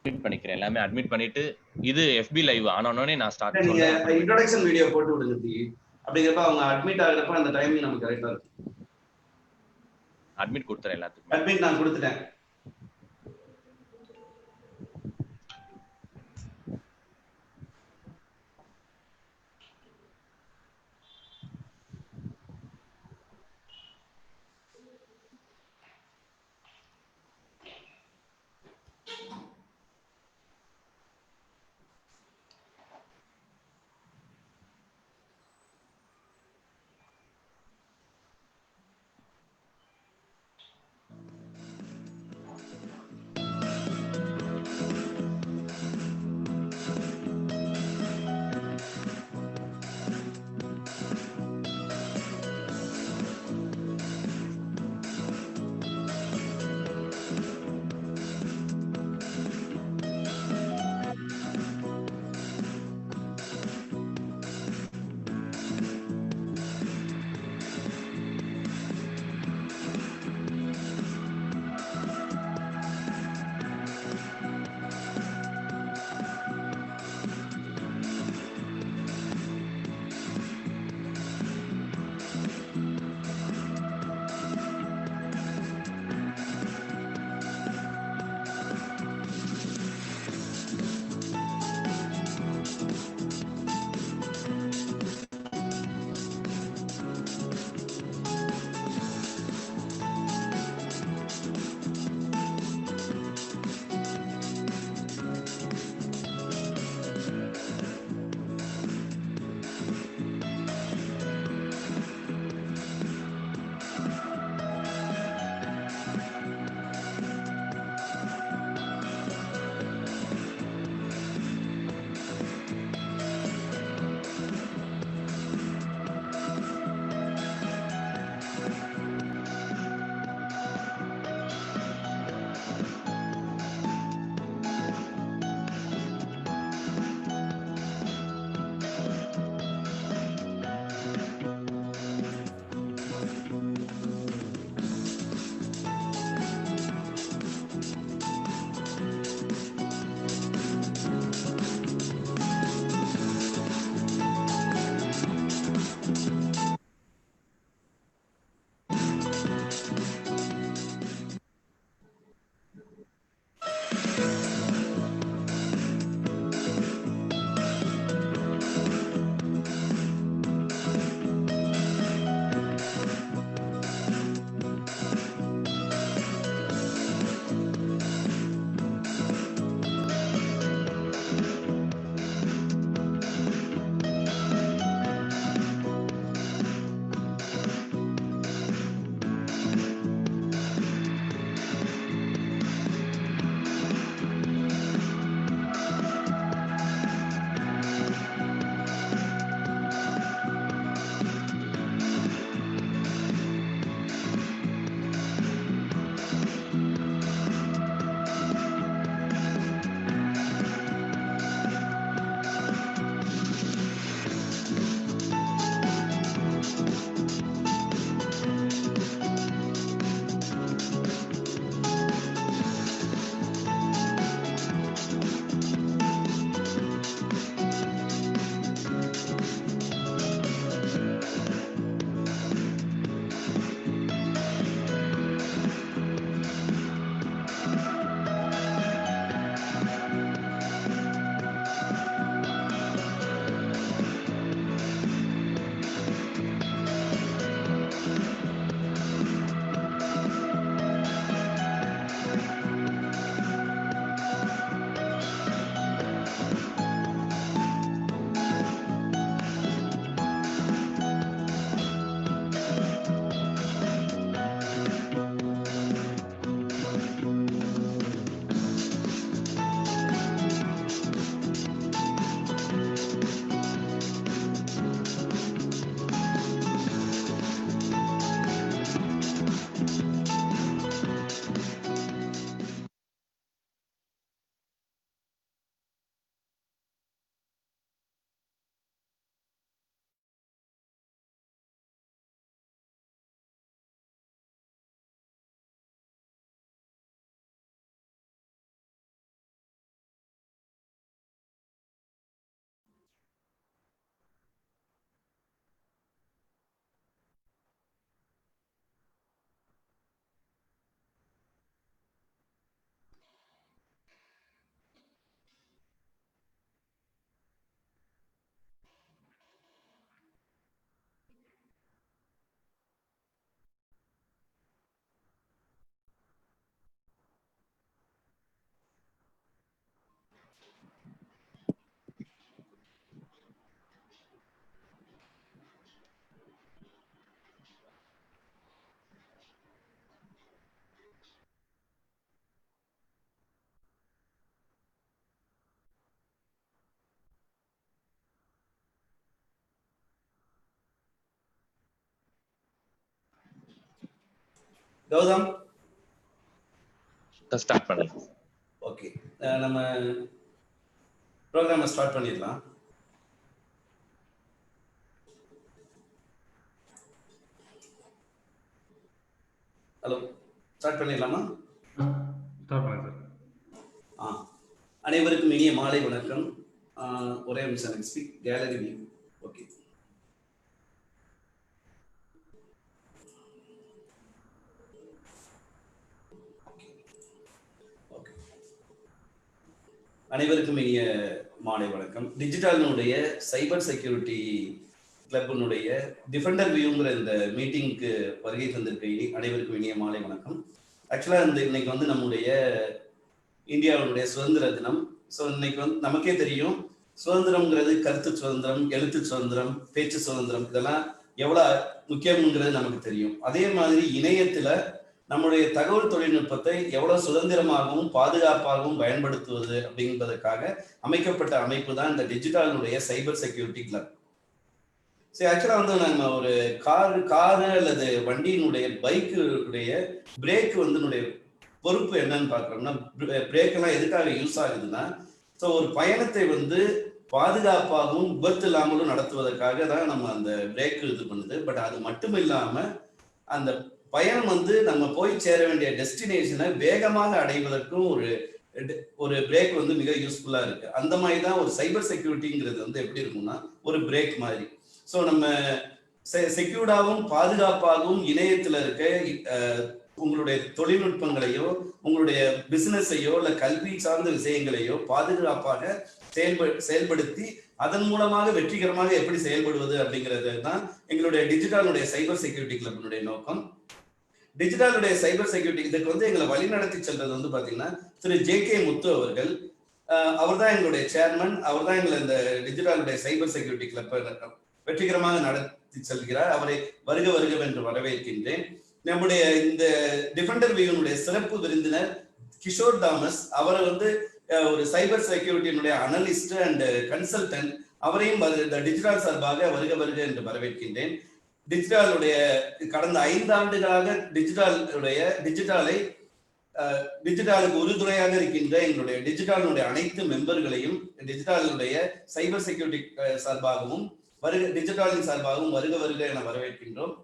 Admit பண்ணிக்கிறேன். எல்லாமே admit பண்ணிட்டு இது FB லைவ் ஆனோனே நான் ஸ்டார்ட் நீங்க சொல்றேன். ஓபன் பண்ணி இன்ட்ரோடக்ஷன் வீடியோ போட்டு விடுங்க டி. அப்படிங்கிறப்ப அவங்க அட்மிட் ஆகுறப்ப அந்த டைமிங் நமக்கு கரெக்டா இருக்கும். அட்மிட் கொடுத்துறேன் எல்லாத்துக்கும். அட்மிட் நான் கொடுத்துட்டேன். கௌதம் ஸ்டார்ட் பண்ணலாம். ஓகே, நம்ம ப்ரோக்ராமை ஸ்டார்ட் பண்ணிடலாம். ஹலோ, ஸ்டார்ட் பண்ணிடலாமா? ஸ்டார்ட் பண்ணுங்க சார். அனைவருக்கும் இனிய மாலை வணக்கம். ஒரே நிமிஷம், ஸ்பீக் கேலரி வியூ. ஓகே, அனைவருக்கும் இனிய மாலை வணக்கம். டிஜிட்டலினுடைய சைபர் செக்யூரிட்டி கிளப்பினுடைய டிஃபெண்டர் வியூங்கிற இந்த மீட்டிங்க்கு வருகை தந்திருக்க அனைவருக்கும் இனிய மாலை வணக்கம். ஆக்சுவலாக இன்னைக்கு வந்து நம்முடைய இந்தியாவுடைய சுதந்திர தினம். ஸோ இன்னைக்கு வந்து நமக்கே தெரியும், சுதந்திரம்ங்கிறது கருத்து சுதந்திரம், எழுத்து சுதந்திரம், பேச்சு சுதந்திரம், இதெல்லாம் எவ்வளோ முக்கியம்ங்கிறது நமக்கு தெரியும். அதே மாதிரி இணையத்தில் நம்முடைய தகவல் தொழில்நுட்பத்தை எவ்வளவு சுதந்திரமாகவும் பாதுகாப்பாகவும் பயன்படுத்துவது அப்படிங்கிறதுக்காக அமைக்கப்பட்ட அமைப்பு தான் இந்த டிஜிட்டலினுடைய சைபர் செக்யூரிட்டி கிளப். சரி, ஆக்சுவலா வந்து நம்ம ஒரு காரு அல்லது வண்டியினுடைய பைக்குடைய பிரேக் வந்து பொறுப்பு என்னன்னு பாக்குறோம்னா, பிரேக் எல்லாம் எதுக்காக யூஸ் ஆகுதுன்னா, ஸோ ஒரு பயணத்தை வந்து பாதுகாப்பாகவும் விபத்து இல்லாமலும் நடத்துவதற்காக தான் நம்ம அந்த பிரேக் இது பண்ணுது. பட் அது மட்டும் இல்லாம அந்த பயணம் வந்து நம்ம போய் சேர வேண்டிய டெஸ்டினேஷனை வேகமாக அடைவதற்கும் ஒரு பிரேக் வந்து மிக யூஸ்ஃபுல்லா இருக்கு. அந்த மாதிரி தான் ஒரு சைபர் செக்யூரிட்டிங்கிறது வந்து எப்படி இருக்கும்னா ஒரு பிரேக் மாதிரி. ஸோ நம்ம செக்யூர்டாகவும் பாதுகாப்பாகவும் இணையத்துல இருக்க உங்களுடைய தொழில்நுட்பங்களையோ உங்களுடைய பிசினஸையோ இல்ல கல்வி சார்ந்த விஷயங்களையோ பாதுகாப்பாக செயல்படுத்தி அதன் மூலமாக வெற்றிகரமாக எப்படி செயல்படுவது அப்படிங்கிறது தான் எங்களுடைய டிஜிட்டலுடைய சைபர் செக்யூரிட்டி கிளப்பினுடைய நோக்கம். டிஜிட்டலுடைய சைபர் செக்யூரிட்டி இதுக்கு வந்து எங்களை வழிநடத்தி செல்றது வந்து பாத்தீங்கன்னா திரு ஜே.கே. முத்து அவர்கள். அவர் தான் எங்களுடைய சேர்மன். அவர் தான் எங்களை இந்த டிஜிட்டலுடைய சைபர் செக்யூரிட்டி கிளப்பை வெற்றிகரமாக நடத்தி செல்கிறார். அவரை வருக வருகவென்று வரவேற்கின்றேன். நம்முடைய இந்த டிஃபெண்டர் வியூனுடைய சிறப்பு விருந்தினர் கிஷோர் தாமஸ், அவரை வந்து ஒரு சைபர் செக்யூரிட்டியினுடைய அனலிஸ்ட் அண்ட் கன்சல்டன்ட், அவரையும் டிஜிட்டல் சார்பாக வருக வருக என்று வரவேற்கின்றேன். டிஜிட்டலுடைய கடந்த 5 ஆண்டுகளாக டிஜிட்டலுக்கு உறுதுணையாக இருக்கின்ற எங்களுடைய டிஜிட்டலுடைய அனைத்து மெம்பர்களையும் டிஜிட்டலுடைய சைபர் செக்யூரிட்டி சார்பாகவும் டிஜிட்டலின் சார்பாகவும் வருக வருக என வரவேற்கின்றோம்.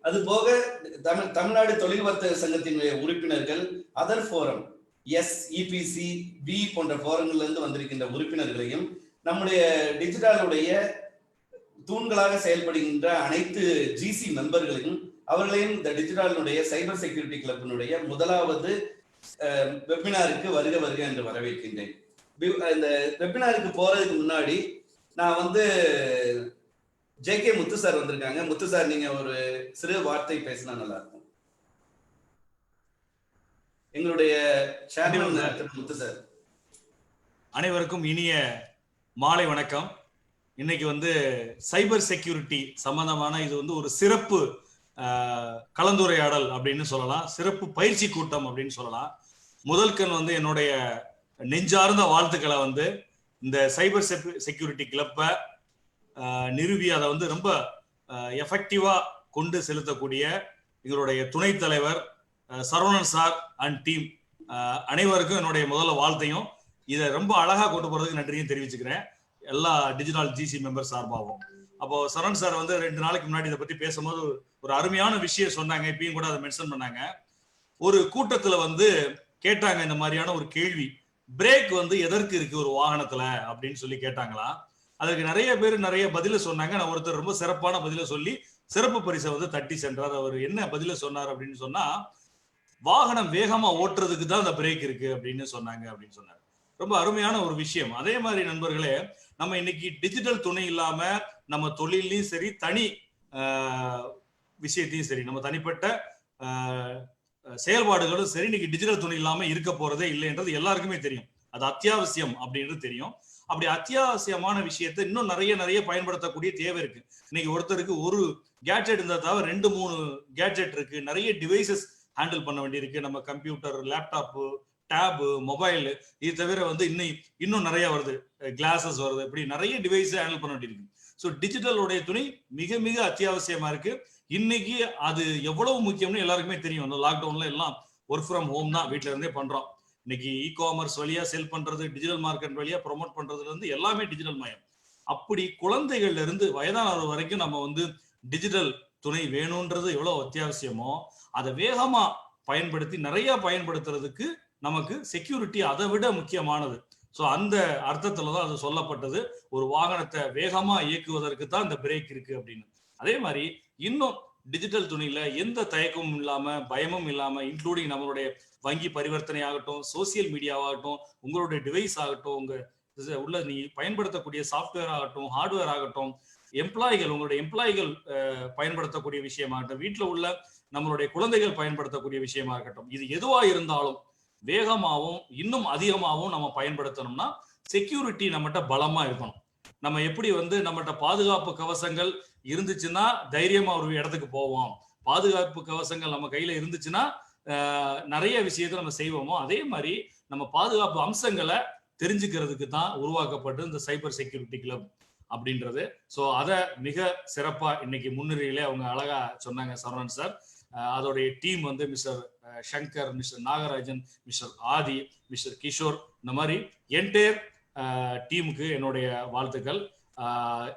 அது போக தமிழ்நாடு தொழில் வர்த்தக சங்கத்தினுடைய உறுப்பினர்கள், அதர் ஃபோரம் EPC B போன்ற ஃபோரங்கள்ல இருந்து வந்திருக்கின்ற உறுப்பினர்களையும், நம்முடைய டிஜிட்டலுடைய தூண்களாக செயல்படுகின்ற அனைத்து GC மெம்பர்களையும் அவர்களையும் இந்த டிஜிட்டலுடைய சைபர் செக்யூரிட்டி கிளப்பினுடைய முதலாவது வெபினாருக்கு வருக வருக என்று வரவேற்கின்றேன். இந்த வெபினாருக்கு போறதுக்கு முன்னாடி நான் வந்து ஜே.கே. முத்து சார் வந்திருக்காங்க. முத்து சார், நீங்க ஒரு சிறு வார்த்தை பேசினா நல்லா இருக்கும். எங்களுடைய சேர்மன் முத்து சார். அனைவருக்கும் இனிய மாலை வணக்கம். இன்னைக்கு வந்து சைபர் செக்யூரிட்டி சம்பந்தமான இது வந்து ஒரு சிறப்பு கலந்துரையாடல் அப்படின்னு சொல்லலாம், சிறப்பு பயிற்சி கூட்டம் அப்படின்னு சொல்லலாம். முதல்கண் வந்து என்னுடைய நெஞ்சார்ந்த வாழ்த்துக்களை வந்து இந்த சைபர் செக்யூரிட்டி கிளப்பை நிறுவி அதை வந்து ரொம்ப எஃபெக்டிவா கொண்டு செலுத்தக்கூடிய எங்களுடைய துணைத் தலைவர் சரவணன் சார் அண்ட் டீம் அனைவருக்கும் என்னுடைய முதல்ல வாழ்த்தையும், இதை ரொம்ப அழகா கொண்டு போறதுக்கு நன்றியும் தெரிவிச்சுக்கிறேன் எல்லா டிஜிட்டல் GC மெம்பர் சார்பாகவும். அப்போ சரவணன் சார் வந்து 2 நாளைக்கு முன்னாடி இதை பத்தி பேசும்போது ஒரு அருமையான விஷயம் சொன்னாங்க. இப்பயும் கூட அதை மென்ஷன் பண்ணாங்க. ஒரு கூட்டத்துல வந்து கேட்டாங்க இந்த மாதிரியான ஒரு கேள்வி, பிரேக் வந்து எதற்கு இருக்கு ஒரு வாகனத்துல அப்படின்னு சொல்லி கேட்டாங்களா. அதுக்கு நிறைய பேர் நிறைய பதில சொன்னாங்க. நான் ஒருத்தர் ரொம்ப சிறப்பான பதில சொல்லி சிறப்பு பரிசை வந்து தட்டி சென்றார். அவர் என்ன பதில சொன்னார் அப்படின்னு சொன்னா, வாகனம் வேகமா ஓட்டுறதுக்கு தான் அந்த பிரேக் இருக்கு அப்படின்னு சொன்னாங்க அப்படின்னு சொன்னார். ரொம்ப அருமையான ஒரு விஷயம். அதே மாதிரி நண்பர்களே, நம்ம இன்னைக்கு டிஜிட்டல் துணை இல்லாம நம்ம தொழிலையும் சரி, தனி விஷயத்தையும் சரி, நம்ம தனிப்பட்ட செயல்பாடுகளும் சரி, இன்னைக்கு டிஜிட்டல் துணை இல்லாம இருக்க போறதே இல்லைன்றது எல்லாருக்குமே தெரியும். அது அத்தியாவசியம் அப்படின்றது தெரியும். அப்படி அத்தியாவசியமான விஷயத்தை இன்னும் நிறைய பயன்படுத்தக்கூடிய தேவை இருக்கு. இன்னைக்கு ஒருத்தருக்கு ஒரு கேட்ஜெட் இருந்தா தவிர 2-3 கேட்ஜெட் இருக்கு. நிறைய டிவைசஸ் ஹேண்டில் பண்ண வேண்டியிருக்கு. நம்ம கம்ப்யூட்டர், லேப்டாப்பு, டேப், மொபைல், இது தவிர வந்து இன்னும் நிறைய வருது, கிளாஸஸ் வருது, இப்படி நிறைய டிவைஸ் ஹேண்டில் பண்ண வேண்டியிருக்கு. ஸோ டிஜிட்டலுடைய துணை மிக மிக அத்தியாவசியமா இருக்கு. இன்னைக்கு அது எவ்வளவு முக்கியம்னு எல்லாருக்குமே தெரியும். அந்த லாக்டவுன்ல எல்லாம் ஒர்க் ஃப்ரம் ஹோம் தான், வீட்டுல இருந்தே பண்றோம். இன்னைக்கு இ காமர்ஸ் வழியா செல் பண்றது, டிஜிட்டல் மார்க்கெட் வழியா ப்ரொமோட் பண்றதுல இருந்து எல்லாமே டிஜிட்டல் மயம். அப்படி குழந்தைகள்ல இருந்து வயதானவர் வரைக்கும் நம்ம வந்து டிஜிட்டல் துணை வேணும்ன்றது எவ்வளவு அத்தியாவசியமோ அதை வேகமா பயன்படுத்தி நிறைய பயன்படுத்துறதுக்கு நமக்கு செக்யூரிட்டி அதை விட முக்கியமானது. ஸோ அந்த அர்த்தத்துலதான் அது சொல்லப்பட்டது. ஒரு வாகனத்தை வேகமா இயக்குவதற்கு தான் இந்த பிரேக் இருக்கு அப்படின்னு. அதே மாதிரி இன்னும் டிஜிட்டல் துணியில எந்த தயக்கமும் இல்லாம பயமும் இல்லாம, இன்க்ளூடிங் நம்மளுடைய வங்கி பரிவர்த்தனை ஆகட்டும், சோசியல் மீடியாவாகட்டும், உங்களுடைய டிவைஸ் ஆகட்டும், உங்க உள்ள நீ பயன்படுத்தக்கூடிய சாஃப்ட்வேர் ஆகட்டும், ஹார்ட்வேர் ஆகட்டும், எம்ப்ளாய்கள் உங்களுடைய எம்ப்ளாய்கள் பயன்படுத்தக்கூடிய விஷயமாகட்டும், வீட்டுல உள்ள நம்மளுடைய குழந்தைகள் பயன்படுத்தக்கூடிய விஷயமா இருக்கட்டும், இது எதுவா இருந்தாலும் வேகமாகவும் இன்னும் அதிகமாகவும் நம்ம பயன்படுத்தணும்னா செக்யூரிட்டி நம்மகிட்ட பலமா இருக்கணும். நம்ம எப்படி வந்து நம்மகிட்ட பாதுகாப்பு கவசங்கள் இருந்துச்சுன்னா தைரியமா ஒரு இடத்துக்கு போவோம், பாதுகாப்பு கவசங்கள் நம்ம கையில இருந்துச்சுன்னா நிறைய விஷயத்த நம்ம செய்வோமோ, அதே மாதிரி நம்ம பாதுகாப்பு அம்சங்களை தெரிஞ்சுக்கிறதுக்கு தான் உருவாக்கப்பட்டு இந்த சைபர் செக்யூரிட்டி கிளப் அப்படின்றது. ஸோ அதை மிக சிறப்பா இன்னைக்கு முன்னிலையிலே அவங்க அழகா சொன்னாங்க சரவணன் சார். அதோடைய டீம் வந்து mister Shankar, mister Nagarajan, mister Aadhi, mister Kishore, இந்த மாதிரி என்டையர் டீமுக்கு என்னுடைய வாழ்த்துக்கள்.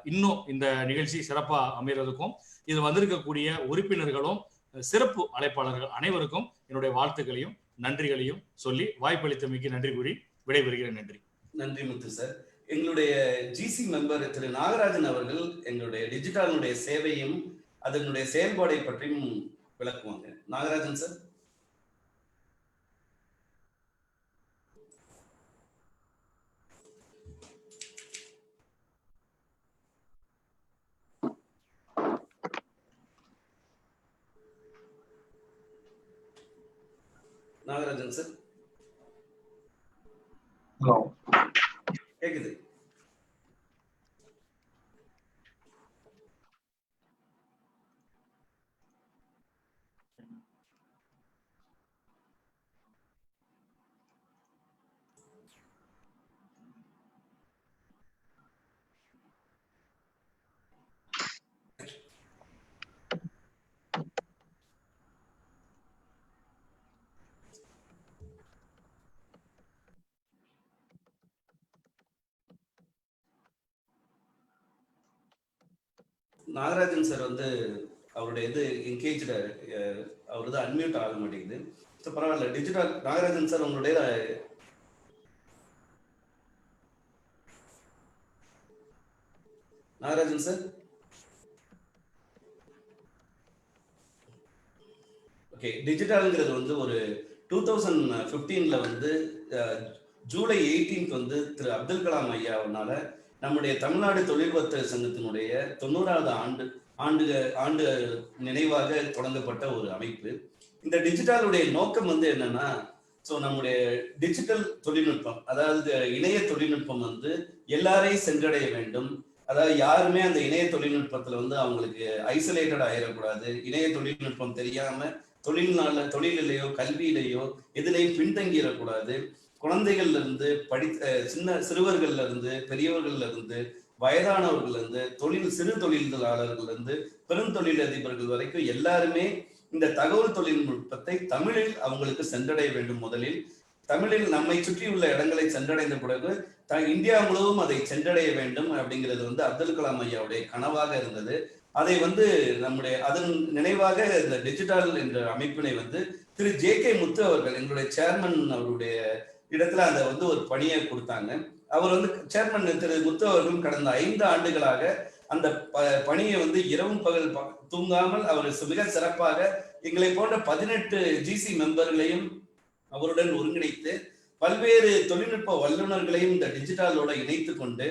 இன்னும் இந்த நிகழ்ச்சி சிறப்பா அமைகிறதுக்கும் இது வந்திருக்கக்கூடிய உறுப்பினர்களும் சிறப்பு அழைப்பாளர்கள் அனைவருக்கும் என்னுடைய வாழ்த்துக்களையும் நன்றிகளையும் சொல்லி வாய்ப்பளித்தமைக்கு நன்றி கூறி விடைபெறுகிறேன். நன்றி. நன்றி முத்து சார். எங்களுடைய ஜிசி மெம்பர் திரு நாகராஜன் அவர்கள் எங்களுடைய டிஜிட்டலுடைய சேவையும் அதனுடைய செயல்பாடை பற்றியும் விளக்குவாங்க. Nagarajan sir. Nagarajan sir. Hello, கேக்குது? நாகராஜன் சார் வந்து அவருடைய இது என்கேஜ்டு, அவரது அன்மியூட் ஆக மாட்டேங்குது. ஸோ பரவாயில்ல. டிஜிட்டல் நாகராஜன் சார் உங்களுடைய நாகராஜன் சார். ஓகே, டிஜிட்டல்ங்கிறது வந்து ஒரு 2015 வந்து ஜூலை 18 வந்து திரு அப்துல் கலாம் ஐயாவனால நம்முடைய தமிழ்நாடு தொழில் வர்த்தக சங்கத்தினுடைய 90வது ஆண்டு நினைவாக தொடங்கப்பட்ட ஒரு அமைப்பு. இந்த டிஜிட்டலுடைய நோக்கம் வந்து என்னன்னா, ஸோ நம்முடைய டிஜிட்டல் தொழில்நுட்பம், அதாவது இணைய தொழில்நுட்பம் வந்து எல்லாரையும் சென்றடைய வேண்டும். அதாவது யாருமே அந்த இணைய தொழில்நுட்பத்துல வந்து அவங்களுக்கு ஐசோலேட்டட் ஆயிடக்கூடாது. இணைய தொழில்நுட்பம் தெரியாம தொழிலையோ கல்வியிலையோ எதுலையும் பின்தங்கிடக்கூடாது. குழந்தைகள்ல இருந்து சிறுவர்கள்ல இருந்து பெரியவர்கள்ல இருந்து வயதானவர்கள் இருந்து சிறு தொழிலாளர்கள் இருந்து பெருந்தொழிலதிபர்கள் வரைக்கும் எல்லாருமே இந்த தகவல் தொழில்நுட்பத்தை தமிழில் அவங்களுக்கு சென்றடைய வேண்டும். முதலில் தமிழில் நம்மை சுற்றியுள்ள இடங்களை சென்றடைந்த பிறகு இந்தியா முழுவதும் அதை சென்றடைய வேண்டும் அப்படிங்கிறது வந்து அப்துல் கலாம் ஐயாவுடைய கனவாக இருந்தது. அதை வந்து அதன் நினைவாக இந்த டிஜிட்டல் என்ற அமைப்பினை வந்து திரு ஜே.கே. முத்து அவர்கள், எங்களுடைய சேர்மன், அவருடைய இடத்துல அதை வந்து ஒரு பணியை கொடுத்தாங்க. அவர் வந்து சேர்மன் திரு முத்து அவர்களும் கடந்த 5 ஆண்டுகளாக அந்த பணியை வந்து இரவும் பகல் தூங்காமல் அவர் மிக சிறப்பாக எங்களை போன்ற 18 ஜிசி மெம்பர்களையும் அவருடன் ஒருங்கிணைத்து பல்வேறு தொழில்நுட்ப வல்லுநர்களையும் இந்த டிஜிட்டலோட இணைத்து கொண்டு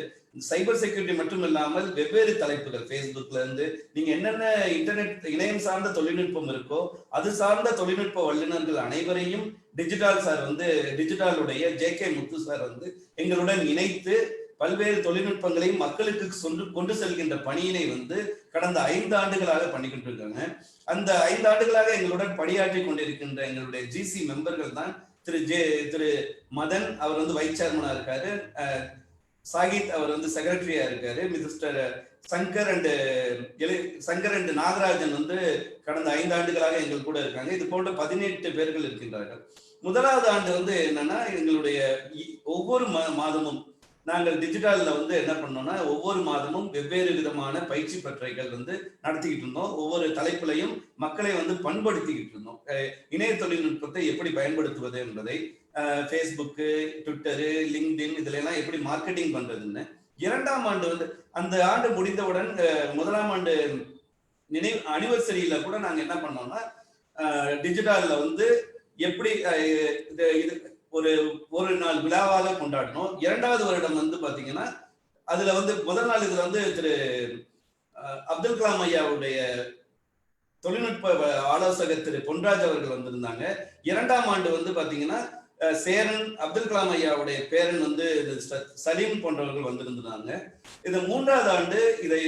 சைபர் செக்யூரிட்டி மட்டும் இல்லாமல் வெவ்வேறு தலைப்புகள், ஃபேஸ்புக்ல இருந்து நீங்க என்னென்ன இன்டர்நெட் இணையம் சார்ந்த தொழில்நுட்பம் இருக்கோ அது சார்ந்த தொழில்நுட்ப வல்லுநர்கள் அனைவரையும் டிஜிட்டலுடைய ஜே.கே. முத்து சார் வந்து எங்களுடன் இணைத்து பல்வேறு தொழில்நுட்பங்களையும் மக்களுக்கு கொண்டு செல்கின்ற பணியினை வந்து கடந்த 5 ஆண்டுகளாக பண்ணிக்கிட்டு இருக்காங்க. அந்த 5 ஆண்டுகளாக எங்களுடன் பணியாற்றி கொண்டிருக்கின்ற எங்களுடைய ஜிசி மெம்பர்கள் தான் திரு மதன், அவர் வந்து வைஸ் சேர்மனா இருக்காரு. சாகித் அவர் வந்து செக்ரட்டரியா இருக்காரு. மிஸ்டர் சங்கர் அண்ட் நாகராஜன் வந்து கடந்த 5 ஆண்டுகளாக எங்கள் கூட இருக்காங்க. இது போன்ற 18 பேர்கள் இருக்கின்றார்கள். முதலாவது ஆண்டு வந்து என்னன்னா, எங்களுடைய ஒவ்வொரு மாதமும் நாங்கள் டிஜிட்டல்ல வந்து என்ன பண்ணோம்னா, ஒவ்வொரு மாதமும் வெவ்வேறு விதமான பயிற்சி பட்டறைகள் வந்து நடத்திக்கிட்டு இருந்தோம். ஒவ்வொரு தலைப்புலையும் மக்களை வந்து பண்படுத்திக்கிட்டு இருந்தோம். இணைய தொழில்நுட்பத்தை எப்படி பயன்படுத்துவது என்பதை, ஃபேஸ்புக்கு, ட்விட்டரு, லிங்க்டின் இதுல எல்லாம் எப்படி மார்க்கெட்டிங் பண்றதுன்னு. 2ஆம் ஆண்டு வந்து அந்த ஆண்டு முடிந்தவுடன் முதலாம் ஆண்டு அனிவர்சரியில கூட நாங்க என்ன பண்ணோம்னா, டிஜிட்டல்ல வந்து எப்படி இது ஒரு நாள் விழாவாக கொண்டாடினோம். 2வது வருடம் வந்து பாத்தீங்கன்னா, அதுல வந்து முதல் நாள் இதுல வந்து திரு அப்துல் கலாம் ஐயாவுடைய தொழில்நுட்ப ஆலோசகர் திரு பொன்ராஜ் அவர்கள் வந்திருந்தாங்க. 2ஆம் ஆண்டு வந்து பாத்தீங்கன்னா, சேரன், அப்துல் கலாம் ஐயாவுடைய பேரன் வந்து சலீம் போன்றவர்கள் வந்திருந்தாங்க. இது 3வது ஆண்டு இதை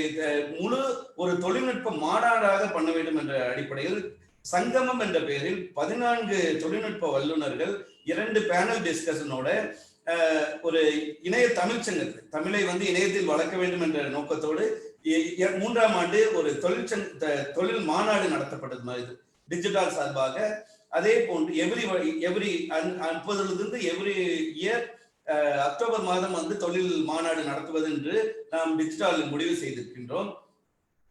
முழு ஒரு தொழில்நுட்ப மாநாடாக பண்ண வேண்டும் என்ற அடிப்படையில் சங்கமம் என்ற பெயரில் 14 தொழில்நுட்ப வல்லுநர்கள் 2 பேனல் டிஸ்கஷனோட ஒரு இணைய தமிழ்ச்சங்கத்தை, தமிழை வந்து இணையத்தில் வளர்க்க வேண்டும் என்ற நோக்கத்தோடு 3ஆம் ஆண்டு ஒரு தொழில் மாநாடு நடத்தப்பட்டது மாதிரி டிஜிட்டல் சார்பாக. அதே போன்று அப்போதிலிருந்து எவ்ரி இயர் அக்டோபர் மாதம் வந்து தொழில் மாநாடு நடத்துவது என்று நாம் டிஜிட்டல் முடிவு செய்திருக்கின்றோம்.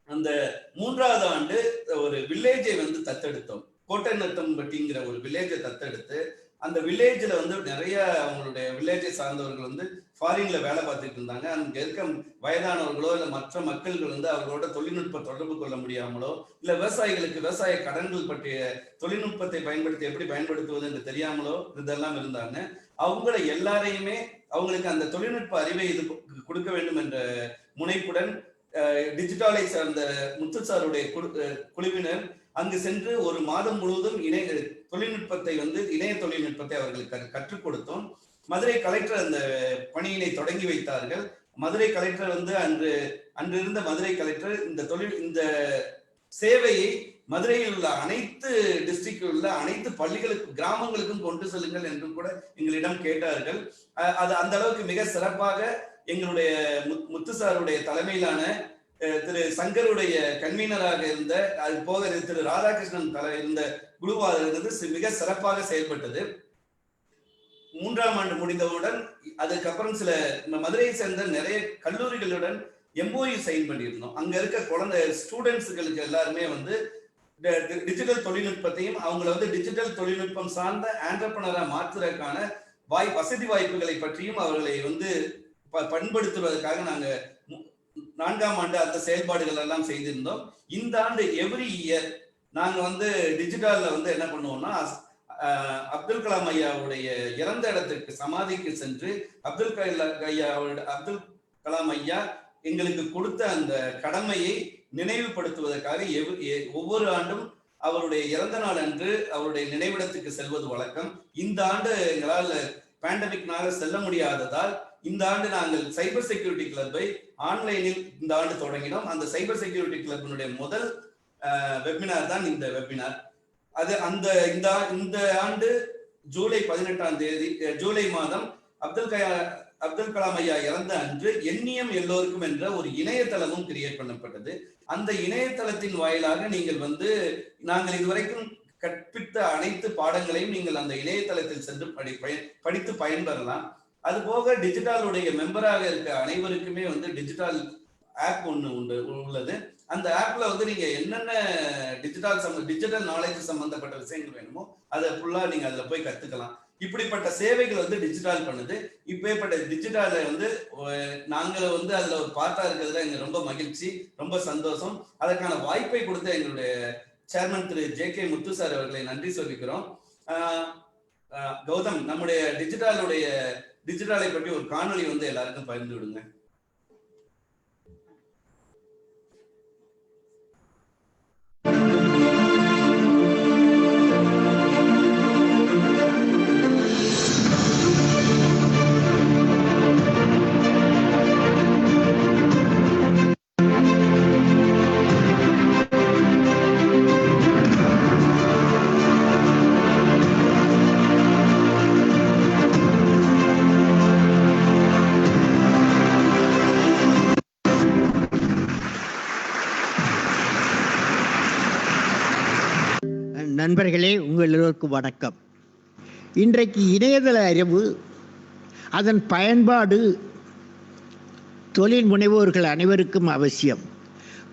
அந்த 3வது ஆண்டு ஒரு வில்லேஜை வந்து தத்தெடுத்தோம். கோட்டைநத்தம்பட்டிங்கிற ஒரு வில்லேஜை தத்தெடுத்து, அந்த வில்லேஜ்ல வந்து நிறைய அவங்களுடைய வில்லேஜை சார்ந்தவர்கள் வந்து ஃபாரின்ல வேலை பார்த்துட்டு இருந்தாங்க. அங்க இருக்க வயதானவர்களோ இல்ல மற்ற மக்கள்கள் வந்து அவர்களோட தொழில்நுட்ப தொடர்பு கொள்ள முடியாமலோ, இல்ல விவசாயிகளுக்கு விவசாய கடன்கள் பற்றிய தொழில்நுட்பத்தை பயன்படுத்தி எப்படி பயன்படுத்துவது என்று தெரியாமலோ இதெல்லாம் இருந்தாங்க. அவங்கள எல்லாரையுமே அவங்களுக்கு அந்த தொழில்நுட்ப அறிவை இது கொடுக்க வேண்டும் என்ற முனைப்புடன் டிஜிட்டலை சார்ந்த முத்து சாருடைய குழுவினர் அங்கு சென்று ஒரு மாதம் முழுவதும் தொழில்நுட்பத்தை வந்து இணைய தொழில்நுட்பத்தை அவர்களுக்கு கற்றுக் கொடுத்தோம். மதுரை கலெக்டர் அந்த பணியினை தொடங்கி வைத்தார்கள். மதுரை கலெக்டர் வந்து அன்று இருந்த மதுரை கலெக்டர் இந்த சேவையை மதுரையில் உள்ள அனைத்து டிஸ்ட்ரிக்டில் உள்ள அனைத்து பள்ளிகளுக்கும் கிராமங்களுக்கும் கொண்டு செல்லுங்கள் என்று கூட எங்களிடம் கேட்டார்கள். அது அந்த அளவுக்கு மிக சிறப்பாக எங்களுடைய முத்துசாருடைய தலைமையிலான திரு சங்கருடைய கன்வீனராக இருந்த, அது போக திரு ராதாகிருஷ்ணன் இருந்த குழுவாக இருந்தது மிக சிறப்பாக செயல்பட்டது. 3ஆம் ஆண்டு முடிந்தவுடன் அதுக்கப்புறம் சில மதுரையை சேர்ந்த நிறைய கல்லூரிகளுடன் MOU சைன் பண்ணியிருந்தோம். அங்க இருக்க ஸ்டூடெண்ட்ஸுகளுக்கு எல்லாருமே வந்து டிஜிட்டல் தொழில்நுட்பத்தையும் அவங்களை வந்து டிஜிட்டல் தொழில்நுட்பம் சார்ந்த ஆண்டர்பிரனரா மாற்றுவதற்கான வசதி வாய்ப்புகளை பற்றியும் அவர்களை வந்து பண்படுத்துவதற்காக நாங்க 4ஆம் ஆண்டு அந்த செயல்பாடுகள் எல்லாம் செய்திருந்தோம். இந்த ஆண்டு எவ்ரி இயர் நாங்க வந்து டிஜிட்டல்ல வந்து என்ன பண்ணுவோம்னா, அப்துல் கலாம் ஐயாவுடைய இறந்த இடத்திற்கு சமாதிக்கு சென்று அப்துல் கலாம் ஐயா எங்களுக்கு கொடுத்த அந்த கடமையை நினைவுபடுத்துவதற்காக ஒவ்வொரு ஆண்டும் அவருடைய இறந்த நாள் அன்று அவருடைய நினைவிடத்துக்கு செல்வது வழக்கம். இந்த ஆண்டு எங்களால் பேண்டமிக்னால செல்ல முடியாததால் இந்த ஆண்டு நாங்கள் சைபர் செக்யூரிட்டி கிளப்பை ஆன்லைனில் இந்த ஆண்டு தொடங்கினோம். அந்த சைபர் செக்யூரிட்டி கிளப்பினுடைய முதல் வெபினார் தான் இந்த வெபினார். அது இந்த ஆண்டு ஜூலை 18ஆம் தேதி, ஜூலை மாதம் அப்துல் கலாம் ஐயா இறந்த அன்று எண்ணியம் எல்லோருக்கும் என்ற ஒரு இணையதளமும் கிரியேட் பண்ணப்பட்டது. அந்த இணையதளத்தின் வாயிலாக நீங்கள் வந்து நாங்கள் இதுவரைக்கும் கற்பித்த அனைத்து பாடங்களையும் நீங்கள் அந்த இணையதளத்தில் சென்று படித்து பயன்பெறலாம். அது போக டிஜிட்டலுடைய மெம்பராக இருக்க அனைவருக்குமே வந்து டிஜிட்டல் ஆப் ஒன்று உள்ளது. அந்த ஆப்ல வந்து நீங்க என்னென்ன டிஜிட்டல் நாலேஜ் சம்பந்தப்பட்ட விஷயங்கள் வேணுமோ அதை ஃபுல்லா நீங்க அதுல போய் கத்துக்கலாம். இப்படிப்பட்ட சேவைகள் வந்து டிஜிட்டல் பண்ணுது. இப்பேற்பட்ட டிஜிட்டல வந்து நாங்கள் வந்து அதுல ஒரு பார்ட்டா இருக்கிறதுல எங்க ரொம்ப மகிழ்ச்சி, ரொம்ப சந்தோஷம். அதற்கான வாய்ப்பை கொடுத்த எங்களுடைய சேர்மன் திரு JK முத்து சார் அவர்களை நன்றி சொல்லிக்கிறோம். கௌதம், நம்முடைய டிஜிட்டலை பற்றி ஒரு காணொலி வந்து எல்லாருக்கும் பகிர்ந்து விடுங்க. நண்பர்களே, உங்கள் எல்லோருக்கும் வணக்கம். இன்றைக்கு இணையதள அறிவு, அதன் பயன்பாடு தொழில் முனைவோர்கள் அனைவருக்கும் அவசியம்.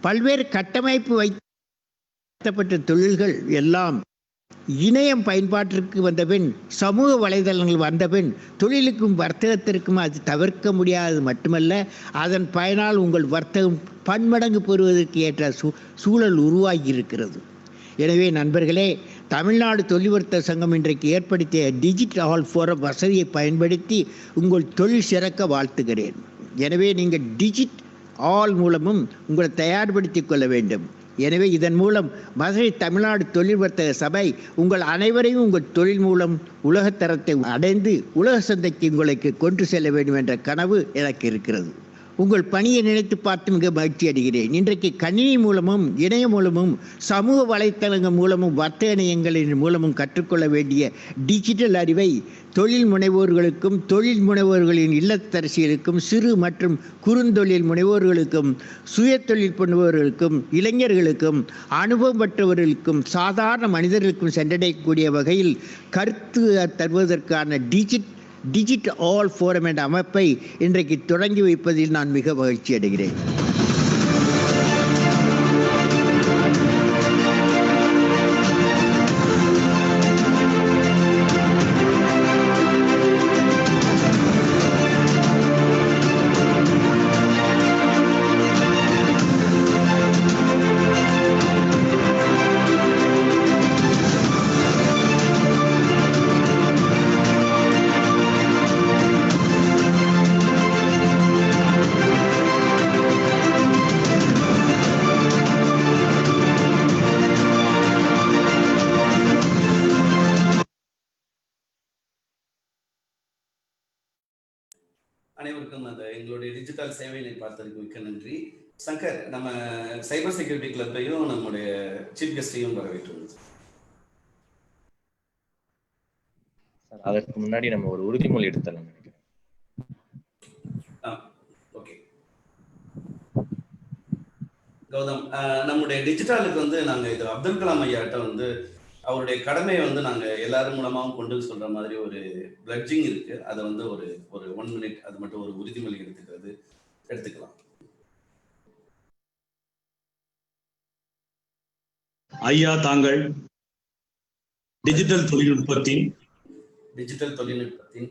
பல்வேறு கட்டமைப்பு வைக்கப்பட்ட தொழில்கள் எல்லாம் இணையம் பயன்பாட்டிற்கு வந்தபின், சமூக வலைதளங்கள் வந்தபின் தொழிலுக்கும் வர்த்தகத்திற்கும் அது தவிர்க்க முடியாதது மட்டுமல்ல, அதன் பயனால் உங்கள் வர்த்தகம் பன்மடங்கு பெறுவதற்கு ஏற்ற சூழல் உருவாகி இருக்கிறது. எனவே நண்பர்களே, தமிழ்நாடு தொழில் வர்த்தக சங்கம் இன்றைக்கு ஏற்படுத்திய டிஜிட்டல் ஃபோரம் வசதியை பயன்படுத்தி உங்கள் தொழில் சிறக்க வாழ்த்துகிறேன். எனவே நீங்கள் டிஜிட் ஆல் மூலமும் உங்களை தயார்படுத்திக் கொள்ள வேண்டும். எனவே இதன் மூலம் மதுரை தமிழ்நாடு தொழில் வர்த்தக சபை உங்கள் அனைவரையும் உங்கள் தொழில் மூலம் உலகத்தரத்தை அடைந்து உலக சந்தைக்கு உங்களுக்கு கொண்டு செல்ல வேண்டும் என்ற கனவு எனக்கு இருக்கிறது. உங்கள் பணியை நினைத்து பார்த்து மிக மகிழ்ச்சி அடைகிறேன். இன்றைக்கு கணினி மூலமும் இணையம் மூலமும் சமூக வலைத்தளங்கள் மூலமும் வர்த்தக இணையங்களின் மூலமும் கற்றுக்கொள்ள வேண்டிய டிஜிட்டல் அறிவை தொழில் முனைவோர்களுக்கும் தொழில் முனைவோர்களின் இல்லத்தரசிகளுக்கும் சிறு மற்றும் குறுந்தொழில் முனைவோர்களுக்கும் சுய தொழில் முனைவோர்களுக்கும் இளைஞர்களுக்கும் அனுபவம் பெற்றவர்களுக்கும் சாதாரண மனிதர்களுக்கும் சென்றடையக்கூடிய வகையில் கருத்து தருவதற்கான டிஜிட் ஆல் ஃபோரம் என்ற அமைப்பை இன்றைக்கு தொடங்கி வைப்பதில் நான் மிக மகிழ்ச்சி அடைகிறேன். அனைவருக்கும் எங்களுடைய டிஜிட்டல் சேவையை பார்த்ததுக்கு மிக்க நன்றி. சங்கர், நம்ம சைபர் செக்யூரிட்டி கிளப்பையும் நம்முடைய சீஃப் கெஸ்டையும் வரவேற்றுள்ளோம். அதற்கு முன்னாடி நம்ம ஒரு உறுதிமொழி எடுத்துடலாம் நினைக்கிறேன். ஓகே கௌதம், நம்முடைய டிஜிட்டலுக்கு நாங்கள் இது அப்துல் கலாம் ஐயாட்ட அவருடைய கடமையை நாங்கள் எல்லாரும் மூலமாகவும் கொண்டு சொல்ற மாதிரி ஒரு பிளட்ஜிங் இருக்கு. அதை ஒரு 1 மினிட் அது மட்டும் ஒரு உறுதிமொழி எடுத்துக்கலாம். ஐயா, தாங்கள் டிஜிட்டல் தொழில்நுட்பத்தின்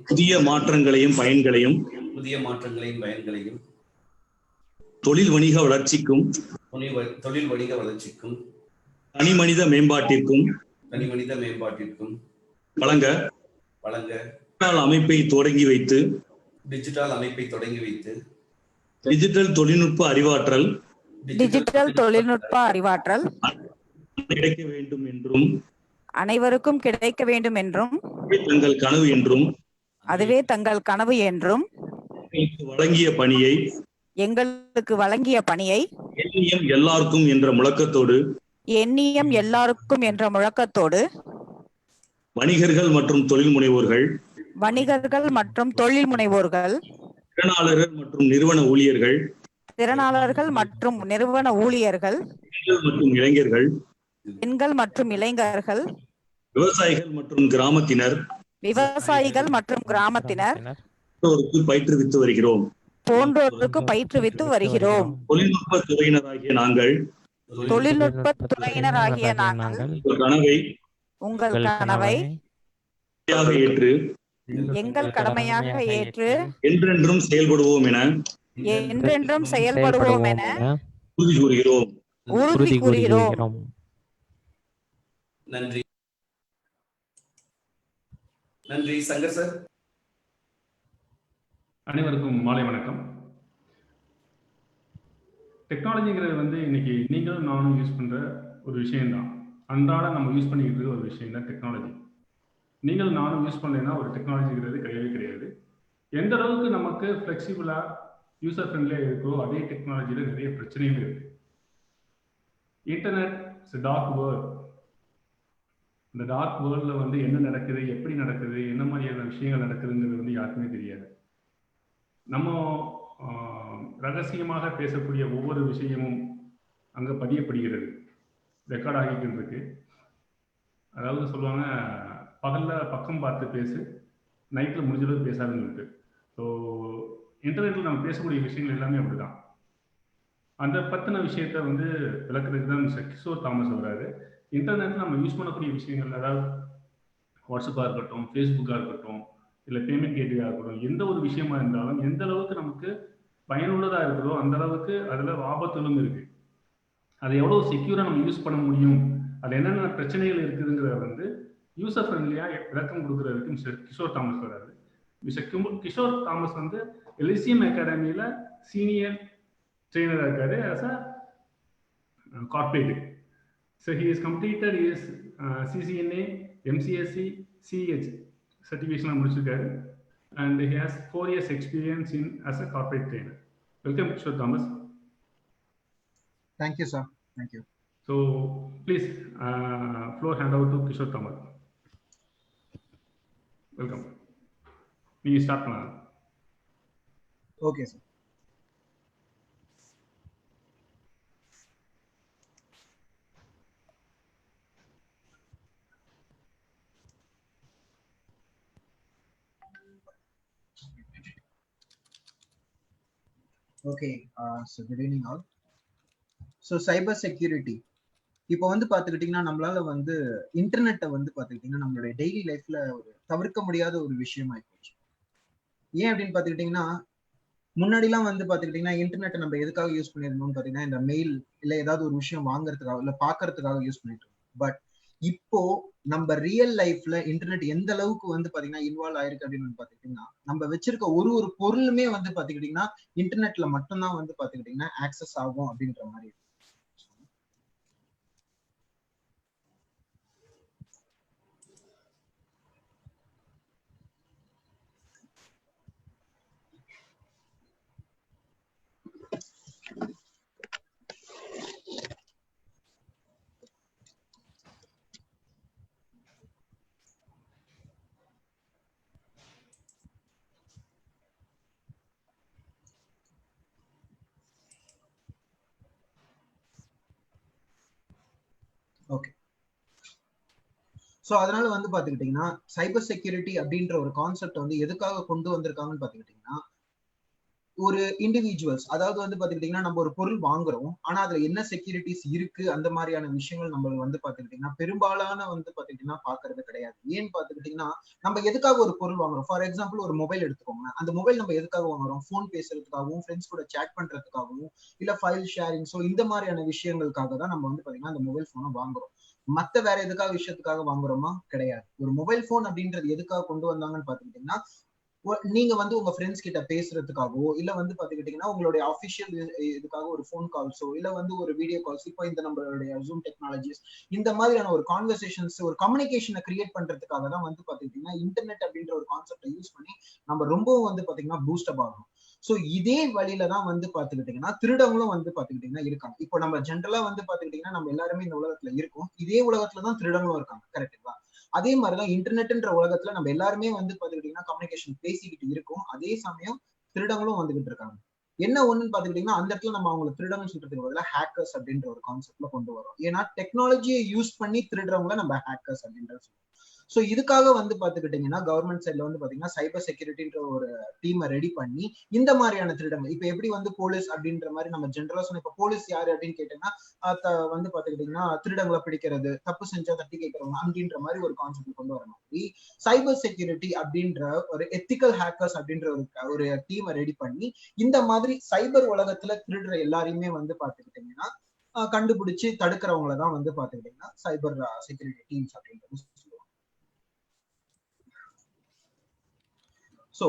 புதிய மாற்றங்களையும் பயன்களையும் தொழில் வணிக வளர்ச்சிக்கும் தனிமனித மேம்பாட்டிற்கும் வழங்க அமைப்பை தொடங்கி வைத்து டிஜிட்டல் தொழில்நுட்ப அறிவாற்றல் கிடைக்க வேண்டும் என்றும் அனைவருக்கும் கிடைக்க வேண்டும் என்றும் அதுவே தங்கள் கனவு என்றும் எங்களுக்கு வழங்கிய பணியை எண்ணியம் எல்லாருக்கும் என்ற முழக்கத்தோடு வணிகர்கள் மற்றும் தொழில் முனைவோர்கள் திறனாளர்கள் மற்றும் நிறுவன ஊழியர்கள் பெண்கள் மற்றும் இளைஞர்கள் விவசாயிகள் மற்றும் கிராமத்தினர் போன்றோருக்கு பயிற்றுவித்து வருகிறோம். தொழில்நுட்ப துறையினராகிய நாங்கள் உங்கள் கனவை எங்கள் கடமையாக ஏற்று என்றென்றும் செயல்படுவோம் என உறுதி கூறுகிறோம். நன்றி சங்கர் சார். அனைவருக்கும் மாலை வணக்கம். டெக்னாலஜிங்கிறது இன்னைக்கு நீங்களும் நானும் யூஸ் பண்ற ஒரு விஷயம்தான். அன்றாட நம்ம யூஸ் பண்ணிக்கிட்டு இருக்க ஒரு விஷயம் தான் டெக்னாலஜி. நீங்களும் நானும் யூஸ் பண்ணலைன்னா ஒரு டெக்னாலஜிங்கிறது கிடையவே கிடையாது. எந்த அளவுக்கு நமக்கு ஃப்ளெக்சிபிளா யூசர் ஃப்ரெண்ட்லியா இருக்கோ அதே டெக்னாலஜியில நிறைய பிரச்சனைகள் இருக்கு. Internet is dark world. இந்த டார்க் வேர்ல்டில் என்ன நடக்குது, எப்படி நடக்குது, என்ன மாதிரியான விஷயங்கள் நடக்குதுங்கிறது யாருக்குமே தெரியாது. நம்ம ரகசியமாக பேசக்கூடிய ஒவ்வொரு விஷயமும் அங்கே பதியப்படுகிறது, ரெக்கார்ட் ஆகிக்கிட்டு இருக்கு. அதாவது சொல்லுவாங்க, பகல்ல பக்கம் பார்த்து பேசு, நைட்ல முடிஞ்ச அளவுக்கு பேசாதுன்னு சொல்லிட்டு. ஸோ இன்டர்நெட்ல நம்ம பேசக்கூடிய விஷயங்கள் எல்லாமே அப்படிதான். அந்த பத்தின விஷயத்த வந்து விளக்குறதுக்கு தான் மிஸ்டர் கிஷோர் தாமஸ் வராரு. இன்டர்நெட் நம்ம யூஸ் பண்ணக்கூடிய விஷயங்கள், அதாவது வாட்ஸ்அப்பாக இருக்கட்டும், ஃபேஸ்புக்காக இருக்கட்டும், இல்லை பேமெண்ட் கேட்வேயாக இருக்கட்டும், எந்த ஒரு விஷயமா இருந்தாலும் எந்த அளவுக்கு நமக்கு பயனுள்ளதாக இருக்குதோ அந்த அளவுக்கு அதில் ஆபத்துகளும் இருக்கு. அதை எவ்வளோ செக்யூராக நம்ம யூஸ் பண்ண முடியும், அதில் என்னென்ன பிரச்சனைகள் இருக்குதுங்கிறத வந்து யூசர் ஃப்ரெண்ட்லியாக விளக்கம் கொடுக்குறதுக்கு மிஸ்டர் கிஷோர் தாமஸ் வராது. மிஸ்டர் கிஷோர் தாமஸ் வந்து எலிசியம் அகாடமியில் சீனியர் trainer இருக்காரு as a corporate. So he is completed his CCNA, MCSC, CH certification முடிச்சிருக்காரு, and he has 4 years experience in as a corporate trainer. Welcome Kishore Thomas. Thank you sir. Thank you. So please floor hand over to Kishore Thomas. Welcome. நீங்க start பண்ணலாம். Okay sir. Okay, so good evening all. So cyber security, இப்போ வந்து பார்த்துக்கிட்டிங்கன்னா நம்மளால வந்து இன்டர்நெட்டை வந்து பார்த்துக்கிட்டிங்கன்னா நம்மளுடைய டெய்லி லைஃப்ல ஒரு தவிர்க்க முடியாத ஒரு விஷயமா போச்சு. ஏன் அப்படின்னு பார்த்துக்கிட்டிங்கன்னா, முன்னாடிலாம் வந்து பார்த்துக்கிட்டிங்கன்னா இன்டர்நெட்டை நம்ம எதுக்காக யூஸ் பண்ணியிருந்தோம்னு பார்த்தீங்கன்னா இந்த மெயில் இல்லை ஏதாவது ஒரு விஷயம் வாங்குறதுக்காக இல்லை பார்க்கறதுக்காக யூஸ் பண்ணிட்டு இருக்கோம். பட் இப்போ நம்ம ரியல் லைஃப்ல இன்டர்நெட் எந்த அளவுக்கு வந்து பாத்தீங்கன்னா இன்வால்வ் ஆயிருக்கு அப்படின்னு பாத்துக்கிட்டீங்கன்னா, நம்ம வச்சிருக்க ஒரு ஒரு பொருளுமே வந்து பாத்துக்கிட்டீங்கன்னா இன்டர்நெட்ல மட்டும்தான் வந்து பாத்துக்கிட்டீங்கன்னா ஆக்சஸ் ஆகும் அப்படின்ற மாதிரி. ஓகே, ஸோ அதனால வந்து பாத்துக்கிட்டீங்கன்னா சைபர் செக்யூரிட்டி அப்படின்ற ஒரு கான்செப்ட் வந்து எதுக்காக கொண்டு வந்திருக்காங்கன்னு பாத்துக்கிட்டீங்கன்னா, ஒரு இண்டிவிஜுவல்ஸ், அதாவது வந்து பாத்துக்கிட்டீங்கன்னா நம்ம ஒரு பொருள் வாங்குறோம், ஆனா அதுல என்ன செக்யூரிட்டிஸ் இருக்கு அந்த மாதிரியான விஷயங்கள் நம்ம வந்து பாத்துக்கிட்டீங்கன்னா பெரும்பாலான வந்து பாத்துக்கிட்டீங்கன்னா பாக்குறது கிடையாது. ஏன்னு பாத்துக்கிட்டீங்கன்னா நம்ம எதுக்காக ஒரு பொருள் வாங்குறோம், ஃபார் எக்ஸாம்பிள் ஒரு மொபைல் எடுத்துக்கோங்க, அந்த மொபைல் நம்ம எதுக்காக வாங்குறோம், ஃபோன் பேசுறதுக்காகவும் ஃப்ரெண்ட்ஸ் கூட சேட் பண்றதுக்காகவும் இல்ல ஃபைல் ஷேரிங், ஸோ இந்த மாதிரியான விஷயங்களுக்காக தான் நம்ம வந்து பாத்தீங்கன்னா அந்த மொபைல் போனை வாங்குறோம். மத்த வேற எதுக்காக விஷயத்துக்காக வாங்குறோமா? கிடையாது. ஒரு மொபைல் போன் அப்படின்றது எதுக்காக கொண்டு வந்தாங்கன்னு பாத்துக்கிட்டீங்கன்னா, நீங்க வந்து உங்க ஃப்ரெண்ட்ஸ் கிட்ட பேசுறதுக்காகவோ இல்ல வந்து பாத்துக்கிட்டீங்கன்னா உங்களுடைய அபிஷியல் இதுக்காக ஒரு போன் கால்ஸோ இல்ல வந்து ஒரு வீடியோ கால்ஸ், இப்போ இந்த நம்மளுடைய ஜூம் டெக்னாலஜிஸ், இந்த மாதிரியான ஒரு கான்வர்சேஷன்ஸ் ஒரு கம்யூனிகேஷனை கிரியேட் பண்றதுக்காக தான் வந்து பாத்துக்கிட்டீங்கன்னா இன்டர்நெட் அப்படின்ற ஒரு கான்செப்டை யூஸ் பண்ணி நம்ம ரொம்பவும் வந்து பாத்தீங்கன்னா பூஸ்டப் ஆகணும். சோ இதே வழியில தான் வந்து பாத்துக்கிட்டீங்கன்னா திருடங்களும் வந்து பாத்துக்கிட்டீங்கன்னா இருக்காங்க. இப்போ நம்ம ஜென்ரலா வந்து பாத்துக்கிட்டீங்கன்னா நம்ம எல்லாருமே இந்த உலகத்துல இருக்கோம், இதே உலகத்துலதான் திருடங்களும் இருக்காங்க. கரெக்டுங்களா? அதே மாதிரிதான் இன்டர்நெட்ன்ற உலகத்துல நம்ம எல்லாருமே வந்து பாத்துக்கிட்டீங்கன்னா கம்யூனிகேஷன் பேசிக்கிட்டு இருக்கோம், அதே சமயம் திருடங்களும் வந்துகிட்டு இருக்காங்க. என்ன ஒண்ணுன்னு பாத்துக்கிட்டீங்கன்னா அந்த இடத்துல நம்ம அவங்களை திருடங்கன்னு சொல்றதுக்கு பதிலா ஹேக்கர்ஸ் அப்படின்ற ஒரு கான்செப்ட்ல கொண்டு வரோம். ஏன்னா டெக்னாலஜியை யூஸ் பண்ணி திருடுறவங்கள நம்ம ஹேக்கர்ஸ் அப்படின்ற சொல்லுவோம். சோ இதுக்காக வந்து பாத்துக்கிட்டீங்கன்னா கவர்மெண்ட் சைட்ல வந்து பாத்தீங்கன்னா சைபர் செக்யூரிட்டின்ற ஒரு டீமை ரெடி பண்ணி இந்த மாதிரியான திருடங்கள், இப்ப எப்படி வந்து போலீஸ் அப்படின்ற மாதிரி நம்ம ஜென்ரலா சொன்ன, இப்ப போலீஸ் யாரு அப்படின்னு கேட்டீங்கன்னா வந்து பாத்துக்கிட்டீங்கன்னா திருடங்களை பிடிக்கிறது, தப்பு செஞ்சா தட்டி கேட்கறவங்க அப்படின்ற மாதிரி ஒரு கான்செப்ட் கொண்டு வர மாதிரி சைபர் செக்யூரிட்டி அப்படின்ற ஒரு எத்திக்கல் ஹேக்கர்ஸ் அப்படின்ற ஒரு டீமை ரெடி பண்ணி இந்த மாதிரி சைபர் உலகத்துல திருடுற எல்லாரையுமே வந்து பாத்துக்கிட்டீங்கன்னா கண்டுபிடிச்சு தடுக்கிறவங்கள தான் வந்து பாத்துக்கிட்டீங்கன்னா சைபர் செக்யூரிட்டி டீம்ஸ் அப்படின்றது சொல்லுவாங்க. ஸோ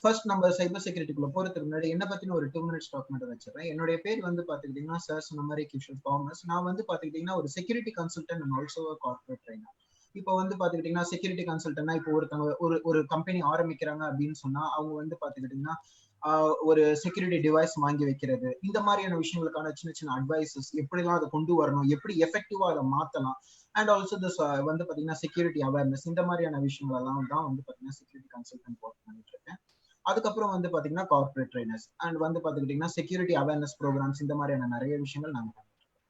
ஃபர்ஸ்ட் நம்ம சைபர் செக்யூரிட்டிக்குள்ள போறதுக்கு முன்னாடி என்ன பத்தின ஒரு 2 minutes டாக் மட்டும் வச்சிடறேன். என்னுடைய பேர் வந்து பாத்துக்கிட்டீங்கன்னா சார் சொன்ன மாதிரி கிஷோர் தாமஸ். நான் வந்து பாத்துக்கிட்டீங்கன்னா ஒரு security consultant and also corporate trainer. இப்போ வந்து பாத்துக்கிட்டீங்கன்னா செக்யூரிட்டி கன்சல்டன்ட்னா இப்போ ஒருத்தவங்க ஒரு கம்பெனி ஆரம்பிக்கிறாங்க அப்படின்னு சொன்னா அவங்க வந்து பாத்துக்கிட்டீங்கன்னா ஒரு செக்யூரிட்டி டிவைஸ் வாங்கி வைக்கிறது, இந்த மாதிரியான விஷயங்களுக்கான சின்ன சின்ன அட்வைசஸ், எப்படிலாம் அதை கொண்டு வரணும், எப்படி எஃபெக்டிவா அதை மாத்தலாம், அண்ட் ஆல்சோ வந்து பாத்தீங்கன்னா செக்யூரிட்டி அவேர்னஸ், இந்த மாதிரியான விஷயங்கள் எல்லாம் தான் வந்து பாத்தீங்கன்னா செக்யூரிட்டி கன்சல்டன்ட் ஒர்க் பண்ணிட்டு இருக்கேன். அதுக்கப்புறம் வந்து பாத்தீங்கன்னா கார்பரேட் ட்ரைனர்ஸ் அண்ட் வந்து பாத்துக்கிட்டீங்கன்னா செக்யூரிட்டி அவேர்னஸ் ப்ரோக்ராம்ஸ், இந்த மாதிரியான நிறைய விஷயங்கள் நாங்க பண்ணிட்டு இருக்கோம்.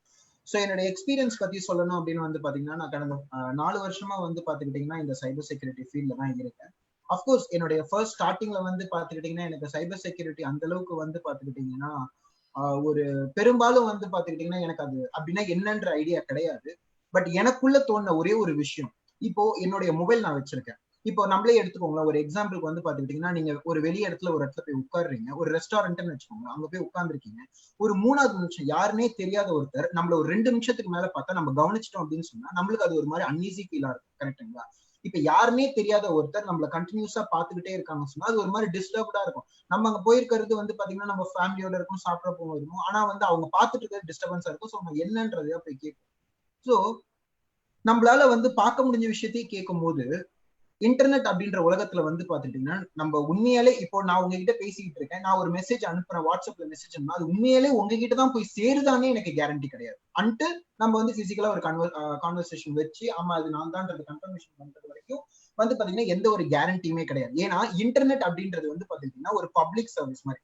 ஸோ என்னோட எக்ஸ்பீரியன்ஸ் பத்தி சொல்லணும் அப்படின்னு வந்து பாத்தீங்கன்னா, நான் கடந்த 4 வருஷமா வந்து பாத்துக்கிட்டீங்கன்னா இந்த சைபர் செக்யூரிட்டி ஃபீல்ட்ல தான் இருக்கேன். அஃப்கோர்ஸ் என்னுடைய ஃபர்ஸ்ட் ஸ்டார்டிங்ல வந்து பாத்துக்கிட்டீங்கன்னா எனக்கு சைபர் செக்யூரிட்டி அந்த அளவுக்கு வந்து பாத்துக்கிட்டீங்கன்னா ஒரு பெரும்பாலும் வந்து பாத்துக்கிட்டீங்கன்னா எனக்கு அது அப்படின்னா என்னன்ற ஐடியா கிடையாது. பட் எனக்குள்ள தோணுன ஒரே ஒரு விஷயம், இப்போ என்னுடைய மொபைல் நான் வச்சிருக்கேன். இப்போ நம்மளே எடுத்துக்கோங்களேன், ஒரு எக்ஸாம்பிளுக்கு வந்து பாத்துக்கிட்டீங்கன்னா நீங்க ஒரு வெளி இடத்துல ஒரு இடத்துல போய் உட்காடுறீங்க, ஒரு ரெஸ்டாரண்ட்னு வச்சுக்கோங்க, அங்க போய் உட்கார்ந்துருக்கீங்க. ஒரு 3வது நிமிஷம் யாருன்னே தெரியாத ஒருத்தர் நம்மள ஒரு 2 நிமிஷத்துக்கு மேல பார்த்தா நம்ம கவனிச்சிட்டோம் அப்படின்னு சொன்னா நம்மளுக்கு அது ஒரு மாதிரி அன்ஈஸி ஃபீலா இருக்கும். கரெக்டுங்களா? இப்ப யாருன்னே தெரியாத ஒருத்தர் நம்மள கண்டினியூஸா பாத்துக்கிட்டே இருக்காங்கன்னு சொன்னா அது ஒரு மாதிரி டிஸ்டர்ப்டா இருக்கும். நம்ம அங்க போயிருக்கிறது வந்து பாத்தீங்கன்னா நம்ம ஃபேமிலியோட இருக்கும், சாப்பிட போவோம். ஆனா வந்து அவங்க பாத்துட்டு இருக்கிறது டிஸ்டர்பன்ஸா இருக்கும். ஸோ நம்ம என்னன்றதையா போய் கேட்போம். ஸோ நம்மளால வந்து பார்க்க முடிஞ்ச விஷயத்தையும் கேட்கும் போது இன்டர்நெட் அப்படின்ற உலகத்துல வந்து பாத்துட்டீங்கன்னா நம்ம உண்மையாலே இப்போ நான் உங்ககிட்ட பேசிக்கிட்டு இருக்கேன், நான் ஒரு மெசேஜ் அனுப்புறேன், வாட்ஸ்அப்ல மெசேஜ் அனுப்புனா அது உண்மையாலே உங்ககிட்ட தான் போய் சேருதானே எனக்கு கேரண்டி கிடையாது. அன்ட்டு நம்ம வந்து பிசிக்கலா ஒரு கான்வர்சேஷன் வச்சு ஆமா அது நான் தான்றது கன்ஃபர்மேஷன் பண்றது வரைக்கும் வந்து பாத்தீங்கன்னா எந்த ஒரு கேரண்டியுமே கிடையாது. ஏன்னா இன்டர்நெட் அப்படின்றது வந்து பாத்தீங்கன்னா ஒரு பப்ளிக் சர்வீஸ் மாதிரி,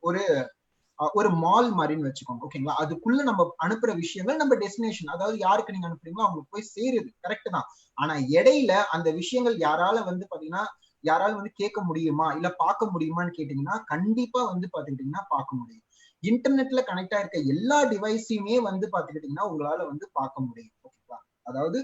ஒரு மால் மாதிரின்னு வச்சுக்கோங்க. ஓகேங்களா? அதுக்குள்ள நம்ம அனுப்புற விஷயங்கள் நம்ம டெஸ்டினேஷன், அதாவது யாருக்கு நீங்க அனுப்புறீங்களோ அவங்களுக்கு போய் சேருது. கரெக்ட் தான். ஆனா இடையில அந்த விஷயங்கள் யாரால வந்து பாத்தீங்கன்னா யாரால வந்து கேட்க முடியுமா இல்ல பார்க்க முடியுமான்னு கேட்டீங்கன்னா கண்டிப்பா வந்து பாத்துக்கிட்டீங்கன்னா பார்க்க முடியும். இன்டர்நெட்ல கனெக்ட் ஆயிருக்க எல்லா டிவைஸையுமே வந்து பாத்துக்கிட்டீங்கன்னா உங்களால வந்து பார்க்க முடியும். ஓகேங்களா? அதாவது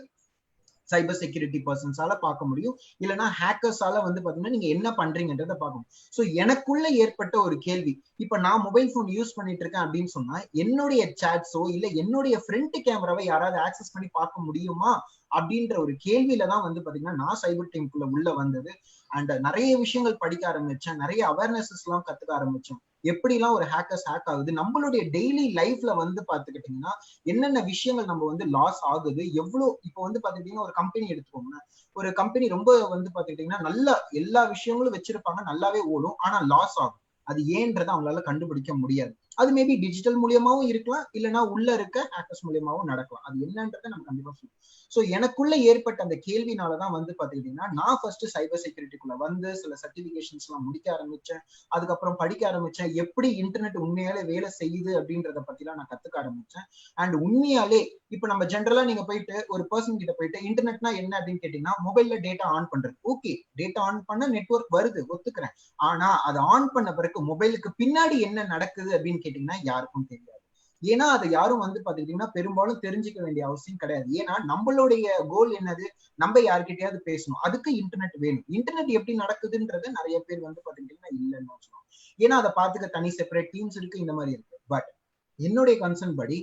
சைபர் செக்யூரிட்டி பர்சன்ஸால பார்க்க முடியும், இல்லைன்னா ஹேக்கர்ஸால வந்து பாத்தீங்கன்னா நீங்க என்ன பண்றீங்கன்றத பார்க்கணும். ஸோ எனக்குள்ள ஏற்பட்ட ஒரு கேள்வி, இப்ப நான் மொபைல் போன் யூஸ் பண்ணிட்டு இருக்கேன் அப்படின்னு சொன்னா என்னுடைய சாட்ஸோ இல்ல என்னுடைய ஃப்ரண்ட் கேமராவை யாராவது ஆக்சஸ் பண்ணி பார்க்க முடியுமா அப்படின்ற ஒரு கேள்வியில தான் வந்து பாத்தீங்கன்னா நான் சைபர் டீமுக்குள்ள உள்ள வந்தது. அண்ட் நிறைய விஷயங்கள் படிக்க ஆரம்பிச்சேன், நிறைய அவேர்னஸஸ் எல்லாம் கத்துக்க ஆரம்பிச்சோம். எப்படிலாம் ஒரு ஹேக்கர்ஸ் ஹேக் ஆகுது, நம்மளுடைய டெய்லி லைஃப்ல வந்து பாத்துக்கிட்டீங்கன்னா என்னென்ன விஷயங்கள் நம்ம வந்து லாஸ் ஆகுது, எவ்வளவு இப்போ வந்து பாத்துக்கிட்டீங்கன்னா ஒரு கம்பெனி எடுத்துக்கோங்க, ஒரு கம்பெனி ரொம்ப வந்து பாத்துக்கிட்டீங்கன்னா நல்ல எல்லா விஷயங்களும் வச்சிருப்பாங்க, நல்லாவே ஓடும், ஆனா லாஸ் ஆகும். அது ஏன்றதை அவங்களால கண்டுபிடிக்க முடியாது. அது மேபி டிஜிட்டல் மூலியமாவும் இருக்கலாம், இல்லைன்னா உள்ள இருக்க ஹேக்கர்ஸ் மூலியமாவும் நடக்கலாம். அது என்னன்றதை நம்ம கண்டிப்பா சொல்லணும். சோ எனக்குள்ள ஏற்பட்ட அந்த கேள்வினாலதான் வந்து பாத்துக்கிட்டீங்கன்னா நான் ஃபர்ஸ்ட் சைபர் செக்யூரிட்டிக்குள்ள வந்து சில சர்டிபிகேஷன்ஸ் எல்லாம் முடிக்க ஆரம்பிச்சேன். அதுக்கப்புறம் படிக்க ஆரம்பிச்சேன், எப்படி இன்டர்நெட் உண்மையாலே வேலை செய்யுது அப்படின்றத பத்தி எல்லாம் நான் கத்துக்க ஆரம்பிச்சேன். அண்ட் உண்மையாலே இப்ப நம்ம ஜென்ரலா நீங்க போயிட்டு ஒரு பர்சன் கிட்ட போயிட்டு இன்டர்நெட்னா என்ன அப்படின்னு கேட்டீங்கன்னா மொபைல்ல டேட்டா ஆன் பண்றது. ஓகே, டேட்டா ஆன் பண்ண நெட்வொர்க் வருது, ஒத்துக்கிறேன். ஆனா அதை ஆன் பண்ண பிறகு மொபைலுக்கு பின்னாடி என்ன நடக்குது அப்படின்னு கேட்டீங்கன்னா யாருக்கும் தெரியாது. ஏன்னா அதை யாரும் வந்து பாத்துக்கிட்டீங்கன்னா பெரும்பாலும் தெரிஞ்சுக்க வேண்டிய அவசியம் கிடையாது. ஏன்னா நம்மளுடைய கோல் என்னது, நம்ம யார்கிட்டயாவது பேசணும், அதுக்கு இன்டர்நெட் வேணும். இன்டர்நெட் எப்படி நடக்குதுன்றது நிறைய பேர் வந்து பாத்துக்கிட்டீங்கன்னா இல்லைன்னு சொல்லுவாங்க. ஏன்னா அதை பாத்துக்க தனி செப்பரேட் டீம்ஸ் இருக்கு, இந்த மாதிரி இருக்கு. பட் என்னுடைய கன்சர்ன் படி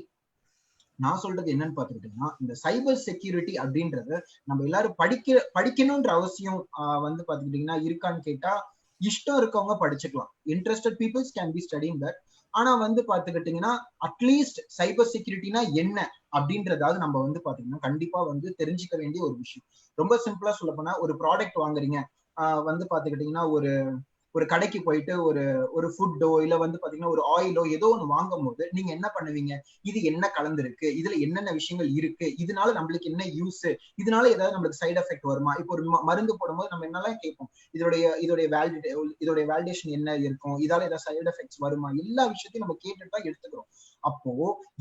நான் சொல்றது என்னன்னு பாத்துக்கிட்டீங்கன்னா இந்த சைபர் செக்யூரிட்டி அப்படின்றத நம்ம எல்லாரும் படிக்கணும்ன்ற அவசியம் வந்து பாத்துக்கிட்டீங்கன்னா இருக்கான்னு கேட்டா இஷ்டம் இருக்கவங்க படிச்சுக்கலாம். Interested peoples can be studying that. ஆனா வந்து பாத்துக்கிட்டீங்கன்னா அட்லீஸ்ட் சைபர் செக்யூரிட்டினா என்ன அப்படின்றதாவது நம்ம வந்து பாத்தீங்கன்னா கண்டிப்பா வந்து தெரிஞ்சுக்க வேண்டிய ஒரு விஷயம். ரொம்ப சிம்பிளா சொல்ல போனா ஒரு ப்ராடக்ட் வாங்குறீங்க, வந்து பாத்துக்கிட்டீங்கன்னா ஒரு கடைக்கு போயிட்டு ஒரு ஃபுட்டோ இல்ல வந்து பாத்தீங்கன்னா ஒரு ஆயிலோ ஏதோ ஒன்று வாங்கும் போது நீங்க என்ன பண்ணுவீங்க, இது என்ன கலந்துருக்கு, இதுல என்னென்ன விஷயங்கள் இருக்கு, இதனால நம்மளுக்கு என்ன யூஸ், இதனால ஏதாவது நம்மளுக்கு சைட் எஃபெக்ட் வருமா, இப்போ ஒரு மருந்து போடும்போது நம்ம என்னெல்லாம் கேட்போம், இதோடைய வேலிடேஷன் என்ன இருக்கும், இதால ஏதாவது சைட் எஃபெக்ட்ஸ் வருமா, எல்லா விஷயத்தையும் நம்ம கேட்டுட்டு தான் எடுத்துக்கிறோம். அப்போ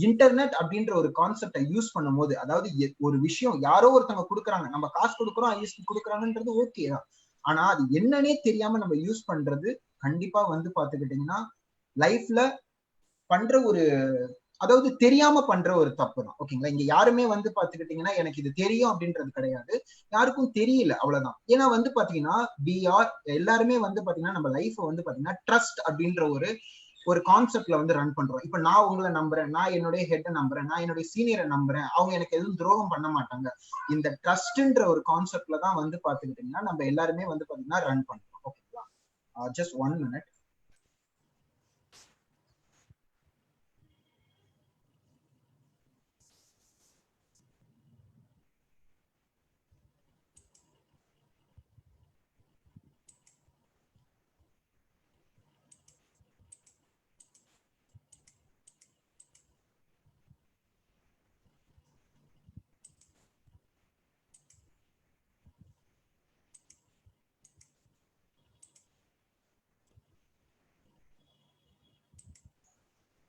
இன்டர்நெட் அப்படின்ற ஒரு கான்செப்டை யூஸ் பண்ணும் போது, அதாவது ஒரு விஷயம் யாரோ ஒருத்தவங்க கொடுக்குறாங்க, நம்ம காசு கொடுக்குறோம், ஐஎஸ்பி கொடுக்குறாங்கன்றது ஓகே தான். ஆனா அது என்னன்னே தெரியாம நம்ம யூஸ் பண்றது கண்டிப்பா வந்து பாத்துக்கிட்டீங்கன்னா லைஃப்ல பண்ற ஒரு, அதாவது தெரியாம பண்ற ஒரு தப்பு தான். ஓகேங்களா? இங்க யாருமே வந்து பாத்துக்கிட்டீங்கன்னா எனக்கு இது தெரியும் அப்படின்றது கிடையாது, யாருக்கும் தெரியல, அவ்வளவுதான். ஏன்னா வந்து பாத்தீங்கன்னா எல்லாருமே வந்து பாத்தீங்கன்னா நம்ம லைஃப் வந்து பாத்தீங்கன்னா ட்ரஸ்ட் அப்படின்ற ஒரு கான்செப்ட்ல வந்து ரன் பண்றோம். இப்ப நான் உங்களை நம்புறேன், நான் என்னுடைய ஹெட்டை நம்புறேன், நான் என்னுடைய சீனியரை நம்புறேன், அவங்க எனக்கு எதுவும் துரோகம் பண்ண மாட்டாங்க. இந்த ட்ரஸ்ட்ன்ற ஒரு கான்செப்ட்ல தான் வந்து பாத்துக்கிட்டீங்கன்னா நம்ம எல்லாருமே வந்து பாத்தீங்கன்னா ரன் பண்றோம். ஓகேங்களா? Just 1 minute.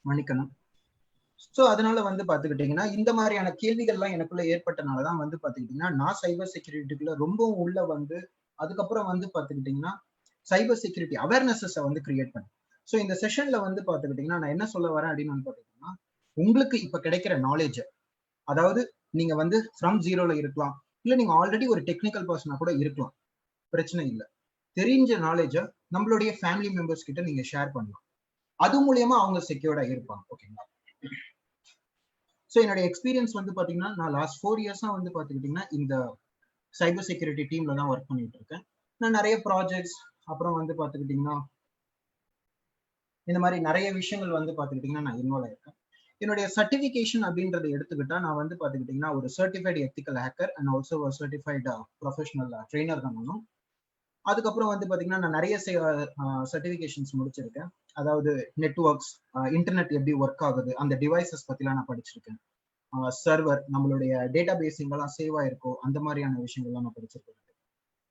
மன்னிக்கணும். ஸோ அதனால வந்து பாத்துக்கிட்டீங்கன்னா இந்த மாதிரியான கேள்விகள்லாம் எனக்குள்ள ஏற்பட்டனாலதான் வந்து பாத்துக்கிட்டீங்கன்னா நான் சைபர் செக்யூரிட்டிக்குள்ள ரொம்பவும் உள்ள வந்து அதுக்கப்புறம் வந்து பாத்துக்கிட்டீங்கன்னா சைபர் செக்யூரிட்டி அவேர்னஸஸ் வந்து கிரியேட் பண்ணேன். ஸோ இந்த செஷன்ல வந்து பாத்துக்கிட்டீங்கன்னா நான் என்ன சொல்ல வரேன் அப்படின்னு வந்து பாத்தீங்கன்னா, உங்களுக்கு இப்ப கிடைக்கிற நாலேஜ், அதாவது நீங்க வந்து ஃப்ரம் ஜீரோல இருக்கலாம், இல்ல நீங்க ஆல்ரெடி ஒரு டெக்னிக்கல் பர்சனா கூட இருக்கலாம், பிரச்சனை இல்லை. தெரிஞ்ச நாலேஜ நம்மளுடைய ஃபேமிலி மெம்பர்ஸ் கிட்ட நீங்க ஷேர் பண்ணலாம். அது மூலியமா அவங்க செக்யூர்டா இருப்பாங்க. ஓகேங்களா? ஸோ என்னோட எக்ஸ்பீரியன்ஸ் வந்து பாத்தீங்கன்னா நான் லாஸ்ட் 4 இயர்ஸா வந்து பாத்துக்கிட்டீங்கன்னா இந்த சைபர் செக்யூரிட்டி டீம்ல தான் ஒர்க் பண்ணிட்டு இருக்கேன். நான் நிறைய ப்ராஜெக்ட்ஸ் அப்புறம் வந்து பாத்துக்கிட்டீங்கன்னா இந்த மாதிரி நிறைய விஷயங்கள் வந்து பாத்துக்கிட்டீங்கன்னா நான் இன்வால்வ் ஆயிருக்கேன். என்னுடைய சர்டிபிகேஷன் அப்படின்றத எடுத்துக்கிட்டா நான் வந்து பாத்துக்கிட்டீங்கன்னா ஒரு certified ethical hacker and also ஒரு சர்டிஃபைடு ப்ரொஃபஷனல் ட்ரெயினர் தான் நானும். அதுக்கப்புறம் வந்து பாத்தீங்கன்னா நான் நிறைய சர்டிபிகேஷன்ஸ் முடிச்சிருக்கேன். அதாவது நெட்வொர்க்ஸ், இன்டர்நெட் எப்படி ஒர்க் ஆகுது, அந்த டிவைசஸ் பத்திலாம் நான் படிச்சிருக்கேன். சர்வர், நம்மளுடைய டேட்டா பேஸ் எங்கெல்லாம் சேவ் ஆயிருக்கோ அந்த மாதிரியான விஷயங்கள்லாம் நான் படிச்சிருக்கேன்.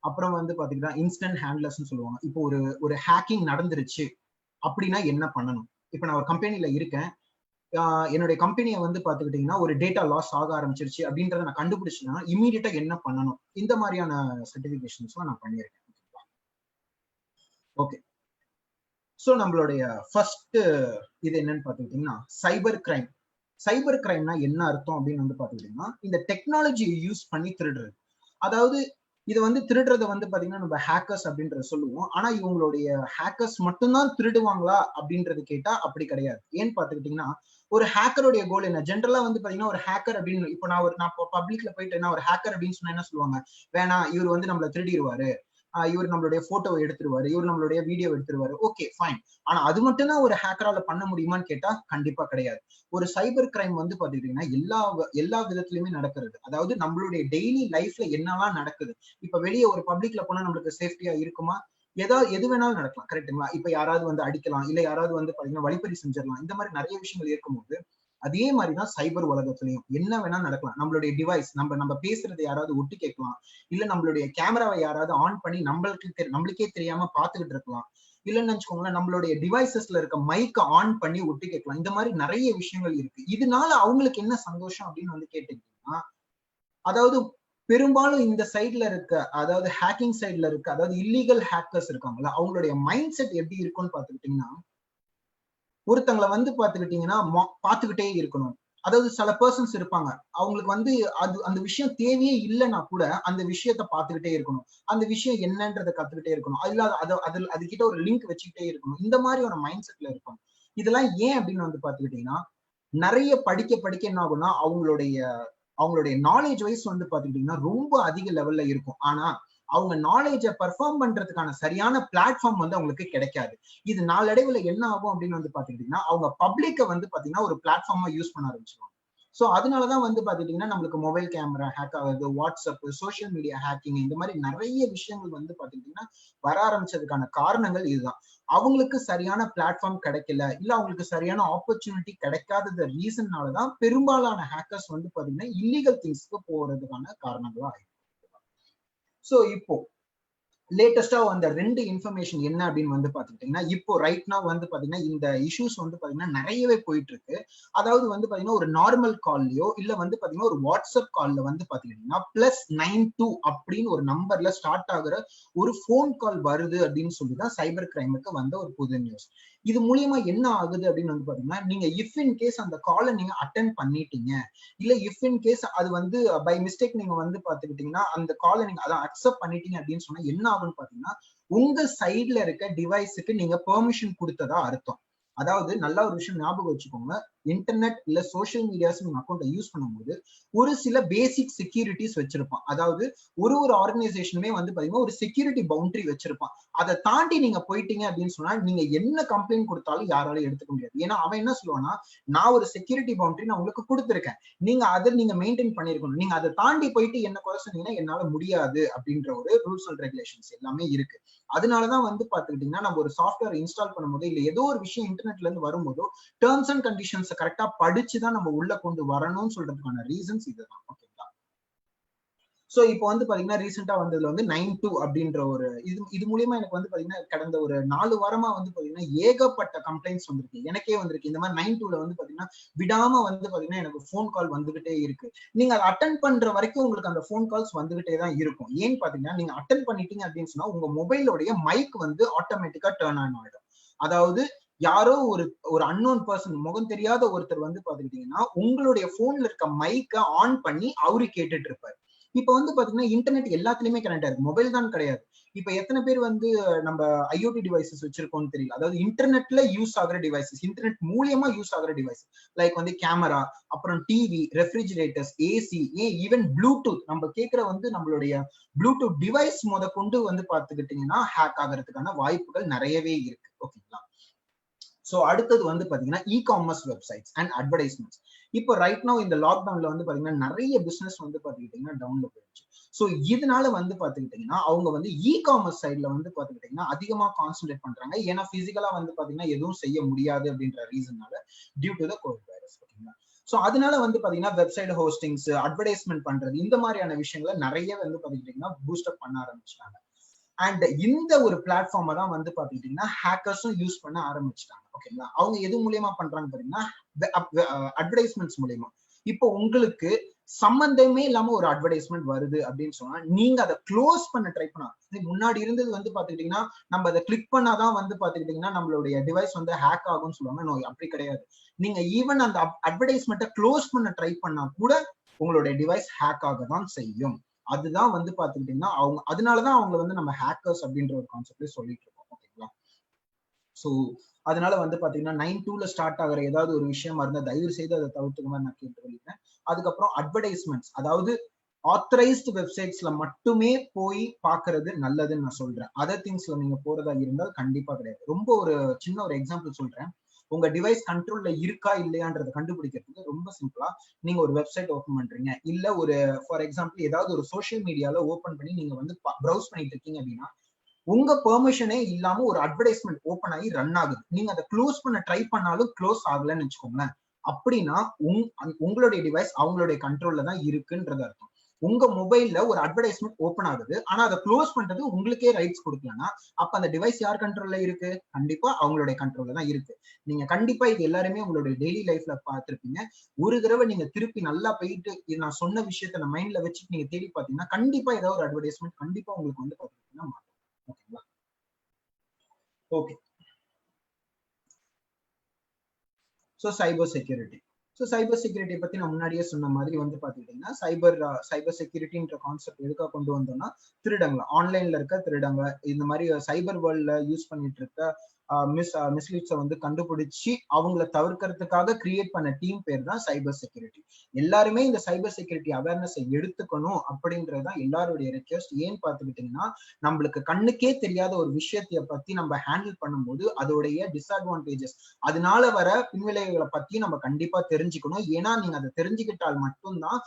அப்புறம் வந்து பாத்தீங்கன்னா இன்ஸ்டன்ட் ஹேண்ட்லர்ஸ்னு சொல்லுவாங்க. இப்போ ஒரு ஹேக்கிங் நடந்துருச்சு அப்படின்னா என்ன பண்ணணும்? இப்போ நான் ஒரு கம்பெனில இருக்கேன், என்னுடைய கம்பெனியை வந்து பாத்துக்கிட்டீங்கன்னா ஒரு டேட்டா லாஸ் ஆக ஆரம்பிச்சிருச்சு அப்படின்றத நான் கண்டுபிடிச்சேன்னா இமீடியட்டா என்ன பண்ணணும்? இந்த மாதிரியான சர்டிபிகேஷன்ஸ்லாம் நான் பண்ணியிருக்கேன். ஓகே, ஸோ நம்மளுடைய ஃபர்ஸ்ட் இது என்னன்னு பாத்துக்கிட்டீங்கன்னா சைபர் கிரைம். சைபர் கிரைம்னா என்ன அர்த்தம் அப்படின்னு வந்து பாத்துக்கிட்டீங்கன்னா இந்த டெக்னாலஜியை யூஸ் பண்ணி திருடுறது. அதாவது இது வந்து திருடுறத வந்து பாத்தீங்கன்னா நம்ம ஹேக்கர்ஸ் அப்படின்றத சொல்லுவோம். ஆனா இவங்களுடைய ஹேக்கர்ஸ் மட்டும்தான் திருடுவாங்களா அப்படின்றது கேட்டா அப்படி கிடையாது. ஏன்னு பாத்துக்கிட்டீங்கன்னா ஒரு ஹேக்கருடைய கோல் என்ன? ஜென்ரலா வந்து பாத்தீங்கன்னா ஒரு ஹேக்கர் அப்படின்னு இப்போ நான் பப்ளிக்ல போயிட்டு என்ன ஒரு ஹேக்கர் அப்படின்னு சொன்னா என்ன சொல்லுவாங்க? வேணாம், இவர் வந்து நம்மள திருடிடுவாரு, இவர் நம்மளுடைய போட்டோவை எடுத்துருவாரு, இவர் நம்மளுடைய வீடியோ எடுத்துருவாரு. Okay fine. ஆனா அது மட்டும் தான் ஒரு ஹேக்கரால பண்ண முடியுமான்னு கேட்டா கண்டிப்பா கிடையாது. ஒரு சைபர் கிரைம் வந்து பாத்துக்கிட்டீங்கன்னா எல்லா விதத்திலுமே நடக்கிறது. அதாவது நம்மளுடைய டெய்லி லைஃப்ல என்னெல்லாம் நடக்குது, இப்ப வெளியே ஒரு பப்ளிக்ல போனா நம்மளுக்கு சேஃப்டியா இருக்குமா? எது வேணாலும் நடக்கலாம். கரெக்டுங்களா? இப்ப யாராவது வந்து அடிக்கலாம், இல்ல யாராவது வந்து பாத்தீங்கன்னா வழிப்பறி செஞ்சிடலாம். இந்த மாதிரி நிறைய விஷயங்கள் இருக்கும்போது அதே மாதிரிதான் சைபர் உலகத்திலையும் என்ன வேணா நடக்கலாம். நம்மளுடைய டிவைஸ், நம்ம பேசுறதை யாராவது ஒட்டு கேட்கலாம், இல்ல நம்மளுடைய கேமராவை யாராவது ஆன் பண்ணி நம்மளுக்கே தெரியாம பாத்துக்கிட்டு இருக்கலாம், இல்லன்னு வச்சுக்கோங்களேன் நம்மளுடைய டிவைசஸ்ல இருக்க மைக்க ஆன் பண்ணி ஒட்டு கேட்கலாம். இந்த மாதிரி நிறைய விஷயங்கள் இருக்கு. இதனால அவங்களுக்கு என்ன சந்தோஷம் அப்படின்னு வந்து கேட்டீங்கன்னா, அதாவது பெரும்பாலும் இந்த சைட்ல இருக்க, அதாவது ஹேக்கிங் சைட்ல இருக்க, அதாவது இல்லீகல் ஹேக்கர்ஸ் இருக்காங்கல்ல, அவங்களுடைய மைண்ட் செட் எப்படி இருக்கும்னு பாத்துக்கிட்டீங்கன்னா, ஒருத்தங்களை வந்து பாத்துக்கிட்டீங்கன்னா பாத்துக்கிட்டே இருக்கணும். அதாவது சில பர்சன்ஸ் இருப்பாங்க, அவங்களுக்கு வந்து அந்த விஷயம் தேவையே இல்லைன்னா கூட அந்த விஷயத்த பாத்துக்கிட்டே இருக்கணும், அந்த விஷயம் என்னன்றதை கத்துக்கிட்டே இருக்கணும், அது கிட்ட ஒரு லிங்க் வச்சுக்கிட்டே இருக்கணும். இந்த மாதிரி ஒரு மைண்ட் செட்ல இருப்பாங்க. இதெல்லாம் ஏன் அப்படின்னு வந்து பாத்துக்கிட்டீங்கன்னா, நிறைய படிக்க என்ன ஆகும்னா அவங்களுடைய நாலேஜ் வைஸ் வந்து பாத்துக்கிட்டீங்கன்னா ரொம்ப அதிக லெவல்ல இருக்கும். ஆனா அவங்க நாலேஜ பெர்ஃபார்ம் பண்றதுக்கான சரியான பிளாட்ஃபார்ம் வந்து அவங்களுக்கு கிடைக்காது. இது நாளடைவுல என்ன ஆகும் அப்படின்னு வந்து பாத்துக்கிட்டீங்கன்னா, அவங்க பப்ளிக்க வந்து பாத்தீங்கன்னா ஒரு பிளாட்ஃபார்மா யூஸ் பண்ண ஆரம்பிச்சிருவாங்க. சோ அதனாலதான் வந்து பாத்துக்கிட்டீங்கன்னா நம்மளுக்கு மொபைல் கேமரா ஹேக் ஆகுது, வாட்ஸ்அப், சோசியல் மீடியா ஹேக்கிங், இந்த மாதிரி நிறைய விஷயங்கள் வந்து பாத்துக்கிட்டீங்கன்னா வர ஆரம்பிச்சதுக்கான காரணங்கள் இதுதான். அவங்களுக்கு சரியான பிளாட்ஃபார்ம் கிடைக்கல, இல்ல அவங்களுக்கு சரியான ஆப்பர்ச்சுனிட்டி கிடைக்காதது ரீசன்னாலதான் பெரும்பாலான ஹேக்கர்ஸ் வந்து பாத்தீங்கன்னா இல்லீகல் திங்ஸ்க்கு போறதுக்கான காரணங்களா ஆயிடும். சோ இப்போ லேட்டஸ்டா வந்த 2 இன்ஃபர்மேஷன் என்ன அப்படின்னு வந்து பாத்துக்கிட்டீங்கன்னா, இப்போ ரைட் நவ் வந்து பாத்தீங்கன்னா இந்த இஷ்யூஸ் வந்து பாத்தீங்கன்னா நிறையவே போயிட்டு இருக்கு. அதாவது வந்து பாத்தீங்கன்னா ஒரு நார்மல் கால்லயோ இல்ல வந்து பாத்தீங்கன்னா ஒரு வாட்ஸ்அப் கால்ல வந்து பாத்தீங்கன்னா +92 அப்படின்னு ஒரு நம்பர்ல ஸ்டார்ட் ஆகுற ஒரு போன் கால் வருது அப்படின்னு சொல்லிதான் சைபர் கிரைமுக்கு வந்த ஒரு புது நியூஸ். இது மூலியமா என்ன ஆகுது அப்படின்னு வந்து பாத்தீங்கன்னா, நீங்க இஃப் இன் கேஸ் அந்த காலை நீங்க அட்டென்ட் பண்ணிட்டீங்க, இல்ல இஃப் இன் கேஸ் அது வந்து பை மிஸ்டேக் நீங்க வந்து பாத்துக்கிட்டீங்கன்னா அந்த காலை நீங்க அதை அக்செப்ட் பண்ணிட்டீங்க அப்படின்னு சொன்னா என்ன ஆகும்னு பாத்தீங்கன்னா, உங்க சைட்ல இருக்க டிவைஸுக்கு நீங்க பெர்மிஷன் கொடுத்ததா அர்த்தம். அதாவது நல்ல ஒரு விஷயம் ஞாபகம் வச்சுக்கோங்க, இன்டர்நெட் இல்ல சோசியல் மீடியாஸ் நீங்க அக்கௌண்ட்டை யூஸ் பண்ணும்போது ஒரு சில பேசிக் செக்யூரிட்டிஸ் வச்சிருப்பான். அதாவது ஒரு ஆர்கனைசேஷனுமே வந்து பாத்தீங்கன்னா ஒரு செக்யூரிட்டி பவுண்டரி வச்சிருப்பான். அதை தாண்டி நீங்க போயிட்டீங்க அப்படின்னு சொன்னா நீங்க என்ன கம்ப்ளைண்ட் கொடுத்தாலும் யாராலும் எடுத்துக்க முடியாது. ஏன்னா அவன் என்ன சொல்லுவான்னா, நான் ஒரு செக்யூரிட்டி பவுண்டரி நான் உங்களுக்கு கொடுத்துருக்கேன், நீங்க அதை நீங்க மெயின்டைன் பண்ணிருக்கணும், நீங்க அதை தாண்டி போயிட்டு என்ன குறை சொன்னீங்கன்னா என்னால முடியாது அப்படின்ற ஒரு ரூல்ஸ் அண்ட் ரெகுலேஷன்ஸ் எல்லாமே இருக்கு. அதனாலதான் வந்து பாத்துக்கிட்டீங்கன்னா நம்ம ஒரு சாஃப்ட்வேர் இன்ஸ்டால் பண்ணும்போது இல்ல ஏதோ ஒரு விஷயம் இன்டர்நெட்ல இருந்து வரும்போதோ டேர்ம்ஸ் அண்ட் கண்டிஷன்ஸ் கரெக்டா படிச்சுதான் நம்ம உள்ள கொண்டு வரணும்னு சொல்றதுக்கான ரீசன்ஸ் இதுதான். ஓகேங்களா? சோ இப்போ வந்து பாத்தீங்கன்னா ரீசெண்டா வந்ததுல வந்து 9-2 அப்படின்ற ஒரு இது மூலியமா எனக்கு வந்து பாத்தீங்கன்னா கடந்த ஒரு 4 வாரமா வந்து பாத்தீங்கன்னா ஏகப்பட்ட கம்ப்ளைண்ட்ஸ் வந்திருக்கு, எனக்கே வந்திருக்கு. இந்த மாதிரி 9-2ல வந்து பாத்தீங்கன்னா விடாம வந்து பாத்தீங்கன்னா எனக்கு போன் கால் வந்துகிட்டே இருக்கு. நீங்க அதை அட்டன் பண்ற வரைக்கும் உங்களுக்கு அந்த போன் கால்ஸ் வந்துகிட்டே தான் இருக்கும். ஏன்னு பாத்தீங்கன்னா நீங்க அட்டன் பண்ணிட்டீங்க அப்படின்னு சொன்னா உங்க மொபைலோடைய மைக் வந்து ஆட்டோமேட்டிக்கா டர்ன் ஆன் ஆயிடும். அதாவது யாரோ ஒரு அன்னோன் பர்சன், முகம் தெரியாத ஒருத்தர் வந்து பாத்துக்கிட்டீங்கன்னா உங்களுடைய போன்ல இருக்க மைக்கை ஆன் பண்ணி அவரு கேட்டுட்டு இருப்பாரு. இப்ப வந்து பாத்தீங்கன்னா இன்டர்நெட் எல்லாத்துலயுமே கனெக்ட் ஆயிருக்கு, மொபைல் தான் கிடையாது. இப்ப எத்தனை பேர் வந்து நம்ம ஐஓடி டிவைசஸ் வச்சிருக்கோம்னு தெரியல. அதாவது இன்டர்நெட்ல யூஸ் ஆகிற டிவைசஸ், இன்டர்நெட் மூலியமா யூஸ் ஆகிற டிவைஸ் லைக் வந்து கேமரா, அப்புறம் TV, refrigerators, AC, even Bluetooth. நம்ம கேட்கிற வந்து நம்மளுடைய ப்ளூடூத் டிவைஸ் கொண்டு வந்து பாத்துக்கிட்டீங்கன்னா ஹேக் ஆகிறதுக்கான வாய்ப்புகள் நிறையவே இருக்கு. ஓகேங்களா? சோ அடுத்தது வந்து பாத்தீங்கன்னா e commerce websites and advertisements. இப்போ ரைட் நவ் இந்த லாக்டவுன்ல வந்து பாத்தீங்கன்னா நிறைய பிசினஸ் வந்து பாத்துக்கிட்டீங்கன்னா டவுன்ல போயிடுச்சு. சோ இதனால வந்து பாத்துக்கிட்டீங்கன்னா அவங்க வந்து இ காமர்ஸ் சைட்ல வந்து பாத்துக்கிட்டீங்கன்னா அதிகமா கான்சென்ட்ரேட் பண்றாங்க. ஏன்னா பிசிக்கலா வந்து பாத்தீங்கன்னா எதுவும் செய்ய முடியாது அப்படின்ற ரீசன்னால, due to the covid virus. ஓகேங்களா? சோ அதனால வந்து பாத்தீங்கன்னா வெப்சைட் ஹோஸ்டிங்ஸ், அட்வர்டைஸ்மெண்ட் பண்றது, இந்த மாதிரியான விஷயங்களை நிறைய வந்து பாத்துக்கிட்டீங்கன்னா பூஸ்டப் பண்ண ஆரம்பிச்சிட்டாங்க. அண்ட் இந்த ஒரு பிளாட்ஃபார்மை தான் வந்து பாத்துக்கிட்டீங்கன்னா ஹேக்கர்ஸும் யூஸ் பண்ண ஆரம்பிச்சிட்டாங்க. ஓகேங்களா? அவங்க எது மூலியமா பண்றாங்க பாத்தீங்கன்னா அட்வர்டைஸ்மெண்ட்ஸ் மூலியமா. இப்போ உங்களுக்கு சம்பந்தமே இல்லாம ஒரு அட்வர்டைஸ்மெண்ட் வருது அப்படின்னு சொன்னா நீங்க அதை க்ளோஸ் பண்ண ட்ரை பண்ணா, முன்னாடி இருந்தது வந்து பாத்துக்கிட்டீங்கன்னா நம்ம அதை கிளிக் பண்ணாதான் வந்து பாத்துக்கிட்டீங்கன்னா நம்மளுடைய டிவைஸ் வந்து ஹேக் ஆகும்னு சொல்லுவாங்க. நோ, அப்படி கிடையாது. நீங்க ஈவன் அந்த அட்வர்டைஸ்மெண்ட்டை க்ளோஸ் பண்ண ட்ரை பண்ணா கூட உங்களுடைய டிவைஸ் ஹேக் ஆக தான் செய்யும். அதுதான் வந்து பாத்துக்கிட்டீங்கன்னா அதனாலதான் அவங்க வந்து நம்ம ஹேக்கர்ஸ் அப்படின்ற ஒரு கான்செப்ட்ல சொல்லிட்டு இருக்கோம். ஓகேங்களா? சோ அதனால வந்து பாத்தீங்கன்னா 9-2ல ஸ்டார்ட் ஆகிற ஏதாவது ஒரு விஷயமா இருந்தா தயவு செய்து அதை தவிர்த்துக்க மாதிரி நான் கேட்டுக்கொள்கிறேன். அதுக்கப்புறம் அட்வர்டைஸ்மெண்ட்ஸ், அதாவது ஆத்தரைஸ்டு வெப்சைட்ஸ்ல மட்டுமே போய் பாக்குறது நல்லதுன்னு நான் சொல்றேன். அதர் திங்ஸ்ல நீங்க போறதா இருந்தால் கண்டிப்பா கிடையாது. ரொம்ப ஒரு சின்ன ஒரு எக்ஸாம்பிள் சொல்றேன். உங்க டிவைஸ் கண்ட்ரோல்ல இருக்கா இல்லையான்றதை கண்டுபிடிக்கிறதுக்கு ரொம்ப சிம்பிளா நீங்க ஒரு வெப்சைட் ஓபன் பண்றீங்க, இல்ல ஒரு ஃபார் எக்ஸாம்பிள் ஏதாவது ஒரு சோசியல் மீடியால ஓபன் பண்ணி நீங்க வந்து ப்ரௌஸ் பண்ணிட்டு இருக்கீங்க அப்படின்னா உங்க பெர்மிஷனே இல்லாம ஒரு அட்வர்டைஸ்மெண்ட் ஓபன் ஆகி ரன் ஆகுது. நீங்க அதை க்ளோஸ் பண்ண ட்ரை பண்ணாலும் க்ளோஸ் ஆகலன்னு வச்சுக்கோங்களேன். அப்படின்னா உங்களுடைய டிவைஸ் அவங்களுடைய கண்ட்ரோல்ல தான் இருக்குன்றது அர்த்தம். உங்க மொபைல்ல ஒரு அட்வர்டைஸ்மெண்ட் ஓபன் ஆகுது, ஆனா அதை க்ளோஸ் பண்றது உங்களுக்கே ரைட்ஸ் கொடுக்கலன்னா அப்ப அந்த டிவைஸ் யார் கண்ட்ரோல்ல இருக்கு? கண்டிப்பா அவங்களுடைய கண்ட்ரோல்ல தான் இருக்கு. நீங்க கண்டிப்பா இது எல்லாருமே உங்களுடைய டெய்லி லைஃப்ல பார்த்திருப்பீங்க. ஒரு தடவை நீங்க திருப்பி நல்லா போயிட்டு நான் சொன்ன விஷயத்த நான் மைண்ட்ல வச்சுட்டு நீங்க தேடி பாத்தீங்கன்னா கண்டிப்பா ஏதாவது ஒரு அட்வர்டைஸ்மெண்ட் கண்டிப்பா உங்களுக்கு வந்து பாத்தீங்கன்னா மாறும். ஓகேங்களா? Okay. So cyber security. So cyber security பத்தி நான் முன்னாடியே சொன்ன மாதிரி வந்து பாத்துக்கிட்டீங்கன்னா சைபர் செக்யூரிட்டின்ற கான்செப்ட் எதுக்காக கொண்டு வந்தோம்னா திருடங்க, ஆன்லைன்ல இருக்க திருடங்க, இந்த மாதிரி சைபர் வேர்ல்ட்ல யூஸ் பண்ணிட்டு இருக்க மிஸ்லீட்ஸை வந்து கண்டுபிடிச்சு அவங்கள தவிர்க்கிறதுக்காக கிரியேட் பண்ண டீம் பேர் தான் சைபர் செக்யூரிட்டி. எல்லாருமே இந்த சைபர் செக்யூரிட்டி அவேர்னஸை எடுத்துக்கணும் அப்படின்றதுதான் எல்லாருடைய ரெக்வெஸ்ட். ஏன்னு பார்த்துக்கிட்டீங்கன்னா நம்மளுக்கு கண்ணுக்கே தெரியாத ஒரு விஷயத்தைய பத்தி நம்ம ஹேண்டில் பண்ணும்போது அதோடைய டிஸ்அட்வான்டேஜஸ், அதனால வர பின்விளைவுகளை பத்தி நம்ம கண்டிப்பா தெரிஞ்சுக்கணும். ஏன்னா நீங்க அதை தெரிஞ்சுக்கிட்டால் மட்டும்தான்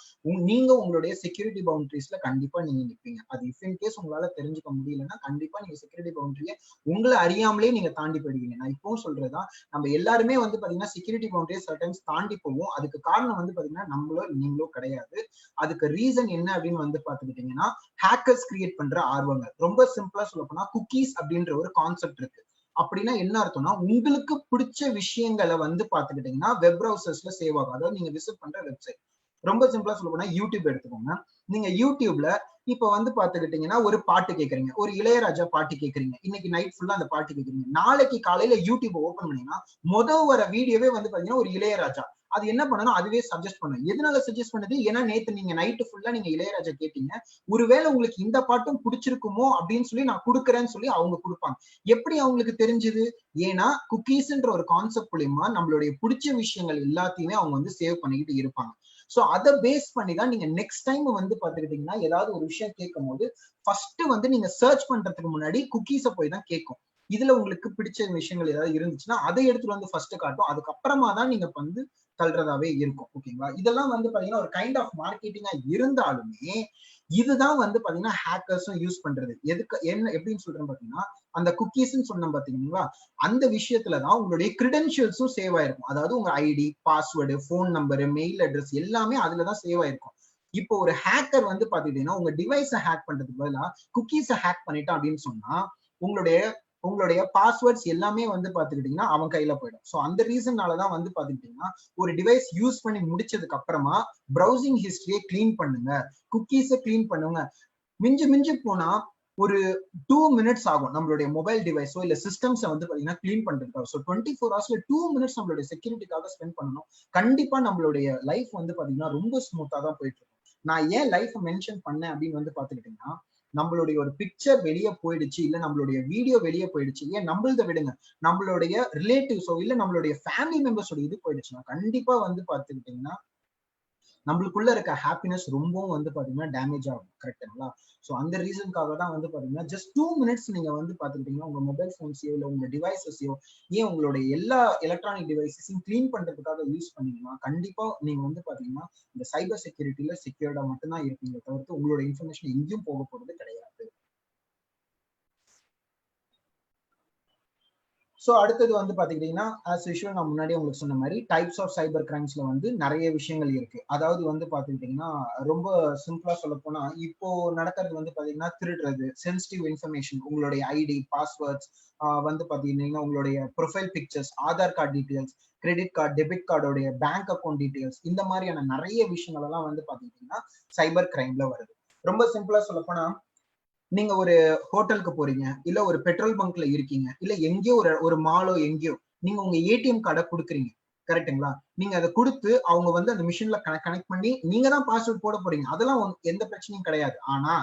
நீங்க உங்களுடைய செக்யூரிட்டி பவுண்டரிஸ்ல கண்டிப்பா நீங்க நிற்பீங்க. அது இஃப் இன் கேஸ் உங்களால தெரிஞ்சுக்க முடியலன்னா கண்டிப்பா நீங்க செக்யூரிட்டி பவுண்டரியை உங்களை அறியாமலே நீங்க தாண்டி போயிடுவீங்க. நான் இப்பவும் சொல்றதுதான், நம்ம எல்லாருமே வந்து பாத்தீங்கன்னா செக்யூரிட்டி பவுண்டரியை சம்டைம்ஸ் தாண்டி போவோம். அதுக்கு காரணம் வந்து பாத்தீங்கன்னா நம்மளோ நீங்களோ கிடையாது. அதுக்கு ரீசன் என்ன அப்படின்னு வந்து பாத்துக்கிட்டீங்கன்னா ஹேக்கர்ஸ் கிரியேட் பண்ற ஆர்வங்கள். ரொம்ப சிம்பிளா சொல்ல போனா குக்கீஸ் அப்படின்ற ஒரு கான்செப்ட் இருக்கு. அப்படின்னா என்ன அர்த்தம்னா உங்களுக்கு பிடிச்ச விஷயங்களை வந்து பாத்துக்கிட்டீங்கன்னா வெப் ப்ரௌசர்ஸ்ல சேவ் ஆகும். அதாவது நீங்க விசிட் பண்ற வெப்சைட். ரொம்ப சிம்பிளா சொல்ல போனா யூடியூப் எடுத்துக்கோங்க. நீங்க யூடியூப்ல இப்ப வந்து பாத்துக்கிட்டீங்கன்னா ஒரு பாட்டு கேக்குறீங்க, ஒரு இளையராஜா பாட்டு கேக்குறீங்க, இன்னைக்கு நைட் ஃபுல்லா அந்த பாட்டு கேக்குறீங்க. நாளைக்கு காலையில யூடியூப் ஓபன் பண்ணீங்கன்னா வர வீடியோவே வந்து பாத்தீங்கன்னா ஒரு இளையராஜா. அது என்ன பண்ணணும், அதுவே சஜஸ்ட் பண்ணும். எதனால சஜஸ்ட் பண்ணுது? ஏன்னா நேத்து நீங்க நைட்டு ஃபுல்லா நீங்க இளையராஜா கேட்டீங்க, ஒருவேளை உங்களுக்கு இந்த பாட்டும் பிடிச்சிருக்குமோ அப்படின்னு சொல்லி நான் கொடுக்குறேன்னு சொல்லி அவங்க கொடுப்பாங்க. எப்படி அவங்களுக்கு தெரிஞ்சது? ஏன்னா குக்கீஸ்ன்ற ஒரு கான்செப்ட் மூலியமா நம்மளுடைய பிடிச்ச விஷயங்கள் எல்லாத்தையுமே அவங்க வந்து சேவ் பண்ணிக்கிட்டு இருப்பாங்க. சோ அதை பேஸ் பண்ணி தான் நீங்க நெக்ஸ்ட் டைம் வந்து பாத்துக்கிட்டீங்கன்னா ஏதாவது ஒரு விஷயம் கேட்கும் போது ஃபர்ஸ்ட் வந்து நீங்க சர்ச் பண்றதுக்கு முன்னாடி குக்கீஸை போய் தான் கேட்கும். இதுல உங்களுக்கு பிடிச்ச விஷயங்கள் ஏதாவது இருந்துச்சுன்னா அதை எடுத்துட்டு வந்து ஃபர்ஸ்ட் காட்டும். அதுக்கப்புறமா தான் நீங்க வந்து தள்ளுறதாவே இருக்கும். ஓகேங்களா? இதெல்லாம் வந்து பாத்தீங்கன்னா ஒரு கைண்ட் ஆஃப் மார்க்கெட்டிங்கா இருந்தாலுமே இதுதான் வந்து பாத்தீங்கன்னா ஹேக்கர்ஸும் யூஸ் பண்றது. எதுக்கு என்ன எப்படின்னு சொல்றேன் பாத்தீங்கன்னா அந்த குக்கீஸ்ன்னு சொன்னோம் பாத்தீங்களா, அந்த விஷயத்துலதான் உங்களுடைய கிரெடென்ஷியல்ஸும் சேவ் ஆயிருக்கும். அதாவது உங்க ID, password, phone number, mail address எல்லாமே அதுலதான் சேவ் ஆயிருக்கும். இப்போ ஒரு ஹேக்கர் வந்து பாத்துக்கிட்டீங்கன்னா உங்க டிவைஸை ஹேக் பண்றதுக்கு பதிலா குக்கீஸை ஹேக் பண்ணிட்டான் அப்படின்னு சொன்னா உங்களுடைய பாஸ்வேர்ட்ஸ் எல்லாமே வந்து பாத்துக்கிட்டீங்கன்னா அவன் கையில போயிடும். ஸோ அந்த ரீசன்னாலதான் வந்து பாத்துக்கிட்டீங்கன்னா ஒரு டிவைஸ் யூஸ் பண்ணி முடிச்சதுக்கு அப்புறமா ப்ரௌசிங் ஹிஸ்டரியை கிளீன் பண்ணுங்க, குக்கீஸை கிளீன் பண்ணுங்க. மிஞ்சி மிஞ்சி போனா ஒரு 2 minutes ஆகும் நம்மளுடைய மொபைல் டிவைஸோ இல்ல சிஸ்டம்ஸை வந்து பாத்தீங்கன்னா கிளீன் பண்றதுக்காக. ஸோ 24 hours 2 minutes நம்மளுடைய செக்யூரிட்டிக்காக ஸ்பெண்ட் பண்ணணும். கண்டிப்பா நம்மளுடைய லைஃப் வந்து பாத்தீங்கன்னா ரொம்ப ஸ்மூத்தா தான் போயிட்டு இருக்கும். நான் ஏன் லைஃப் மென்ஷன் பண்ணேன் அப்படின்னு வந்து பாத்துக்கிட்டீங்கன்னா நம்மளுடைய ஒரு பிக்சர் வெளியே போயிடுச்சு, இல்ல நம்மளுடைய வீடியோ வெளியே போயிடுச்சு, ஏன் நம்மளத விடுங்க நம்மளுடைய ரிலேட்டிவ்ஸோ இல்ல நம்மளுடைய ஃபேமிலி மெம்பர்ஸோட இது போயிடுச்சுன்னா கண்டிப்பா வந்து பாத்துக்கிட்டீங்கன்னா நம்மளுக்குள்ள இருக்க ஹாப்பினஸ் ரொம்பவும் வந்து பாத்தீங்கன்னா டேமேஜ் ஆகும். கரெக்டுங்களா? ஸோ அந்த ரீசனுக்காக தான் வந்து பாத்தீங்கன்னா ஜஸ்ட் 2 minutes நீங்க வந்து பாத்துக்கிட்டீங்கன்னா உங்க மொபைல் போன்ஸையோ இல்ல உங்க டிவைசஸையோ ஏன் உங்களுடைய எல்லா எலக்ட்ரானிக் டிவைசஸையும் கிளீன் பண்றதுக்காக யூஸ் பண்ணீங்கன்னா கண்டிப்பா நீங்க வந்து பாத்தீங்கன்னா இந்த சைபர் செக்யூரிட்டியில செக்யூர்டா மட்டும்தான் இருப்பீங்க தவிர்த்து உங்களோட இன்ஃபர்மேஷன் எங்கேயும் போக போறது கிடையாது. ஸோ அடுத்தது வந்து பாத்துக்கிட்டீங்கன்னா ஆஸ் யூஷுவல் நான் முன்னாடி உங்களுக்கு சொன்ன மாதிரி டைப்ஸ் ஆஃப் சைபர் கிரைம்ஸ்ல வந்து நிறைய விஷயங்கள் இருக்கு. அதாவது வந்து பாத்துக்கிட்டீங்கன்னா ரொம்ப சிம்பிளா சொல்ல போனா இப்போ நடக்கிறது வந்து பாத்தீங்கன்னா திருடுறது, சென்சிட்டிவ் இன்ஃபர்மேஷன், உங்களுடைய ஐடி, பாஸ்வேர்ட்ஸ், வந்து பாத்தீங்கன்னா உங்களுடைய profile pictures, Aadhaar card details, credit card, debit கார்டோடைய பேங்க் அக்கௌண்ட் டீடைல்ஸ், இந்த மாதிரியான நிறைய விஷயங்கள் எல்லாம் வந்து பாத்துக்கிட்டீங்கன்னா சைபர் கிரைம்ல வருது. ரொம்ப சிம்பிளா சொல்ல போனா நீங்க ஒரு ஹோட்டலுக்கு போறீங்க, இல்ல ஒரு பெட்ரோல் பங்க்ல இருக்கீங்க, இல்ல எங்கேயோ ஒரு மாலோ எங்கேயோ நீங்க உங்க ஏடிஎம் கார்டை கொடுக்குறீங்க. கரெக்டுங்களா? நீங்க அதை கொடுத்து அவங்க வந்து அந்த மிஷின்ல கனெக்ட் பண்ணி நீங்க தான் பாஸ்வேர்ட் போட போறீங்க. அதெல்லாம் எந்த பிரச்சனையும் கிடையாது. ஆனா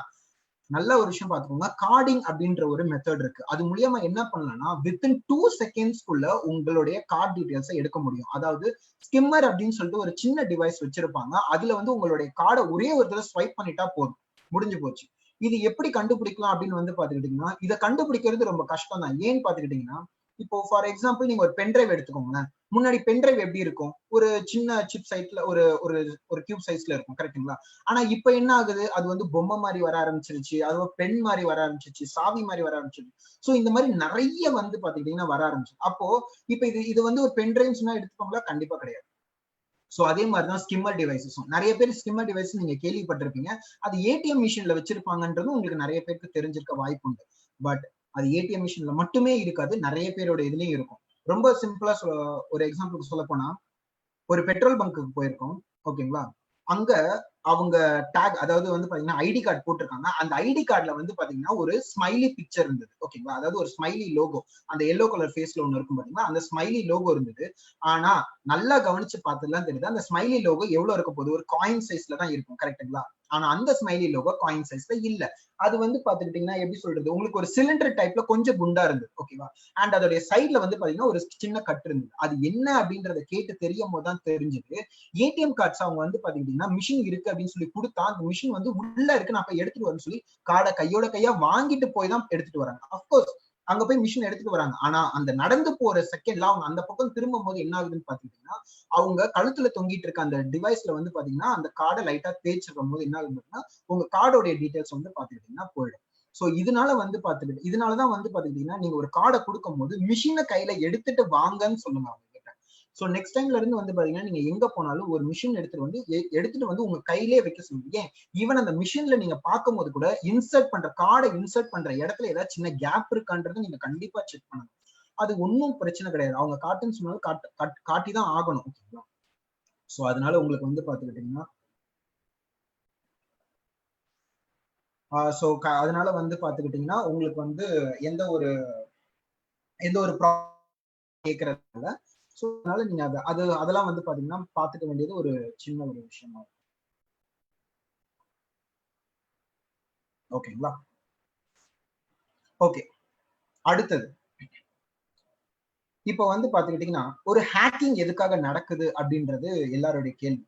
நல்ல ஒரு விஷயம் பாத்துக்கோங்க, கார்டிங் அப்படின்ற ஒரு மெத்தட் இருக்கு. அது மூலியமா என்ன பண்ணலாம்னா வித்தின் 2 secondsக்குள்ள உங்களுடைய கார்டு டீடைல்ஸை எடுக்க முடியும். அதாவது ஸ்கிம்மர் அப்படின்னு சொல்லிட்டு ஒரு சின்ன டிவைஸ் வச்சிருப்பாங்க. அதுல வந்து உங்களுடைய கார்டை ஒரே ஒரு தடவை ஸ்வைப் பண்ணிட்டா போதும், முடிஞ்சு போச்சு. இது எப்படி கண்டுபிடிக்கலாம் அப்படின்னு வந்து பாத்துக்கிட்டீங்கன்னா இதை கண்டுபிடிக்கிறது ரொம்ப கஷ்டம் தான். ஏன்னு பாத்துக்கிட்டீங்கன்னா இப்போ ஃபார் எக்ஸாம்பிள் நீங்க ஒரு பென்டிரைவ் எடுத்துக்கோங்களேன். முன்னாடி பென்டிரைவ் எப்படி இருக்கும்? ஒரு சின்ன சிப் சைட்ல ஒரு ஒரு ஒரு கியூப் சைஸ்ல இருக்கும். கரெக்டுங்களா? ஆனா இப்ப என்ன ஆகுது, அது வந்து பொம்மை மாதிரி வர ஆரம்பிச்சிருச்சு, அது பென் மாதிரி வர ஆரம்பிச்சிருச்சு, சாவி மாதிரி வர ஆரம்பிச்சிருச்சு. சோ இந்த மாதிரி நிறைய வந்து பாத்துக்கிட்டீங்கன்னா வர ஆரம்பிச்சு. அப்போ இப்ப இது வந்து ஒரு பென்டிரைவ் சொன்னா எடுத்துக்கோங்களா? கண்டிப்பா கிடையாது. சோ அதே மாதிரிதான் ஸ்கிம்மர் டிவைசஸும். நிறைய பேர் ஸ்கிம்மர் டிவைஸ் நீங்க கேள்விப்பட்டிருப்பீங்க. அது ஏடிஎம் மிஷின்ல வச்சிருப்பாங்கன்றது உங்களுக்கு நிறைய பேருக்கு தெரிஞ்சிருக்க வாய்ப்பு உண்டு. பட் அது ஏடிஎம் மிஷின்ல மட்டுமே இருக்காது, நிறைய பேரோட இதுலயும் இருக்கும். ரொம்ப சிம்பிளா ஒரு எக்ஸாம்பிளுக்கு சொல்ல போனா ஒரு பெட்ரோல் பங்க்குக்கு போயிருக்கோம். ஓகேங்களா? அங்க அவங்க டேக், அதாவது வந்து பாத்தீங்கன்னா ஐடி கார்டு போட்டிருக்காங்க. அந்த ஐடி கார்டுல வந்து பாத்தீங்கன்னா ஒரு ஸ்மைலி பிக்சர் இருந்தது. ஓகேங்களா? அதாவது ஒரு ஸ்மைலி லோகோ, அந்த எல்லோ கலர் ஃபேஸ்ல ஒண்ணு இருக்கும் பாத்தீங்கன்னா அந்த ஸ்மைலி லோகோ இருந்தது. ஆனா நல்லா கவனிச்சு பார்த்ததுலாம் தெரியுது அந்த ஸ்மைலி லோகோ எவ்வளவு இருக்க போகுது, ஒரு காயின் சைஸ்ல தான் இருக்கும். கரெக்டுங்களா? ஆனா அந்த ஸ்மைலி லோகோ காயின் சைஸ்ல இல்ல. அது வந்து பாத்துக்கிட்டீங்கன்னா எப்படி சொல்றது, உங்களுக்கு ஒரு சிலிண்டர் டைப்ல கொஞ்சம் குண்டா இருந்தது. ஓகேவா? அண்ட் அதோடைய சைட்ல வந்து பாத்தீங்கன்னா ஒரு சின்ன கட்டு இருந்தது. அது என்ன அப்படின்றத கேட்டு தெரியும் போதுதான் தெரிஞ்சது ஏடிஎம் கார்ட்ஸ் அவங்க வந்து பாத்துக்கிட்டீங்கன்னா மிஷின் இருக்கு அப்படின்னு சொல்லி கொடுத்தா அந்த மிஷின் வந்து உள்ள இருக்கு, நான் போய் எடுத்துட்டு வரேன்னு சொல்லி கார்டை கையோட கையா வாங்கிட்டு போய் தான் எடுத்துட்டு வராங்க. அப்கோர்ஸ் அங்க போய் மிஷின் எடுத்துட்டு வராங்க. ஆனா அந்த நடந்து போற செகண்ட்ல அவங்க அந்த பக்கம் திரும்பும் போது என்ன ஆகுதுன்னு பாத்தீங்கன்னா அவங்க கழுத்துல தொங்கிட்டு இருக்க அந்த டிவைஸ்ல வந்து பாத்தீங்கன்னா அந்த கார்டை லைட்டா தேய்ச்சிடும் போது என்ன ஆகுதுன்னா உங்க கார்டோடைய டீடைல்ஸ் வந்து பாத்துக்கிட்டீங்கன்னா போயிடும். சோ இதனாலதான் வந்து பாத்துக்கிட்டீங்கன்னா நீங்க ஒரு கார்டை கொடுக்கும் போது மிஷினை கையில எடுத்துட்டு வாங்கன்னு சொல்லுங்க அவங்க கிட்ட. சோ நெக்ஸ்ட் டைம்ல இருந்து வந்து பாத்தீங்கன்னா நீங்க எங்க போனாலும் ஒரு மிஷின் எடுத்துட்டு வந்து உங்க கையிலேயே வைக்க சொல்லுங்க. ஏன் ஈவன் அந்த மிஷின்ல நீங்க பார்க்கும் போது கூட கார்டை இன்சர்ட் பண்ற இடத்துல ஏதாவது சின்ன கேப் இருக்கான்றதை நீங்க கண்டிப்பா செக் பண்ணணும். அது ஒன்னும் பிரச்சனை கிடையாது. அவங்க காட்டுன்னு சொன்னாலும் காட்டிதான் ஆகணும். ஓகேங்களா? சோ அதனால உங்களுக்கு வந்து பாத்துக்கிட்டீங்கன்னா அதனால வந்து பாத்துக்கிட்டீங்கன்னா உங்களுக்கு வந்து எந்த ஒரு கேட்கறதுல சோ அதனால நீங்க அதெல்லாம் வந்து பாத்தீங்கன்னா பாத்துக்க வேண்டியது ஒரு சின்ன ஒரு விஷயமா. ஓகேங்களா? ஓகே, அடுத்தது இப்ப வந்து பாத்துக்கிட்டீங்கன்னா ஒரு ஹேக்கிங் எதுக்காக நடக்குது அப்படின்றது எல்லாருடைய கேள்வி.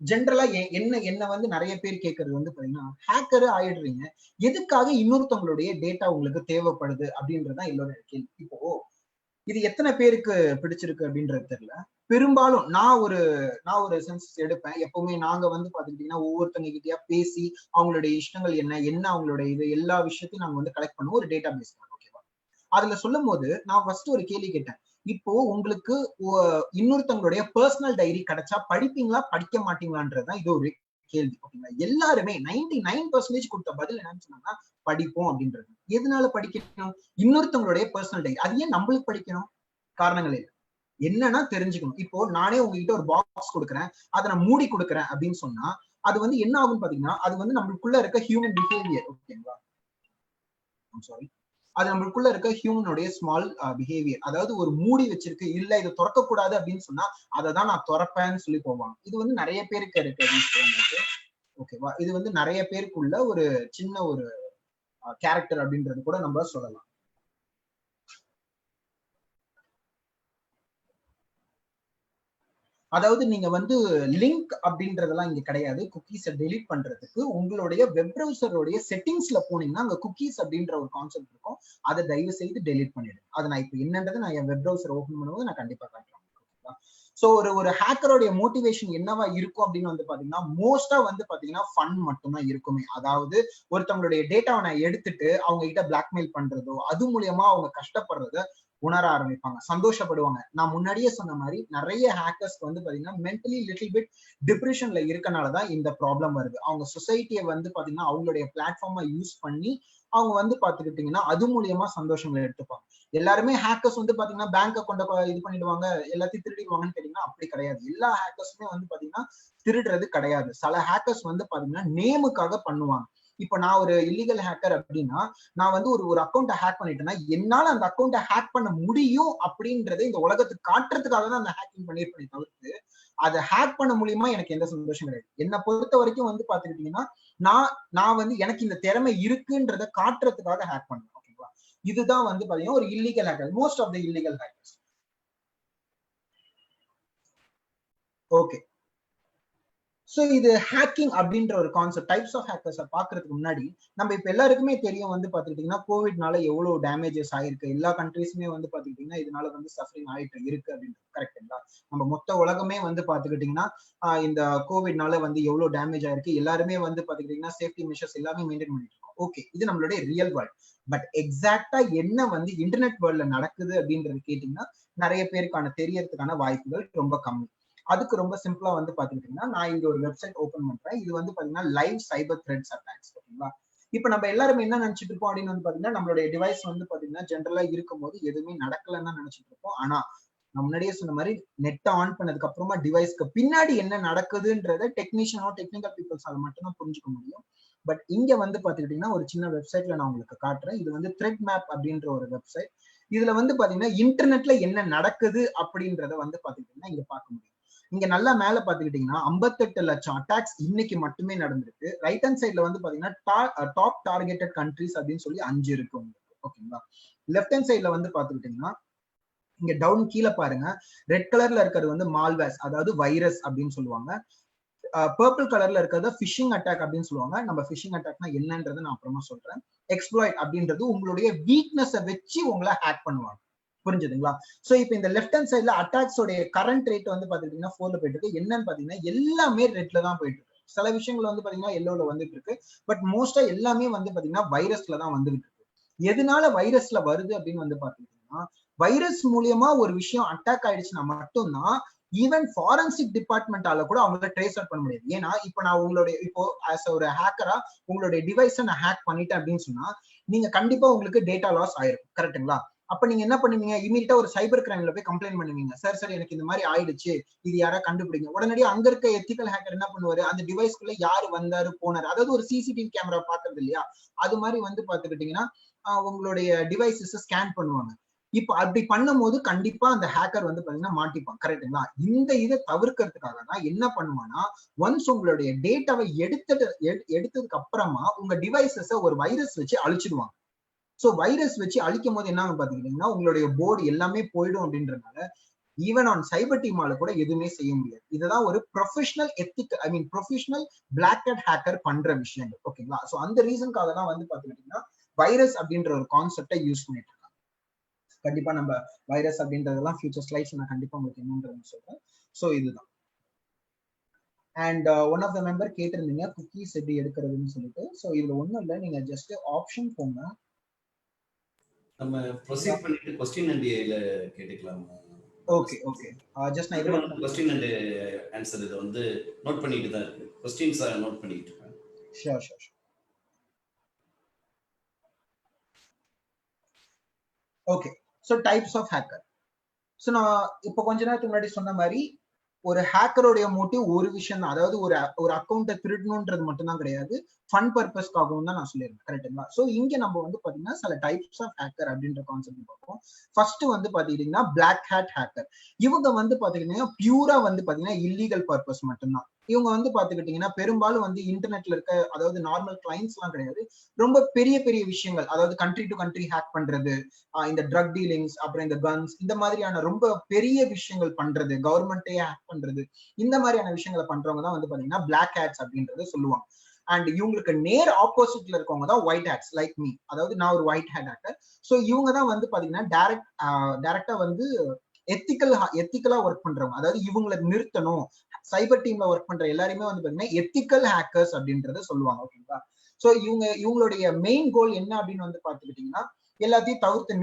ஜென்ரலா என்ன வந்து நிறைய பேர் கேட்கறது வந்து பாத்தீங்கன்னா ஹேக்கரு ஆயிடுறீங்க, எதுக்காக இன்னொருத்தவங்களுடைய டேட்டா உங்களுக்கு தேவைப்படுது அப்படின்றதுதான் எல்லோருடைய கேள்வி. இப்போ இது எத்தனை பேருக்கு பிடிச்சிருக்கு அப்படின்றது தெரியல. பெரும்பாலும் நான் ஒரு சென்சஸ் எடுப்பேன். எப்பவுமே நாங்க வந்து பாத்துக்கிட்டீங்கன்னா ஒவ்வொருத்தங்க கிட்டயா பேசி அவங்களுடைய இஷ்டங்கள் என்ன அவங்களுடைய இது எல்லா விஷயத்தையும் நாங்க வந்து கலெக்ட் பண்ணுவோம் ஒரு டேட்டா பேஸ். ஓகேவா? அதுல சொல்லும் போது நான் ஃபர்ஸ்ட் ஒரு கேள்வி கேட்டேன். இப்போ உங்களுக்கு இன்னொருத்தவங்களுடைய பர்சனல் டைரி கிடைச்சா படிப்பீங்களா படிக்க மாட்டீங்களான்றதுதான் இது ஒரு கேள்வி. ஓகேங்களா, எல்லாருமே 99% கொடுத்த பதில் என்னன்னு சொன்னாங்கன்னா படிப்போம் அப்படின்றது. எதனால படிக்கணும்? இன்னொருத்தவங்களுடைய பர்சனல் டேட்டா. அது ஏன் நம்மளுக்கு படிக்கணும்? காரணங்கள் இல்லை. என்னன்னா தெரிஞ்சுக்கணும். இப்போ நானே உங்ககிட்ட ஒரு பாக்ஸ் கொடுக்குறேன், அதை நான் மூடி கொடுக்குறேன் அப்படின்னு சொன்னா அது வந்து என்ன ஆகும் பாத்தீங்கன்னா, அது வந்து நம்மளுக்குள்ள இருக்க ஹியூமன் பிஹேவியர். ஓகேங்களா, சாரி, அது நம்மளுக்குள்ள இருக்க ஹியூமனுடைய ஸ்மால் பிஹேவியர். அதாவது ஒரு மூடி வச்சிருக்கு, இல்ல இதை திறக்க கூடாது அப்படின்னு சொன்னா அதை தான் நான் திறப்பேன்னு சொல்லி போவாங்க. இது வந்து நிறைய பேருக்கு இருக்கு அப்படின்னு. ஓகேவா, இது வந்து நிறைய பேருக்குள்ள ஒரு சின்ன ஒரு கேரக்டர் அப்படின்றது கூட நம்ம சொல்லலாம். அதாவது நீங்க வந்து லிங்க் அப்படின்றதெல்லாம் இங்க கிடையாது. குக்கீஸை டெலீட் பண்றதுக்கு உங்களுடைய வெப் பிரவுசருடைய செட்டிங்ஸ்ல போனீங்கன்னா அங்க குக்கீஸ் அப்படின்ற ஒரு கான்செப்ட் இருக்கும். அதை தயவு செய்து டெலீட் பண்ணிடுங்க. அதை நான் இப்போ என்னன்றது நான் என் வெப் பிரவுசர் ஓபன் பண்ணும்போது நான் கண்டிப்பா காட்டுறேன். சோ ஒரு ஹேக்கரோடைய மோட்டிவேஷன் என்னவா இருக்கும் அப்படின்னு வந்து பாத்தீங்கன்னா, மோஸ்டா வந்து பாத்தீங்கன்னா ஃபன் மட்டும்தான் இருக்குமே. அதாவது ஒருத்தவங்களுடைய டேட்டாவை நான் எடுத்துட்டு அவங்க கிட்ட பிளாக்மெயில் பண்றதோ, அது மூலியமா அவங்க கஷ்டப்படுறத உணர ஆரம்பிப்பாங்க, சந்தோஷப்படுவாங்க. நான் முன்னாடியே சொன்ன மாதிரி நிறைய ஹேக்கர்ஸ்க்கு வந்து பாத்தீங்கன்னா மென்டலி லிட்டில் பிட் டிப்ரெஷன்ல இருக்கனாலதான் இந்த ப்ராப்ளம் வருது. அவங்க சொசைட்டியை வந்து பாத்தீங்கன்னா அவங்களுடைய பிளாட்ஃபார்மை யூஸ் பண்ணி அவங்க வந்து பாத்துக்கிட்டீங்கன்னா அது மூலியமா சந்தோஷங்களை எடுத்துப்பாங்க. எல்லாருமே ஹேக்கர்ஸ் வந்து பாத்தீங்கன்னா பேங்க் அக்கௌண்ட் இது பண்ணிடுவாங்க, எல்லாத்தையும் திருடிடுவாங்கன்னு கேட்டீங்கன்னா அப்படி கிடையாது. எல்லா ஹேக்கர்ஸுமே வந்து பாத்தீங்கன்னா திருடுறது கிடையாது. சில ஹேக்கர்ஸ் வந்து பாத்தீங்கன்னா நேமுக்காக பண்ணுவாங்க. இப்ப நான் ஒரு இல்லீகல் ஹேக்கர் அப்படின்னா நான் வந்து ஒரு அக்கௌண்ட்டை ஹேக் பண்ணிட்டேன்னா என்னால அந்த அக்கௌண்ட்டை ஹேக் பண்ண முடியும் அப்படின்றத இந்த உலகத்துக்கு காட்டுறதுக்காக தான் அந்த ஹேக்கிங் பண்ணிருப்பேன் தவிர்த்து அதை ஹேக் பண்ண மூலியமா எனக்கு எந்த சந்தோஷம் கிடையாது. என்னை பொறுத்த வரைக்கும் வந்து பாத்துக்கிட்டீங்கன்னா நான் வந்து எனக்கு இந்த திறமை இருக்குன்றத காட்டுறதுக்காக ஹேக் பண்ணுவேன். ஓகேங்களா, இதுதான் வந்து பாத்தீங்கன்னா ஒரு illegal hacker, most of the illegal hackers. Okay, so இது ஹேக்கிங் அப்படின்ற ஒரு கான்செப்ட். டைப்ஸ் ஆஃப் ஹேக்கர்ஸை பாக்குறதுக்கு முன்னாடி நம்ம இப்ப எல்லாருக்குமே தெரியும் வந்து பாத்துக்கிட்டீங்கன்னா கோவிட்னால எவ்வளவு டேமேஜஸ் ஆயிருக்கு. எல்லா கண்ட்ரீஸுமே வந்து பாத்துக்கிட்டீங்கன்னா இதனால வந்து சஃபரிங் ஆயிட்டு இருக்கு அப்படின்றது கரெக்டுங்களா? நம்ம மொத்த உலகமே வந்து பாத்துக்கிட்டீங்கன்னா இந்த கோவிட்னால வந்து எவ்வளவு டேமேஜ் ஆயிருக்கு. எல்லாருமே வந்து பாத்துக்கிட்டீங்கன்னா சேஃப்டி மெஷர்ஸ் எல்லாமே மெயின்டைன் பண்ணிட்டு இருக்கோம். ஓகே, இது நம்மளுடைய ரியல் வேர்ல்ட். பட் எக்ஸாக்டா என்ன வந்து இன்டர்நெட் வேர்ல்ட்ல நடக்குது அப்படின்றது கேட்டீங்கன்னா நிறைய பேருக்கான தெரியறதுக்கான வாய்ப்புகள் ரொம்ப கம்மி. அதுக்கு ரொம்ப சிம்பிளா வந்து பாத்துக்கிட்டீங்கன்னா நான் இங்க ஒரு வெப்சைட் ஓபன் பண்றேன். இது வந்து பாத்தீங்கன்னா லைவ் சைபர் த்ரெட்ஸ் அட்டாக்ஸ். ஓகேங்களா, இப்ப நம்ம எல்லாருமே என்ன நினைச்சிட்டு இருப்போம் அப்படின்னு வந்து பாத்தீங்கன்னா நம்மளுடைய டிவைஸ் வந்து பாத்தீங்கன்னா ஜென்ரலா இருக்கும்போது எதுவுமே நடக்கலன்னு தான் நினைச்சிட்டு இருப்போம். ஆனா நான் முன்னாடியே சொன்ன மாதிரி நெட் ஆன் பண்ணதுக்கு அப்புறமா டிவைஸ்க்கு பின்னாடி என்ன நடக்குதுன்றத டெக்னீஷியனோ டெக்னிக்கல் பீப்புள்ஸால மட்டும்தான் புரிஞ்சுக்க முடியும். பட் இங்க வந்து பாத்துக்கிட்டீங்கன்னா ஒரு சின்ன வெப்சைட்ல நான் உங்களுக்கு காட்டுறேன். இது வந்து த்ரெட் மேப் அப்படின்ற ஒரு வெப்சைட். இதுல வந்து பாத்தீங்கன்னா இன்டர்நெட்ல என்ன நடக்குது அப்படின்றத வந்து பாத்துக்கிட்டீங்கன்னா இங்க பார்க்க முடியும். இங்க நல்லா மேல பாத்துக்கிட்டீங்கன்னா 58 லட்சம் அட்டாக்ஸ் இன்னைக்கு மட்டுமே நடந்திருக்கு. ரைட் ஹேண்ட் சைட்ல வந்து பாத்தீங்கன்னா டாப் டார்கெட்டட் கண்ட்ரிஸ் அப்படின்னு சொல்லி 5 இருக்கு உங்களுக்கு. ஓகேங்களா, லெஃப்ட் ஹேண்ட் சைட்ல வந்து பாத்துக்கிட்டீங்கன்னா இங்க டவுன் கீழே பாருங்க, ரெட் கலர்ல இருக்கிறது வந்து மால்வேர்ஸ், அதாவது வைரஸ் அப்படின்னு சொல்லுவாங்க. பர்பிள் கலர்ல இருக்கிறத ஃபிஷிங் அட்டாக் அப்படின்னு சொல்லுவாங்க. நம்ம ஃபிஷிங் அட்டாக்னா என்னன்றதை நான் அப்புறமா சொல்றேன். எக்ஸ்ப்ளாய்ட் அப்படின்றது உங்களுடைய வீக்னஸை வச்சு உங்களை ஹேக் பண்ணுவாங்க. புரிஞ்சுதுங்களா? சோ இப்போ இந்த லெஃப்ட் ஹேண்ட் சைட்ல அட்டாக்ஸ் உடைய கரண்ட் ரேட் வந்து பாத்தீங்கன்னா 4ல போயிட்டு இருக்கு. என்னன்னு பாத்தீங்கன்னா எல்லாமே ரெட்ல தான் போயிட்டு இருக்கு. சில விஷயங்கள் வந்து பாத்தீங்கன்னா எல்லோல வந்துட்டு இருக்கு. பட் மோஸ்டா எல்லாமே வந்து பாத்தீங்கன்னா வைரஸ்ல தான் வந்துகிட்டு இருக்கு. எதனால வைரஸ்ல வருது அப்படின்னு வந்து பாத்தீங்கன்னா வைரஸ் மூலியமா ஒரு விஷயம் அட்டாக் ஆயிடுச்சுன்னா மட்டும்தான் ஈவன் ஃபாரன்சிக் டிபார்ட்மெண்டால கூட அவங்கள ட்ரேஸ் அவுட் பண்ண முடியாது. ஏன்னா இப்போ நான் உங்களுடைய இப்போ ஆஸ் ஒரு ஹேக்கரா உங்களுடைய டிவைஸை நான் ஹேக் பண்ணிட்டேன் அப்படின்னு சொன்னா நீங்க கண்டிப்பா உங்களுக்கு டேட்டா லாஸ் ஆயிருக்கும். கரெக்டுங்களா? அப்ப நீங்க என்ன பண்ணுவீங்க? இமீடியட்டா ஒரு சைபர் கிரைம்ல போய் கம்ப்ளைண்ட் பண்ணுவீங்க. சார் எனக்கு இந்த மாதிரி ஆயிடுச்சு, இது யாரா கண்டுபிடிங்க. உடனடியே அங்க இருக்க எத்திக்கல் ஹேக்கர் என்ன பண்ணுவாரு, அந்த டிவைஸ்க்குள்ள யாரு வந்தாரு போனாரு, அதாவது ஒரு சிசிடிவி கேமரா பாக்குறது இல்லையா, அது மாதிரி வந்து பாத்துக்கிட்டீங்கன்னா உங்களுடைய டிவைசஸ் ஸ்கேன் பண்ணுவாங்க. இப்ப அப்படி பண்ணும் போது கண்டிப்பா அந்த ஹேக்கர் வந்து பாத்தீங்கன்னா மாட்டிப்பான். கரெக்டுங்களா? இந்த இதை தவிர்க்கிறதுக்காக தான் என்ன பண்ணுவானா, ஒன்ஸ் உங்களுடைய டேட்டாவை எடுத்ததுக்கு அப்புறமா உங்க டிவைசஸ ஒரு வைரஸ் வச்சு அழிச்சிடுவாங்க. சோ வைரஸ் வச்சு அழிக்கும் போது என்ன பாத்தீங்கன்னா உங்களுடைய போர்டு எல்லாமே போயிடும் அப்படின்றதுனால ஈவன் ஆன் சைபர் டீமால கூட எதுவுமே செய்ய முடியாது. இதுதான் ஒரு professional professional black hat hacker பண்ற விஷயங்கள். ஓகேங்களா? சோ அந்த ரீசனுக்காக தான் வந்து பாத்துக்கிட்டீங்கன்னா வைரஸ் அப்படின்ற ஒரு கான்செப்டை யூஸ் பண்ணிட்டு இருக்காங்க. கண்டிப்பா நம்ம வைரஸ் அப்படின்றதெல்லாம் ஃபியூச்சர் ஸ்லைட்ஸ் நான் கண்டிப்பா உங்களுக்கு என்னன்றது சொல்றேன். சோ இதுதான். And one of the member கேட்டிருந்தீங்க குக்கீஸ் எப்படி எடுக்கிறதுன்னு சொல்லிட்டு. சோ இதுல ஒண்ணும் இல்லை, நீங்க ஜஸ்ட் ஆப்ஷன் போங்க. நம்ம ப்ரொசீட் பண்ணிட்டு क्वेश्चन அண்ட் ஏல கேட்டுக்கலாம். ஓகே ஓகே ஜஸ்ட் நான் இது மட்டும் கொஸ்டின் அண்ட் ஆன்சர் இதை வந்து நோட் பண்ணிட்டு தான் இருக்கு. கொஸ்டின்ஸ் நோட் பண்ணிட்டு இருக்கேன். Sure sure. Okay, so types of hacker. So நான் இப்போ கொஞ்ச நேரத்துக்கு முன்னாடி சொன்ன மாதிரி ஒரு ஹேக்கருடைய மோட்டிவ் ஒரு விஷயம் தான், அதாவது ஒரு அக்கௌண்ட்டை திருடணுன்றது மட்டும்தான் கிடையாது, ஃபன் பர்பஸ்க்காகவும் தான் நான் சொல்லியிருந்தேன். கரெக்டுங்களா? ஸோ இங்க நம்ம வந்து பாத்தீங்கன்னா சில டைப்ஸ் ஆஃப் ஹேக்கர் அப்படின்ற கான்செப்ட் பார்ப்போம். ஃபர்ஸ்ட் வந்து பாத்தீங்கன்னா பிளாக் ஹேட் ஹேக்கர். இவங்க வந்து பாத்தீங்கன்னா பியூரா வந்து பாத்தீங்கன்னா இல்லீகல் பர்பஸ் மட்டும்தான். இவங்க வந்து பாத்துக்கிட்டீங்கன்னா பெரும்பாலும் வந்து இன்டர்நெட்ல இருக்க, அதாவது நார்மல் கிளைண்ட்ஸ் எல்லாம் கிடையாது, ரொம்ப பெரிய பெரிய விஷயங்கள், அதாவது கண்ட்ரி டு கண்ட்ரி ஹேக் பண்றது, இந்த ட்ரக் டீலிங்ஸ், அப்புறம் இந்த கன்ஸ், இந்த மாதிரியான ரொம்ப பெரிய விஷயங்கள் பண்றது, கவர்மெண்ட்டே ஹேக் பண்றது, இந்த மாதிரியான விஷயங்களை பண்றவங்க தான் வந்து பாத்தீங்கன்னா பிளாக் ஹேட்ஸ் அப்படின்றத சொல்லுவாங்க. அண்ட் இவங்களுக்கு நேர் ஆப்போசிட்ல இருக்கவங்க தான் ஒயிட் ஹேட்ஸ் லைக் மீ, அதாவது நான் ஒரு ஒயிட் ஹேட் ஹேக்கர். ஸோ இவங்க தான் வந்து பாத்தீங்கன்னா டைரக்டா வந்து எத்திக்கலா ஒர்க் பண்றவங்க, அதாவது இவங்களை நிறுத்தணும், சைபர் டீம்ல ஒர்க் பண்ற எல்லாருமே வந்து பாத்தீங்கன்னா எத்திக்கல் ஹேக்கர்ஸ் அப்படின்றத சொல்லுவாங்க. ஓகேங்களா? சோ இவங்களுடைய மெயின் கோல் என்ன அப்படின்னு வந்து பாத்துக்கிட்டீங்கன்னா எல்லாத்தையும் தவிர்த்து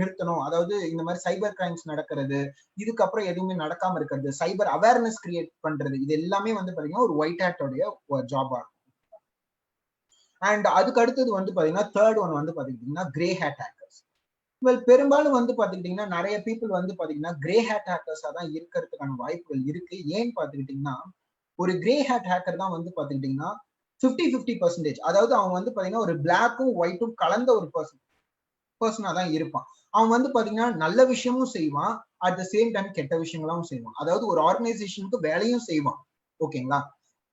நிறுத்தணும், அதாவது இந்த மாதிரி சைபர் கிரைம்ஸ் நடக்கிறது, இதுக்கப்புறம் எதுவுமே நடக்காம இருக்கிறது, சைபர் அவேர்னஸ் கிரியேட் பண்றது, இது எல்லாமே வந்து பாத்தீங்கன்னா ஒரு ஒயிட் ஹேட்டோடைய ஜாபா இருக்கும். அண்ட் அதுக்கு அடுத்தது வந்து பாத்தீங்கன்னா தேர்ட் ஒன் வந்து பாத்தீங்கன்னா கிரே ஹேட் ஹேக்கர்ஸ். பெரும்பாலும் வந்து பாத்துக்கிட்டீங்கன்னா நிறைய பீப்புள் வந்து பாத்தீங்கன்னா கிரே ஹேட் ஹேக்கர்ஸா தான் இருக்கிறதுக்கான வாய்ப்புகள் இருக்கு. ஏன்னு பாத்துக்கிட்டீங்கன்னா ஒரு கிரே ஹேட் ஹேக்கர் தான் வந்து பாத்துக்கிட்டீங்கன்னா 50-50%, அதாவது அவங்க வந்து பாத்தீங்கன்னா ஒரு பிளாக்கும் ஒயிட்டும் கலந்த ஒரு பர்சனா தான் இருப்பான். அவன் வந்து பாத்தீங்கன்னா நல்ல விஷயமும் செய்வான், அட் த சேம் டைம் கெட்ட விஷயங்களும் செய்வான், அதாவது ஒரு ஆர்கனைசேஷனுக்கு வேலையும் செய்வான். ஓகேங்களா?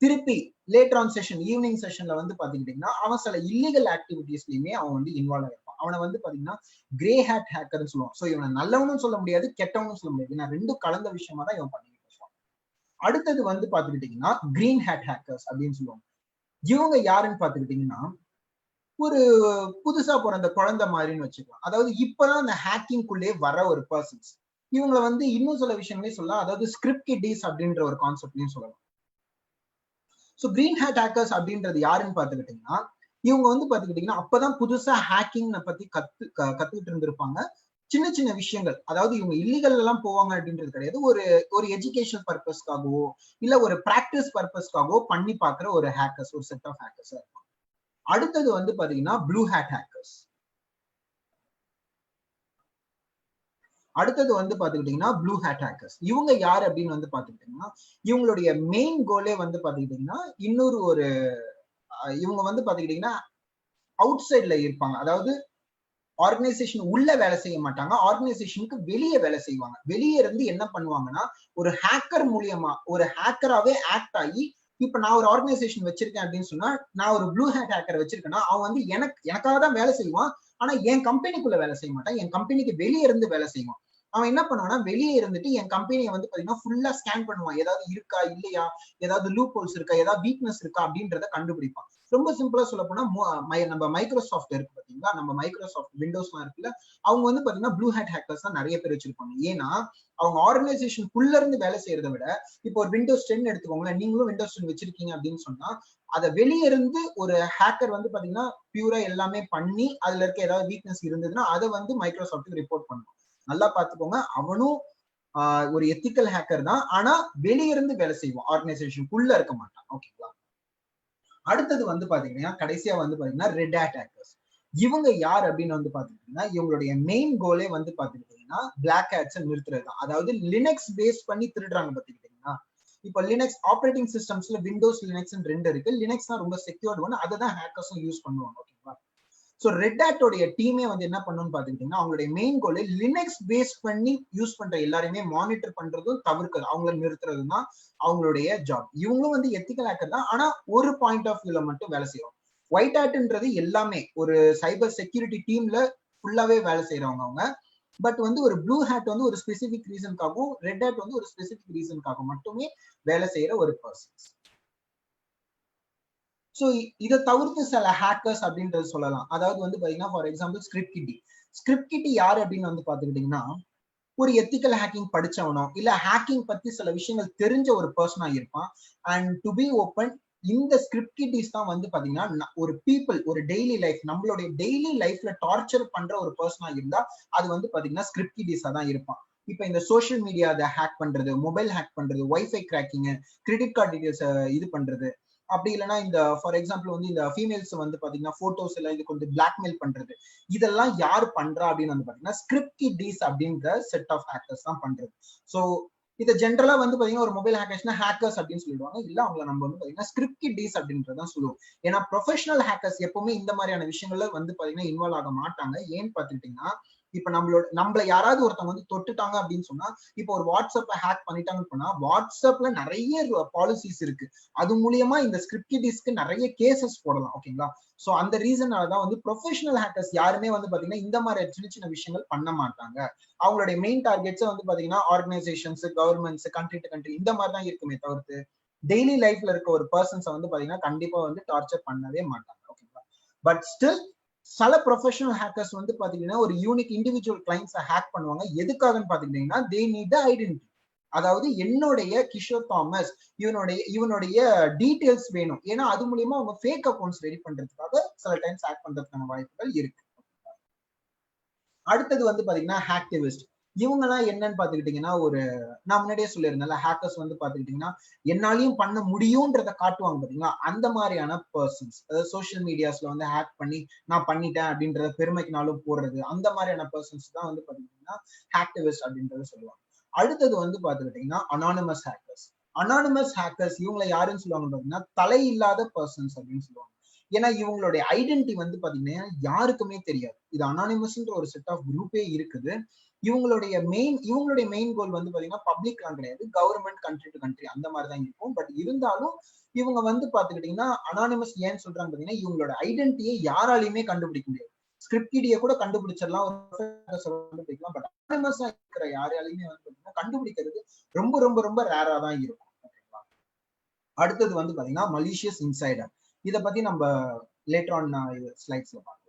திருப்பி லேட்டர் ஆன் செஷன், ஈவினிங் செஷன்ல வந்து பாத்துக்கிட்டீங்கன்னா அவன் சில இல்லீகல் ஆக்டிவிட்டிஸ்லயுமே அவன் வந்து இன்வால்வ் ஆயிருப்பான். அவனை வந்து பாத்தீங்கன்னா கிரே ஹேட் ஹேக்கர்னு சொல்லுவான். சோ இவனை நல்லவனும் சொல்ல முடியாது, கெட்டவனும் சொல்ல முடியாது, நான் ரெண்டும் கலந்த விஷயமா தான் இவன் பண்ணிட்டு இருப்பான். அடுத்தது வந்து பாத்துக்கிட்டீங்கன்னா கிரீன் ஹேட் ஹேக்கர்ஸ் அப்படின்னு சொல்லுவாங்க. இவங்க யாருன்னு பாத்துக்கிட்டீங்கன்னா ஒரு புதுசா பிறந்த குழந்தை மாதிரின்னு வச்சுக்கலாம், அதாவது இப்பதான் அந்த ஹேக்கிங்குள்ளே வர ஒரு பர்சன்ஸ். இவங்களை வந்து இன்னும் சில விஷயங்களையும் சொல்லலாம், அதாவது ஸ்கிரிப்ட் கிட்டிஸ் அப்படின்ற ஒரு கான்செப்ட்லயும் சொல்லலாம். ஸோ கிரீன் ஹேட் ஹேக்கர்ஸ் அப்படின்றது யாருன்னு பாத்துக்கிட்டீங்கன்னா இவங்க வந்து பாத்துக்கிட்டீங்கன்னா அப்பதான் புதுசா ஹேக்கிங் பத்தி கத்துக்கிட்டு இருந்திருப்பாங்க. சின்ன சின்ன விஷயங்கள், அதாவது இவங்க இல்லீகல் எல்லாம் போவாங்க அப்படின்றது கிடையாது, ஒரு எஜுகேஷன் பர்பஸ்க்காகவோ இல்ல ஒரு பிராக்டிஸ் பர்பஸ்க்காகவோ பண்ணி பாக்குற ஒரு ஹேக்கர்ஸ், ஒரு செட் ஆஃப் ஹேக்கர்ஸ் இருக்கும். அடுத்தது வந்து பாத்தீங்கன்னா ப்ளூ ஹேட் ஹேக்கர்ஸ். அடுத்தது வந்து பாத்துக்கிட்டீங்கன்னா ப்ளூ ஹேட் ஹேக்கர்ஸ். இவங்க யாரு அப்படின்னு வந்து பாத்துக்கிட்டீங்கன்னா இவங்களுடைய மெயின் கோலே வந்து பாத்துக்கிட்டீங்கன்னா இவங்க வந்து பாத்துக்கிட்டீங்கன்னா அவுட் சைட்ல இருப்பாங்க, அதாவது ஆர்கனைசேஷன் உள்ள வேலை செய்ய மாட்டாங்க, ஆர்கனைசேஷனுக்கு வெளியே வேலை செய்வாங்க. வெளியே இருந்து என்ன பண்ணுவாங்கன்னா ஒரு ஹேக்கர் மூலியமா ஒரு ஹேக்கராவே ஆக்ட் ஆகி, இப்ப நான் ஒரு ஆர்கனைசேஷன் வச்சிருக்கேன் அப்படின்னு சொன்னா, நான் ஒரு ப்ளூ ஹேட் ஹேக்கர் வச்சிருக்கேன்னா அவன் வந்து எனக்காக தான் வேலை செய்வான், ஆனா என் கம்பெனிக்குள்ள வேலை செய்ய மாட்டான், என் கம்பெனிக்கு வெளியே இருந்து வேலை செய்வான். அவன் என்ன பண்ணுவான்னா வெளியே இருந்துட்டு என் கம்பெனியை வந்து பாத்தீங்கன்னா ஃபுல்லா ஸ்கேன் பண்ணுவான், ஏதாவது இருக்கா இல்லையா, ஏதாவது லூப் ஹோல்ஸ் இருக்கா, ஏதாவது வீக்னஸ் இருக்கா அப்படின்றத கண்டுபிடிப்பான். ரொம்ப சிம்பிளா சொல்ல போனா நம்ம மைக்ரோசாஃப்ட் இருக்கு பாத்தீங்களா, நம்ம மைக்ரோசாஃப்ட் விண்டோஸ்லாம் இருக்குல்ல, அவங்க வந்து பாத்தீங்கன்னா ப்ளூ ஹேட் ஹேக்கர்ஸ் தான் நிறைய பேர் வச்சிருப்பாங்க. ஏன்னா அவங்க ஆர்கனைசேஷனுக்குள்ள இருந்து வேலை செய்யறதை விட, இப்போ ஒரு விண்டோஸ் 10 எடுத்துக்கோங்களேன், நீங்களும் விண்டோஸ் 10 வச்சிருக்கீங்க அப்படின்னு சொன்னா அதை வெளியே இருந்து ஒரு ஹேக்கர் வந்து பாத்தீங்கன்னா பியூரா எல்லாமே பண்ணி அதுல இருக்க ஏதாவது வீக்னஸ் இருந்ததுன்னா அதை வந்து மைக்ரோசாஃப்ட்டுக்கு ரிப்போர்ட் பண்ணுவான். நல்லா பாத்துக்கோங்க, அவனும் ஒரு எத்திக்கல் ஹேக்கர் தான், ஆனா வெளியிருந்து வேலை செய்வான், ஆர்கனைசேஷனுக்குள்ள இருக்க மாட்டான். ஓகேங்களா? அடுத்தது வந்து பாத்தீங்கன்னா கடைசியா வந்து பாத்தீங்கன்னா ரெட் ஹேட் ஹேக்கர்ஸ். இவங்க யார் அப்படின்னு வந்து பாத்துக்கிட்டீங்கன்னா இவங்களுடைய மெயின் கோலே வந்து பாத்துக்கிட்டீங்கன்னா பிளாக் ஹேட்ஸை நிறுத்துறது தான். அதாவது லினக்ஸ் பேஸ் பண்ணி திருடுறாங்க பாத்துக்கிட்டீங்கன்னா, இப்போ லினக்ஸ் ஆப்ரேட்டிங் சிஸ்டம்ஸ்ல விண்டோஸ் லினக்ஸ் 2 இருக்கு. லினக்ஸ் தான் ரொம்ப செக்யூர்ட் ஒன், அதை தான் ஹேக்கர்ஸும் யூஸ் பண்ணுவாங்க. ஓகேங்களா? ஸோ ரெட் ஹேட்டோடைய டீமே வந்து என்ன பண்ணணும்னு பாத்துக்கிட்டீங்கன்னா அவங்களுடைய மெயின் கோல் லினக்ஸ் பேஸ் பண்ணி யூஸ் பண்ற எல்லாருமே மானிட்டர் பண்றதும் தவிர்க்கிறது, அவங்கள நிறுத்துறது தான் அவங்களுடைய ஜாப். இவங்களும் வந்து எத்திக்கல் ஹேக்கர் தான், ஆனா ஒரு பாயிண்ட் ஆஃப் வியூல மட்டும் வேலை செய்யும். ஒயிட் ஹேட்ன்றது எல்லாமே ஒரு சைபர் செக்யூரிட்டி டீம்ல ஃபுல்லாவே வேலை செய்யறவங்க அவங்க. பட் வந்து ஒரு ப்ளூ ஹேட் வந்து ஒரு ஸ்பெசிபிக் ரீசனுக்காகவும், ரெட் ஹேட் வந்து ஒரு ஸ்பெசிபிக் ரீசனுக்காக மட்டுமே வேலை செய்யற ஒரு பர்சன்ஸ். ஸோ இதை தவிர்த்து சில ஹேக்கர்ஸ் அப்படின்றது சொல்லலாம். அதாவது வந்து பாத்தீங்கன்னா ஃபார் எக்ஸாம்பிள் ஸ்கிரிப்ட் கிட்டி யாரு அப்படின்னு வந்து பாத்துக்கிட்டீங்கன்னா ஒரு எத்திக்கல் ஹேக்கிங் படிச்சவனோ இல்ல ஹேக்கிங் பத்தி சில விஷயங்கள் தெரிஞ்ச ஒரு பர்சனா இருப்பான். அண்ட் டு பி ஓப்பன், இந்த ஸ்கிரிப்ட் கிட்டிஸ் தான் வந்து பாத்தீங்கன்னா ஒரு பீப்புள் ஒரு டெய்லி லைஃப், நம்மளுடைய டெய்லி லைஃப்ல டார்ச்சர் பண்ற ஒரு பர்சனா இருந்தா அது வந்து பாத்தீங்கன்னா ஸ்கிரிப்ட் கிட்டிஸா தான் இருப்பான். இப்ப இந்த சோஷியல் மீடியா அதை ஹேக் பண்றது, மொபைல் ஹேக் பண்றது, wifi cracking, credit card details இது பண்றது, அப்படி இல்லைன்னா இந்த ஃபார் எக்ஸாம்பிள் வந்து இந்த ஃபீமேல்ஸ் வந்து பாத்தீங்கன்னா போட்டோஸ் எல்லாம் இதுக்கு வந்து பிளாக்மெயில் பண்றது, இதெல்லாம் யார் பண்றா அப்படின்னு வந்து பாத்தீங்கன்னா ஸ்கிரிப்ட் கிட்டீஸ் அப்படின்ற செட் ஆஃப் ஹேக்கர்ஸ் தான் பண்றது. ஸோ இதை ஜென்ரலா வந்து பாத்தீங்கன்னா ஒரு மொபைல் ஹேக்கர்ஸ்னா ஹேக்கர்ஸ் அப்படின்னு சொல்லிடுவாங்க, இல்ல அவங்கள நம்ம வந்து பாத்தீங்கன்னா ஸ்கிரிப்ட் கிட்டீஸ் அப்படின்றதான் சொல்லுவோம். ஏன்னா ப்ரொஃபஷனல் ஹேக்கர்ஸ் எப்பவுமே இந்த மாதிரியான விஷயங்கள்ல வந்து பாத்தீங்கன்னா இன்வால்வ் ஆக மாட்டாங்க. ஏன்னு பாத்துக்கிட்டீங்கன்னா இப்ப நம்மள யாராவது ஒருத்தவங்க வந்து தொட்டுட்டாங்க அப்படின்னு சொன்னா, இப்போ ஒரு வாட்ஸ்அப்ல ஹேக் பண்ணிட்டாங்கன்னு சொன்னா வாட்ஸ்அப்ல நிறைய பாலிசிஸ் இருக்கு, அது மூலியமா இந்த ஸ்கிரிப்ட் கிட்டீஸ்க்கு நிறைய கேசஸ் போடலாம். ஓகேங்களா? சோ அந்த ரீசனாலதான் வந்து ப்ரொஃபஷனல் ஹேக்கர்ஸ் யாருமே வந்து பாத்தீங்கன்னா இந்த மாதிரி சின்ன சின்ன விஷயங்கள் பண்ண மாட்டாங்க. அவங்களுடைய மெயின் டார்கெட்ஸ் வந்து பாத்தீங்கன்னா organisations, governments, country to country இந்த மாதிரி தான் இருக்குமே தவிர்த்து டெய்லி லைஃப்ல இருக்க ஒரு பர்சன்ஸை வந்து பாத்தீங்கன்னா கண்டிப்பா வந்து டார்ச்சர் பண்ணவே மாட்டாங்க. ஓகேங்களா? பட் ஸ்டில் சில ப்ரொஃபஷனல் ஹேக்கர்ஸ் வந்து பாத்தீங்கன்னா ஒரு யூனிக் இண்டிவிஜுவல் கிளைண்ட்ஸை ஹேக் பண்ணுவாங்க. எதுக்காகன்னு பாத்தீங்கன்னா தே நீட் த ஐடென்டிட்டி. அதாவது என்னுடைய கிஷோர் தாமஸ் இவனுடைய டீடைல்ஸ் வேணும். ஏன்னா அது மூலியமா அவங்க ஃபேக் அக்கௌண்ட்ஸ் ரெடி பண்றதுக்காக சில டைம்ஸ் ஹேக் பண்றதுக்கான வாய்ப்புகள் இருக்கு. அடுத்தது வந்து பாத்தீங்கன்னா ஹேக்டிவிஸ்ட். இவங்க எல்லாம் என்னன்னு பாத்துக்கிட்டீங்கன்னா ஒரு நான் முன்னாடியே சொல்லியிருந்தேன்ல, ஹேக்கர்ஸ் வந்து பாத்துக்கிட்டீங்கன்னா என்னாலையும் பண்ண முடியும்ன்றத காட்டுவாங்க பாத்தீங்களா, அந்த மாதிரியான பர்சன்ஸ். அதாவது சோசியல் மீடியாஸ்ல வந்து ஹேக் பண்ணி நான் பண்ணிட்டேன் அப்படின்றத பெருமைக்குனாலும் போடுறது, அந்த மாதிரியான பர்சன்ஸ் தான் வந்து பாத்தீங்கன்னா ஹேக்டிவிஸ்ட் அப்படின்றத சொல்லுவாங்க. அடுத்தது வந்து பாத்துக்கிட்டீங்கன்னா அனானிமஸ் ஹேக்கர்ஸ். அனானிமஸ் ஹேக்கர்ஸ் இவங்களை யாருன்னு சொல்லுவாங்க பாத்தீங்கன்னா தலை இல்லாத பர்சன்ஸ் அப்படின்னு சொல்லுவாங்க. ஏன்னா இவங்களுடைய ஐடென்டிட்டி வந்து பாத்தீங்கன்னா யாருக்குமே தெரியாது. இது அனானிமஸ்ன்ற ஒரு செட் ஆஃப் குரூப்பே இருக்குது. இவங்களுடைய மெயின் கோல் வந்து பாத்தீங்கன்னா பப்ளிக்லாம் கிடையாது, கவர்மெண்ட், கண்ட்ரி டு கண்ட்ரி அந்த மாதிரி தான் இருக்கும். பட் இருந்தாலும் இவங்க வந்து பாத்துக்கிட்டீங்கன்னா அனானிமஸ் ஏன்னு சொல்றாங்க பாத்தீங்கன்னா இவங்களோட ஐடென்டிட்டியை யாராலையுமே கண்டுபிடிக்க முடியாது. ஸ்கிரிப்டியை கூட கண்டுபிடிச்சிடலாம், கண்டுபிடிக்கலாம். பட் அனானிமஸா இருக்கிற யாராலையுமே வந்து பாத்தீங்கன்னா கண்டுபிடிக்கிறது ரொம்ப ரொம்ப ரொம்ப ரேரா தான் இருக்கும். ஓகேங்களா? அடுத்தது வந்து பாத்தீங்கன்னா மலிஷியஸ் இன்சைடர். இதை பத்தி நம்ம லேட்டர் ஆன் ஸ்லைட்ஸ்ல பார்க்கலாம்.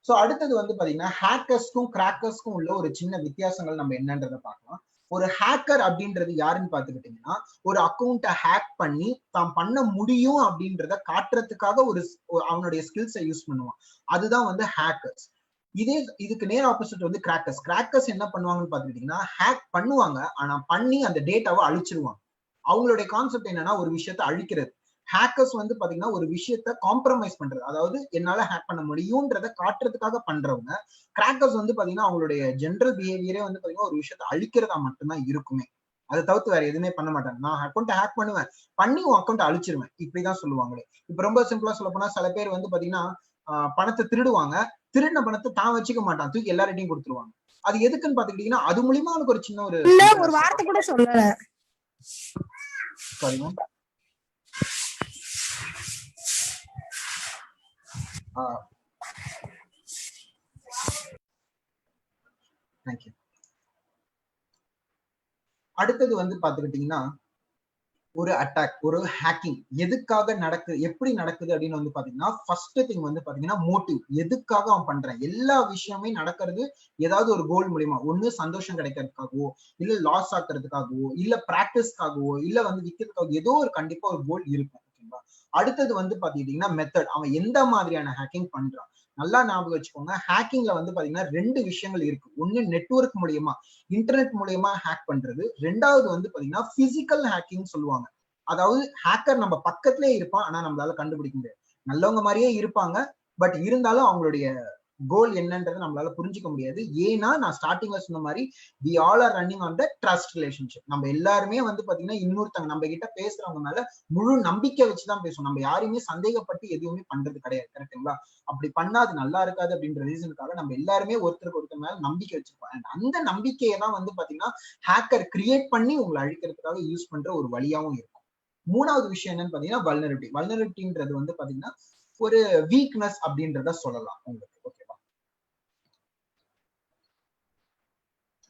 சோ அடுத்தது வந்து பாத்தீங்கன்னா ஹேக்கர்ஸ்க்கும் கிராக்கர்ஸ்க்கும் உள்ள ஒரு சின்ன வித்தியாசங்கள் நம்ம என்னன்றதை பார்க்கலாம். ஒரு ஹேக்கர் அப்படின்றது யாருன்னு பாத்துக்கிட்டீங்கன்னா ஒரு அக்கௌண்ட்டை ஹேக் பண்ணி தான் பண்ண முடியும் அப்படின்றத காட்டுறதுக்காக அவனுடைய ஸ்கில்ஸை யூஸ் பண்ணுவான். அதுதான் வந்து ஹேக்கர்ஸ். இதுக்கு நேர் ஆப்போசிட் வந்து கிராக்கர்ஸ். கிராக்கர்ஸ் என்ன பண்ணுவாங்கன்னு பாத்துக்கிட்டீங்கன்னா ஹேக் பண்ணுவாங்க, ஆனா பண்ணி அந்த டேட்டாவை அழிச்சிருவாங்க. அவங்களுடைய கான்செப்ட் என்னன்னா ஒரு விஷயத்த அழிக்கிறது. ஹேக்கர்ஸ் வந்து பாத்தீங்கன்னா ஒரு விஷயத்த காம்ப்ரமைஸ் பண்றது, அதாவது என்னால ஹேக் பண்ண முடியும்ன்றத காட்டுறதுக்காக பண்றவங்க. கிராக்கர்ஸ் வந்து பாத்தீங்கன்னா அவங்களுடைய ஜெனரல் பிஹேவியரே வந்து பாத்தீங்கன்னா ஒரு விஷயத்த அழிக்கிறதா மட்டும்தான் இருக்குமே, அதை தவிர்த்து வேற எதுவுமே பண்ண மாட்டாங்க. நான் அக்கௌண்ட் ஹேக் பண்ணுவேன், பண்ணி உன் அக்கௌண்ட் அழிச்சிருவேன், இப்படிதான் சொல்லுவாங்களே. இப்ப ரொம்ப சிம்பிளா சொல்ல போனா சில பேர் வந்து பாத்தீங்கன்னா பணத்தை திருடுவாங்க, திருடின பணத்தை தான் வச்சுக்க மாட்டான், தூக்கி எல்லார்ட்டையும் கொடுத்துருவாங்க. அது எதுக்குன்னு பாத்துக்கிட்டீங்கன்னா அது மூலியமா அவனுக்கு ஒரு சின்ன ஒரு வார்த்தை கூட சொல்லல. Sorry ma'am. தேங்க்யூ. அடுத்தது வந்து பாத்துக்கிட்டீங்கன்னா ஒரு அட்டாக், ஒரு ஹேக்கிங் எதுக்காக எப்படி நடக்குது அப்படின்னு வந்து பாத்தீங்கன்னா ஃபர்ஸ்ட் திங் வந்து பாத்தீங்கன்னா மோட்டிவ். எதுக்காக அவன் பண்றான்? எல்லா விஷயமே நடக்கிறது ஏதாவது ஒரு கோல் மூலியமா, ஒண்ணு சந்தோஷம் கிடைக்கிறதுக்காகவோ, இல்ல லாஸ் ஆக்குறதுக்காகவோ, இல்ல பிராக்டிஸ்க்காகவோ, இல்ல வந்து விற்கிறதுக்காக, ஏதோ ஒரு கண்டிப்பா ஒரு கோல் இருக்கும். ஓகேங்களா? அடுத்தது வந்து பாத்தீங்கன்னா மெத்தட். அவன் எந்த மாதிரியான ஹேக்கிங் பண்றான்? நல்லா ஞாபகம் வச்சுக்கோங்க, ஹேக்கிங்ல வந்து பாத்தீங்கன்னா ரெண்டு விஷயங்கள் இருக்கு. ஒண்ணு நெட்வொர்க் மூலியமா, இன்டர்நெட் மூலியமா ஹேக் பண்றது. ரெண்டாவது வந்து பாத்தீங்கன்னா பிசிக்கல் ஹேக்கிங் சொல்லுவாங்க. அதாவது ஹேக்கர் நம்ம பக்கத்திலே இருப்பான், ஆனா நம்மளால கண்டுபிடிக்க முடியாது. நல்லவங்க மாதிரியே இருப்பாங்க, பட் இருந்தாலும் அவங்களுடைய கோல் என்னன்றதை நம்மளால புரிஞ்சுக்க முடியாது. ஏன்னா நான் ஸ்டார்டிங்ல சொன்ன மாதிரி we all are running on the trust relationship. நம்ம எல்லாருமே வந்து பாத்தீங்கன்னா இன்னொருத்தங்க நம்ம கிட்ட பேசுறவங்க மேல முழு நம்பிக்கை வச்சுதான் பேசுவோம். நம்ம யாரையுமே சந்தேகப்பட்டு எதுவுமே பண்றது கிடையாது. கரெக்டுங்களா? அப்படி பண்ணா அது நல்லா இருக்காது அப்படின்ற ரீசனுக்காக நம்ம எல்லாருமே ஒருத்தருக்கு ஒருத்தர் மேல நம்பிக்கை வச்சிருப்போம். அந்த நம்பிக்கையை தான் வந்து பாத்தீங்கன்னா ஹேக்கர் கிரியேட் பண்ணி உங்களை அழிக்கிறதுக்காக யூஸ் பண்ற ஒரு வழியாவும் இருக்கும். மூணாவது விஷயம் என்னன்னு பாத்தீங்கன்னா வல்னரபிலிட்டி. வல்னரபிலிட்டின்றது வந்து பாத்தீங்கன்னா ஒரு வீக்னஸ் அப்படின்றத சொல்லலாம் உங்களுக்கு. ஓகேவா?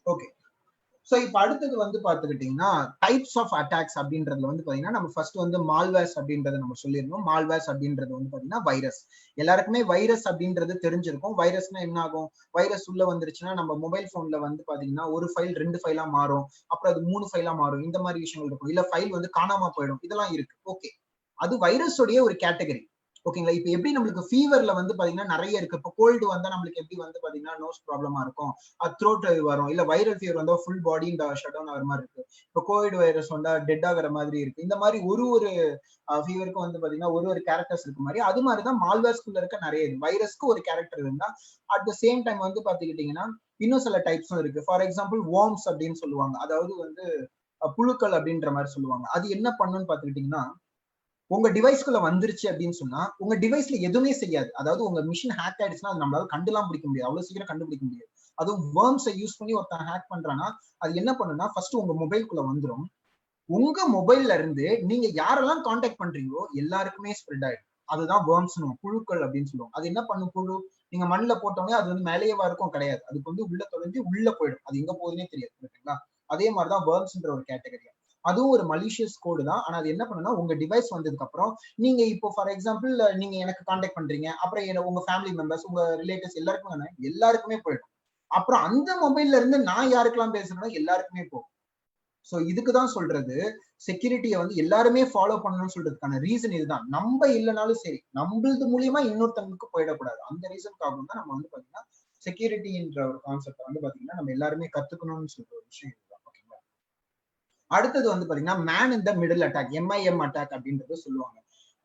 ஓகே. சோ இப்ப அடுத்தது வந்து பாத்துக்கிட்டீங்கன்னா டைப்ஸ் ஆஃப் அட்டாக்ஸ் அப்படின்றதுல வந்து பாத்தீங்கன்னா நம்ம ஃபர்ஸ்ட் வந்து மால்வேர்ஸ் அப்படின்றத நம்ம சொல்லியிருந்தோம். மால்வேர்ஸ் அப்படின்றது வந்து பாத்தீங்கன்னா வைரஸ். எல்லாருக்குமே வைரஸ் அப்படின்றது தெரிஞ்சிருக்கும். வைரஸ்னா என்ன ஆகும்? வைரஸ் உள்ள வந்துருச்சுன்னா நம்ம மொபைல் போன்ல வந்து பாத்தீங்கன்னா ஒரு ஃபைல் 2 ஃபைலா மாறும், அப்புறம் அது 3 ஃபைலா மாறும், இந்த மாதிரி விஷயங்கள் இருக்கும். இல்ல ஃபைல் வந்து காணாம போயிடும், இதெல்லாம் இருக்கு. ஓகே, அது வைரஸோடைய ஒரு கேட்டகரி. ஓகேங்களா. இப்ப எப்படி நம்மளுக்கு ஃபீவர்ல வந்து பாத்தீங்கன்னா நிறைய இருக்கு. இப்போ கோல்டு வந்தா நம்மளுக்கு எப்படி வந்து பாத்தீங்கன்னா நோஸ் ப்ராப்ளமா இருக்கும், த்ரோட் வரும், இல்ல வைரல் ஃபீவர் வந்தா ஃபுல் பாடி ஷட் டவுன் ஆகிற மாதிரி இருக்கு. இப்போ கோவிட் வைரஸ் வந்தா டெட் ஆகிற மாதிரி இருக்கு. இந்த மாதிரி ஒரு ஃபீவருக்கும் வந்து பாத்தீங்கன்னா ஒரு கேரக்டர்ஸ் இருக்கு மாதிரி. அது மாதிரிதான் மால்வேர்ஸ்குள்ள இருக்க நிறைய வைரஸ்க்கு ஒரு கேரக்டர் இருந்தா அட் த சேம் டைம் வந்து பாத்துக்கிட்டீங்கன்னா இன்னும் சில டைப்ஸும் இருக்கு. ஃபார் எக்ஸாம்பிள் வார்ம்ஸ் அப்படின்னு சொல்லுவாங்க, அதாவது வந்து புழுக்கள் அப்படின்ற மாதிரி சொல்லுவாங்க. அது என்ன பண்ணுன்னு பாத்துக்கிட்டீங்கன்னா உங்க டிவைஸ்க்குள்ள வந்துருச்சு அப்படின்னு சொன்னா உங்க டிவைஸ்ல எதுவுமே செய்யாது. அதாவது உங்க மிஷின் ஹேக் ஆயிடுச்சுன்னா அது நம்மளால கண்டுலாம் பிடிக்க முடியாது, அவ்வளவு சீக்கிரம் கண்டுபிடிக்க முடியாது. அதுவும் வேர்ம்ஸை யூஸ் பண்ணி ஒருத்தன் ஹேக் பண்றான்னா அது என்ன பண்ணுன்னா ஃபர்ஸ்ட் உங்க மொபைல்குள்ள வந்துடும். உங்க மொபைல்ல இருந்து நீங்க யாரெல்லாம் கான்டாக்ட் பண்றீங்களோ எல்லாருக்குமே ஸ்ப்ரெட் ஆயிடும். அதுதான் வேர்ம்ஸ், புழுக்கள் அப்படின்னு சொல்லுவோம். அது என்ன பண்ணும், புழு நீங்க மண்ணில் போட்டோன்னே அது வந்து மேலேயேவா இருக்கும், கிடையாது, அதுக்கு வந்து உள்ள தொலைஞ்சு உள்ள போயிடும், அது எங்க போகுதுன்னே தெரியாது. ஓகேங்களா. அதே மாதிரிதான் வேர்ம்ஸ்ன்ற ஒரு கேட்டகரி. அதுவும் ஒரு மலிஷியஸ் கோடு தான். ஆனா அது என்ன பண்ணுன்னா உங்க டிவைஸ் வந்ததுக்கு அப்புறம் நீங்க இப்போ ஃபார் எக்ஸாம்பிள் நீங்க எனக்கு கான்டாக்ட் பண்றீங்க, அப்புறம் உங்க ஃபேமிலி மெம்பர்ஸ், உங்க ரிலேட்டிவ்ஸ் எல்லாருக்குமே போயிடும். அப்புறம் அந்த மொபைல்ல இருந்து நான் யாருக்கெல்லாம் பேசுறேன்னா எல்லாருக்குமே போகும். சோ இதுக்குதான் சொல்றது செக்யூரிட்டியை வந்து எல்லாருமே ஃபாலோ பண்ணணும்னு சொல்றதுக்கான ரீசன் இதுதான். நம்ம இல்லைனாலும் சரி, நம்மளது மூலியமா இன்னொருத்தவங்களுக்கு போயிடக்கூடாது. அந்த ரீசனுக்காக தான் நம்ம வந்து பாத்தீங்கன்னா செக்யூரிட்டின்ற ஒரு கான்செப்ட் வந்து பாத்தீங்கன்னா நம்ம எல்லாருமே கத்துக்கணும்னு சொல்ற ஒரு விஷயம் இதுதான். ஓகேங்களா. அடுத்தது வந்து பாத்தீங்கன்னா man in the middle attack, MIM attack அப்படின்றது சொல்லுவாங்க.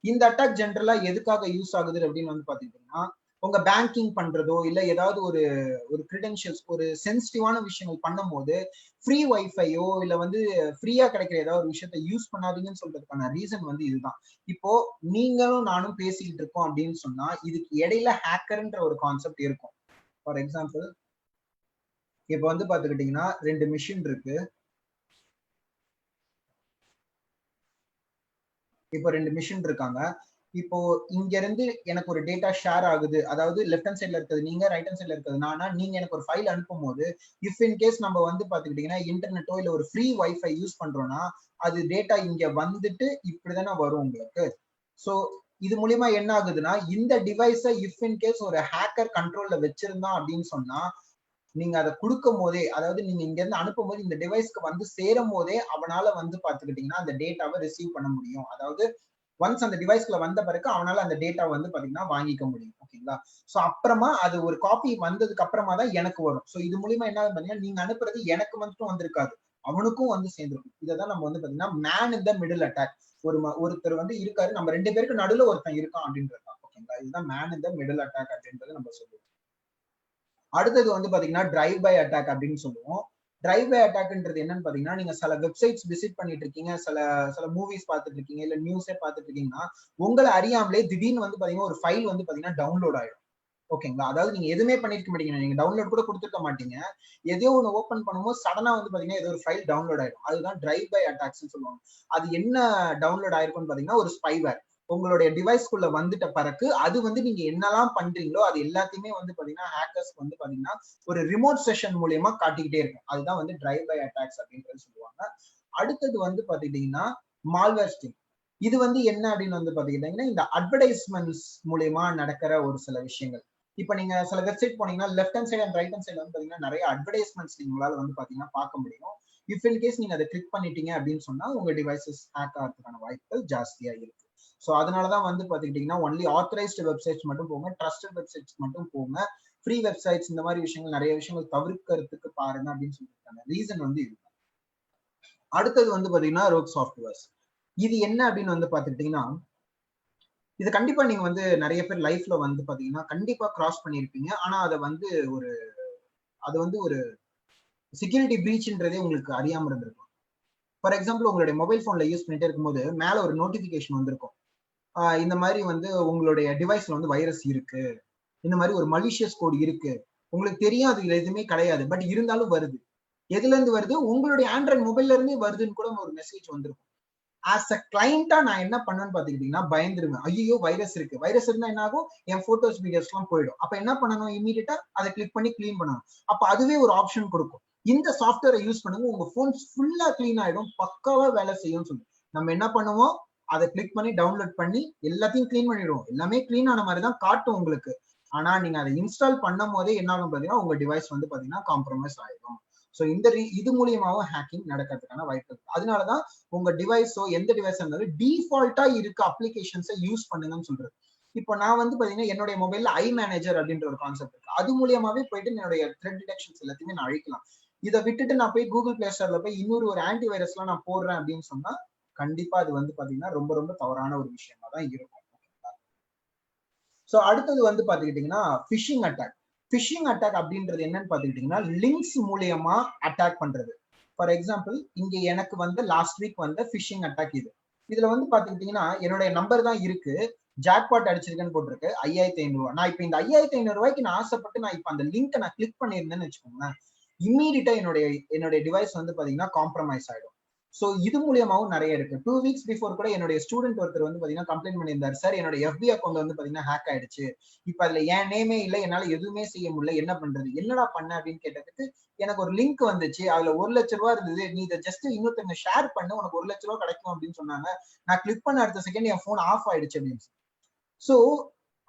இந்த அட்டாக் ஜென்ரலா எதுக்காக யூஸ் ஆகுது அப்படின்னு வந்து பாத்தீங்கன்னா உங்க பேங்கிங் பண்றதோ இல்ல ஏதாவது ஒரு கிரெடென்ஷியல்ஸ், ஒரு சென்சிட்டிவான விஷயங்கள் பண்ணும் போது ஃப்ரீ வைஃபையோ இல்ல வந்து ஃப்ரீயா கிடைக்கிற ஏதாவது ஒரு விஷயத்த யூஸ் பண்ணாதீங்கன்னு சொல்றதுக்கான ரீசன் வந்து இதுதான். இப்போ நீங்களும் நானும் பேசிக்கிட்டு இருக்கோம் அப்படின்னு சொன்னா இதுக்கு இடையில ஹேக்கர்ன்ற ஒரு கான்செப்ட் இருக்கும். ஃபார் எக்ஸாம்பிள் இப்போ வந்து பாத்துக்கிட்டீங்கன்னா 2 மிஷின் இருக்கு. இப்போ 2 மிஷின் இருக்காங்க. இப்போ இங்க இருந்து எனக்கு ஒரு டேட்டா ஷேர் ஆகுது, அதாவது லெஃப்ட் ஹேண்ட் சைட்ல இருக்கிறது நீங்க, ரைட் ஹேண்ட் சைட்ல இருக்கிறது நானா, நீங்க எனக்கு ஒரு ஃபைல் அனுப்பும் போது இஃப் இன் கேஸ் நம்ம வந்து பாத்துக்கிட்டீங்கன்னா இன்டர்நெட்டோ இல்ல ஒரு ஃப்ரீ வைஃபை யூஸ் பண்றோம்னா அது டேட்டா இங்க வந்துட்டு இப்படிதானே வரும் உங்களுக்கு. சோ இது மூலியமா என்ன ஆகுதுன்னா இந்த டிவைஸை இஃப் இன் கேஸ் ஒரு ஹேக்கர் கண்ட்ரோல்ல வச்சிருந்தான் அப்படின்னு சொன்னா நீங்க அதை கொடுக்கும் போதே, அதாவது நீங்க இங்க இருந்து அனுப்பும் போது இந்த டிவைஸ்க்கு வந்து சேரும் போதே அவனால வந்து பாத்துக்கிட்டீங்கன்னா அந்த டேட்டாவை ரிசீவ் பண்ண முடியும். அதாவது ஒன்ஸ் அந்த டிவைஸ்க்குள்ள வந்த பிறகு அவனால அந்த டேட்டா வந்து பாத்தீங்கன்னா வாங்கிக்க முடியும். ஓகேங்களா. சோ அப்புறமா அது ஒரு காப்பி வந்ததுக்கு அப்புறமா தான் எனக்கு வரும். சோ இது மூலியமா என்ன பாத்தீங்கன்னா நீங்க அனுப்புறது எனக்கு மட்டும் வந்திருக்காது, அவனுக்கும் வந்து சேர்ந்துருக்கும். இதான் நம்ம வந்து பாத்தீங்கன்னா man in the middle attack. ஒருத்தர் வந்து இருக்காரு, நம்ம 2 பேருக்கு நடுவில் ஒருத்தன் இருக்கான் அப்படின்றது. ஓகேங்களா. இதுதான் man in the middle attack அப்படின்றத நம்ம சொல்லுவோம். அடுத்தது வந்து பாத்தீங்கன்னா டிரைவ் பை அட்டாக் அப்படின்னு சொல்லுவோம். டிரைவ் பை அட்டாக்ன்றது என்னன்னு பாத்தீங்கன்னா நீங்க சில வெப்சைட்ஸ் விசிட் பண்ணிட்டு இருக்கீங்க, சில மூவிஸ் பார்த்துட்டு இருக்கீங்க, இல்ல நியூஸே பார்த்துட்டு இருக்கீங்கன்னா உங்களை அறியாமலே திடீர்னு வந்து பாத்தீங்கன்னா ஒரு ஃபைல் வந்து பாத்தீங்கன்னா டவுன்லோட் ஆயிடும். ஓகேங்களா. அதாவது நீங்க எதுவுமே பண்ணிருக்க மாட்டீங்க, நீங்க டவுன்லோட் கூட கொடுத்துருக்க மாட்டீங்க, எதையோ ஒன்று ஓப்பன் பண்ணும்போது சடனா வந்து பாத்தீங்கன்னா ஏதோ ஒரு ஃபைல் டவுன்லோட் ஆயிடும். அதுதான் டிரைவ் பை அட்டாக்ஸ் சொல்லுவாங்க. அது என்ன டவுன்லோட் ஆயிருக்கும்னு பாத்தீங்கன்னா ஒரு ஸ்பைவேர் உங்களுடைய டிவைஸ்க்குள்ள வந்துட்ட பிறகு அது வந்து நீங்க என்னெல்லாம் பண்றீங்களோ அது எல்லாத்தையுமே வந்து பாத்தீங்கன்னா ஹேக்கர்ஸ் வந்து பாத்தீங்கன்னா ஒரு ரிமோட் செஷன் மூலியமா காட்டிக்கிட்டே இருக்கும். அதுதான் வந்து டிரைவ் பை அட்டாக்ஸ் அப்படின்றது சொல்லுவாங்க. அடுத்தது வந்து பாத்துக்கிட்டீங்கன்னா மால்வேர் ஸ்டிங். இது வந்து என்ன அப்படின்னு வந்து பாத்துக்கிட்டீங்கன்னா இந்த அட்வர்டைஸ்மெண்ட்ஸ் மூலியமா நடக்கிற ஒரு சில விஷயங்கள். இப்ப நீங்க சில வெப்சைட் போனீங்கன்னா left hand side and right hand side வந்து பாத்தீங்கன்னா நிறைய அட்வர்டைஸ்மெண்ட்ஸ் உங்களால வந்து பாத்தீங்கன்னா பார்க்க முடியும். இஃப் இன் கேஸ் நீங்க அதை கிளிக் பண்ணிட்டீங்க அப்படின்னு சொன்னா உங்க டிவைசஸ் ஹேக் ஆகிறதுக்கான வாய்ப்புகள் ஜாஸ்தியா இருக்கு. சோ அதனாலதான் வந்து பாத்துக்கிட்டீங்கன்னா ஒன்லி ஆத்தரைஸ்டு வெப்சைட்ஸ் மட்டும் போங்க, ட்ரஸ்டட் வெப்சைட்ஸ் மட்டும் போங்க, ஃப்ரீ வெப்சைட்ஸ் இந்த மாதிரி விஷயங்கள் நிறைய விஷயங்கள் தவிர்க்கிறதுக்கு பாருங்க அப்படின்னு சொல்லியிருக்காங்க. ரீசன் வந்து இது. அடுத்தது வந்து பாத்தீங்கன்னா ரோக் சாஃப்ட்வேர்ஸ். இது என்ன அப்படின்னு வந்து பாத்துக்கிட்டீங்கன்னா இது கண்டிப்பா நீங்க வந்து நிறைய பேர் லைஃப்ல வந்து பாத்தீங்கன்னா கண்டிப்பா கிராஸ் பண்ணிருப்பீங்க. ஆனா அது வந்து ஒரு செக்யூரிட்டி பிரீச்ன்றதே உங்களுக்கு அறியாம இருந்திருக்கும். ஃபார் எக்ஸாம்பிள் உங்களுடைய மொபைல் போன்ல யூஸ் பண்ணிட்டே இருக்கும்போது மேல ஒரு நோட்டிபிகேஷன் வந்திருக்கும், இந்த மாதிரி வந்து உங்களுடைய டிவைஸ்ல வந்து வைரஸ் இருக்கு, இந்த மாதிரி ஒரு மலிஷியஸ் கோட் இருக்கு, உங்களுக்கு தெரியும் அது எதுவுமே கிடையாது, பட் இருந்தாலும் வருது. எதுல இருந்து வருது, உங்களுடைய ஆண்ட்ராய்டு மொபைல்ல இருந்து வருதுன்னு கூட ஒரு மெசேஜ் வந்திருக்கும். ஆஸ் அ கிளைண்டா நான் என்ன பண்ணேன்னு பாத்துக்கிட்டீங்கன்னா பயந்துருவேன். ஐயோ வைரஸ் இருக்கு, வைரஸ் இருந்தா என்ன ஆகும், என் போட்டோஸ் வீடியோஸ் எல்லாம் போயிடும். அப்ப என்ன பண்ணணும், இமீடியட்டா அதை கிளிக் பண்ணி கிளீன் பண்ணணும். அப்ப அதுவே ஒரு ஆப்ஷன் கொடுக்கும், இந்த சாஃப்ட்வேரை யூஸ் பண்ணுங்க, உங்க போன் ஃபுல்லா கிளீன் ஆயிடும், பக்காவா வேலை செய்யும் சொல்லி. நம்ம என்ன பண்ணுவோம், அதை கிளிக் பண்ணி டவுன்லோட் பண்ணி எல்லாத்தையும் கிளீன் பண்ணிடுவோம். எல்லாமே கிளீன் ஆன மாதிரி தான் காட்டும் உங்களுக்கு. ஆனா நீங்க அதை இன்ஸ்டால் பண்ணும் போதே என்ன ஆகும் பாத்தீங்கன்னா உங்க டிவைஸ் வந்து பாத்தீங்கன்னா காம்ப்ரமைஸ் ஆயிடும். ஸோ இது மூலியமாவும் ஹேக்கிங் நடக்கிறதுக்கான வாய்ப்பு இருக்கு. அதனாலதான் உங்க டிவைஸோ எந்த டிவைஸா இருந்தாலும் டிஃபால்ட்டா இருக்க அப்ளிகேஷன்ஸை யூஸ் பண்ணுங்கன்னு சொல்றது. இப்போ நான் வந்து பாத்தீங்கன்னா என்னுடைய மொபைல்ல ஐ மேனேஜர் அப்படின்ற ஒரு கான்செப்ட் இருக்கு. அது மூலியமாவே போயிட்டு என்னுடைய த்ரெட் டிடெக்ஷன்ஸ் எல்லாத்தையுமே நான் அழிக்கலாம். இதை விட்டுட்டு நான் போய் கூகுள் பிளே ஸ்டோர்ல போய் இன்னொரு ஒரு ஆன்டி வைரஸ் எல்லாம் நான் போடுறேன் அப்படின்னு சொன்னா கண்டிப்பா அது வந்து பாத்தீங்கன்னா ரொம்ப ரொம்ப தவறான ஒரு விஷயமா தான் இருக்கும். சோ அடுத்தது வந்து பாத்துக்கிட்டீங்கன்னா பிஷிங் அட்டாக். பிஷிங் அட்டாக் அப்படின்றது என்னன்னு பாத்துக்கிட்டீங்கன்னா லிங்க்ஸ் மூலியமா அட்டாக் பண்றது. ஃபார் எக்ஸாம்பிள் இங்க எனக்கு வந்து லாஸ்ட் வீக் வந்த பிஷிங் அட்டாக் இது. இதுல வந்து பாத்துக்கிட்டீங்கன்னா என்னுடைய நம்பர் தான் இருக்கு, ஜாக்பாட் அடிச்சிருக்கேன்னு போட்டிருக்கு 5500 ரூபாய். நான் இப்ப இந்த 5500 ரூபாய்க்கு நான் ஆசைப்பட்டு நான் இப்ப அந்த லிங்க் நான் கிளிக் பண்ணியிருந்தேன்னு வச்சுக்கோங்களேன், இம்மீடியட்டா என்னுடைய டிவைஸ் வந்து பாத்தீங்கன்னா காம்ப்ரமைஸ் ஆயிடும். சோ இது மூலியமாவும் நிறைய இருக்கு. 2 வீக்ஸ் பிஃபோர் கூட என்னுடைய ஸ்டூடெண்ட் ஒருத்தர் வந்து பாத்தீங்கன்னா கம்ப்ளைண்ட் பண்ணியிருந்தாரு, சார் என்னோட FB அக்கௌண்ட் வந்து பாத்தீங்கன்னா ஹேக் ஆயிடுச்சு, இப்ப அதுல என் நேமே இல்ல, என்னால எதுவுமே செய்ய முடியல, என்ன பண்றது, என்னடா பண்ண அப்படின்னு கேட்டதுக்கு எனக்கு ஒரு லிங்க் வந்துச்சு, அதுல 1 லட்சம் ரூபாய் இருந்தது, நீ இதை ஜஸ்ட் இன்னொருத்தங்க ஷேர் பண்ணு உனக்கு 1 லட்சம் ரூபாய் கிடைக்கும் அப்படின்னு சொன்னாங்க. நான் கிளிக் பண்ண அடுத்த செகண்ட் என் போன் ஆஃப் ஆயிடுச்சு அப்படின்னு. சோ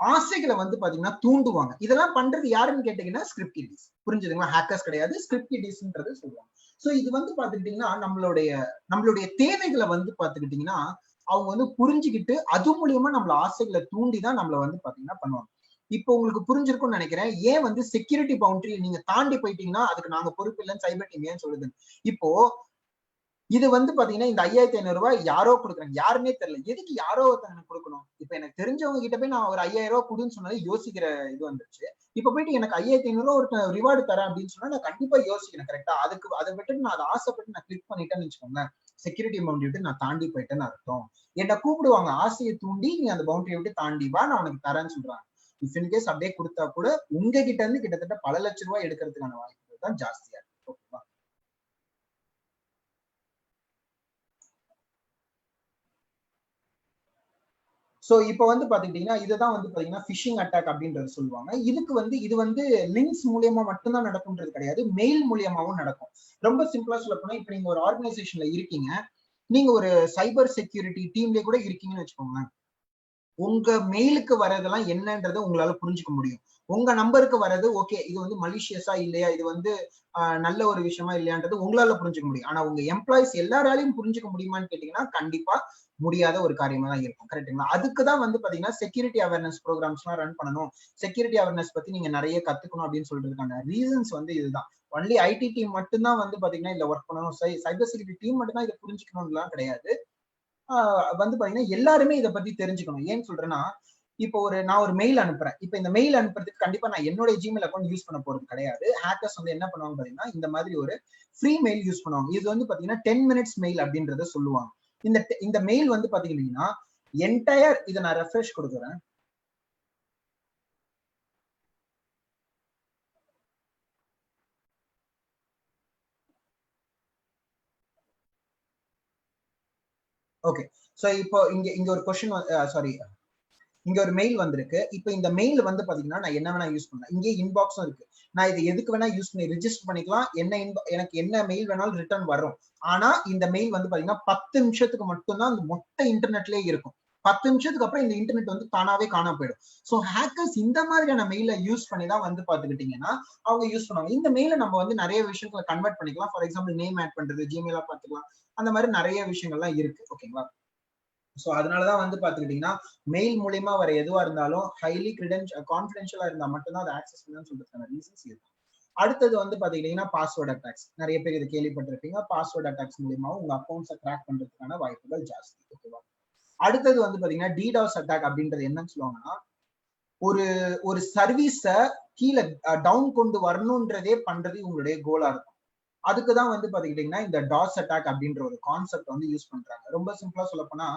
ஆசைகளை வந்து பாத்தீங்கன்னா தூண்டுவாங்க. இதெல்லாம் பண்றது யாருன்னு கேட்டீங்கன்னா ஸ்கிரிப்ட் கிடிஸ். புரிஞ்சுதுங்களா? ஹேக்கர்ஸ் கிடையாது, ஸ்கிரிப்ட் கிடிஸ்ன்றது சொல்லுவாங்க. சோ இது வந்து பாத்துக்கிட்டீங்கன்னா நம்மளுடைய தேவைகளை வந்து பாத்துக்கிட்டீங்கன்னா அவங்க வந்து புரிஞ்சுக்கிட்டு அது மூலியமா நம்மள ஆசைகளை தூண்டிதான் நம்மள வந்து பாத்தீங்கன்னா பண்ணுவாங்க. இப்போ உங்களுக்கு புரிஞ்சிருக்கும்னு நினைக்கிறேன் ஏன் வந்து செக்யூரிட்டி பவுண்டரி நீங்க தாண்டி போயிட்டீங்கன்னா அதுக்கு நாங்க பொறுப்பு இல்லைன்னு சைபர் டீம் ஏன் சொல்லுது. இப்போ இது வந்து பாத்தீங்கன்னா இந்த 5500 ரூபாய் யாரோ கொடுக்குறாங்க, யாருன்னே தெரியல, எதுக்கு யாரோ ஒருத்தங்க கொடுக்கணும்? இப்ப எனக்கு தெரிஞ்சவங்க கிட்ட போய் நான் ஒரு 5000 ரூபாய் கொடுன்னு சொன்னாலே யோசிக்கிற இது வந்துருச்சு. இப்ப போயிட்டு எனக்கு 5500 ரூபாய் ஒரு ரிவார்டு தரேன் அப்படின்னு சொன்னா நான் கண்டிப்பா யோசிக்கிறேன். கரெக்டா? அதை விட்டுட்டு நான் அதை ஆசைப்பட்டு நான் கிளிக் பண்ணிட்டேன்னு வச்சுக்கோங்களேன், செக்யூரிட்டி பவுண்டரி விட்டு நான் தாண்டி போயிட்டேன்னு அர்த்தம். என்ன கூப்பிடுவாங்க, ஆசையை தூண்டி நீ அந்த பவுண்டரியை விட்டு தாண்டி வா, நான் உனக்கு தரேன்னு சொல்றாங்க. இஃப் இன் கேஸ் அப்படியே கொடுத்தா கூட உங்ககிட்ட இருந்து கிட்டத்தட்ட பல லட்சம் ரூபாய் எடுக்கிறதுக்கான வாய்ப்புகள் தான் ஜாஸ்தியா இருக்கு. ஓகேவா? சோ இப்ப வந்து பாத்துக்கிட்டீங்கன்னா இதுதான் வந்து பாத்தீங்கன்னா பிஷிங் அட்டாக் அப்படின்றது சொல்லுவாங்க. இது வந்து லிங்க்ஸ் மூலியமா மட்டும்தான் நடக்கும்ன்றது கிடையாது, மெயில் மூலியமாவும் நடக்கும். ரொம்ப சிம்பிளா சொல்ல போனா இப்ப நீங்க ஒரு ஆர்கனைசேஷன்ல இருக்கீங்க, நீங்க ஒரு சைபர் செக்யூரிட்டி டீம்ல கூட இருக்கீங்கன்னு வச்சுக்கோங்க, உங்க மெயிலுக்கு வரதெல்லாம் என்னன்றதை உங்களால புரிஞ்சுக்க முடியும். உங்க நம்பருக்கு வர்றது ஓகே இது வந்து மலிஷியஸா இல்லையா, இது வந்து நல்ல ஒரு விஷயமா இல்லையான்றது உங்களால புரிஞ்சுக்க முடியும். ஆனா உங்க எம்ப்ளாயிஸ் எல்லாராலையும் புரிஞ்சுக்க முடியுமான்னு கேட்டீங்கன்னா கண்டிப்பா முடியாத ஒரு காரியமா தான் இருக்கும். கரெக்டுங்களா? அதுக்குதான் வந்து பாத்தீங்கன்னா செக்யூரிட்டி அவேர்னஸ் ப்ரோக்ராம்ஸ் எல்லாம் ரன் பண்ணணும், செக்யூரிட்டி அவேர்னஸ் பத்தி நீங்க நிறைய கத்துக்கணும் அப்படின்னு சொல்றதுக்கான ரீசன்ஸ் வந்து இதுதான். ஒன்லி ஐடி டீம் மட்டும்தான் வந்து பாத்தீங்கன்னா இதுல ஒர்க் பண்ணணும், சைபர் செக்யூரிட்டி டீம் மட்டும் தான் இதை புரிஞ்சுக்கணும்லாம் கிடையாது. வந்து பாத்தீங்கன்னா எல்லாருமே இதை பத்தி தெரிஞ்சுக்கணும். ஏன்னு சொல்றேன்னா இப்போ நான் ஒரு மெயில் அனுப்புறேன். இப்ப இந்த மெயில் அனுப்புறதுக்கு கண்டிப்பா நான் என்னோட ஜிமெயில் அக்கௌண்ட் யூஸ் பண்ண போறது கிடையாது. ஹேக்கர்ஸ் வந்து என்ன பண்ணுவாங்க பாத்தீங்கன்னா இந்த மாதிரி ஒரு ஃப்ரீ மெயில் யூஸ் பண்ணுவாங்க. இது வந்து பாத்தீங்கன்னா 10 மினிட்ஸ் மெயில் அப்படின்றத சொல்லுவாங்க. இந்த மெயில் வந்து பாத்தீங்கன்னா என்டையர் இதை நான் ரெஃப்ரெஷ் கொடுக்குறேன். ஓகே, சோ இப்போ இங்க ஒரு கொஸ்டின் சாரி இங்க ஒரு மெயில் வந்திருக்கு. இப்ப இந்த மெயில் வந்து பாத்தீங்கன்னா நான் என்ன வேணா யூஸ் பண்ணலாம், இங்கே இன்பாக்ஸும் இருக்கு, நான் இதை எதுக்கு வேணா யூஸ் பண்ணி ரிஜிஸ்டர் பண்ணிக்கலாம், எனக்கு என்ன மெயில் வேணாலும் ரிட்டர்ன் வரும். ஆனா இந்த மெயில் வந்து பாத்தீங்கன்னா 10 நிமிஷத்துக்கு மட்டும்தான் அந்த மொத்த இன்டர்நெட்லயே இருக்கும். 10 நிமிஷத்துக்கு அப்புறம் இந்த இன்டர்நெட் வந்து தானாவே காணாம போயிடும். சோ ஹேக்கர்ஸ் இந்த மாதிரியான மெயில யூஸ் பண்ணி தான் வந்து பாத்துக்கிட்டீங்கன்னா அவங்க யூஸ் பண்ணுவாங்க. இந்த மெயில நம்ம வந்து நிறைய விஷயங்களை கன்வெர்ட் பண்ணிக்கலாம். ஃபார் எக்ஸாம்பிள் நேம் ஆட் பண்றது, ஜிமெயிலா பாத்துக்கலாம், அந்த மாதிரி நிறைய விஷயங்கள்லாம் இருக்கு. ஓகேங்களா? சோ அதனாலதான் வந்து பாத்துக்கிட்டீங்கன்னா மெயில் மூலியமா வர எதுவா இருந்தாலும் ஹைலி கான்பிடென்ஷியலா இருந்தா மட்டும்தான் அதை ஆக்சஸ் பண்ணணும்னு சொல்றதுக்கான ரீசன்ஸ் இருக்கு. அடுத்தது வந்து பாத்துக்கிட்டீங்கன்னா பாஸ்வேர்ட் அட்டாக்ஸ். நிறைய பேர் இதை கேள்விப்பட்டிருப்பீங்க. பாஸ்வேர்ட் அட்டாக்ஸ் மூலியமா உங்க அக்கௌண்ட்ஸை கிராக் பண்றதுக்கான வாய்ப்புகள் ஜாஸ்தி. ஓகேவா? அடுத்தது வந்து பாத்தீங்கன்னா டிடாஸ் அட்டாக் அப்படின்றது என்னன்னு சொல்லுவாங்கன்னா ஒரு சர்வீஸ கீழே டவுன் கொண்டு வரணும்ன்றதே பண்றது உங்களுடைய கோலா இருக்கும். அதுக்குதான் வந்து பாத்துக்கிட்டீங்கன்னா இந்த டாஸ் அட்டாக் அப்படின்ற ஒரு கான்செப்ட் வந்து யூஸ் பண்றாங்க. ரொம்ப சிம்பிளா சொல்ல போனா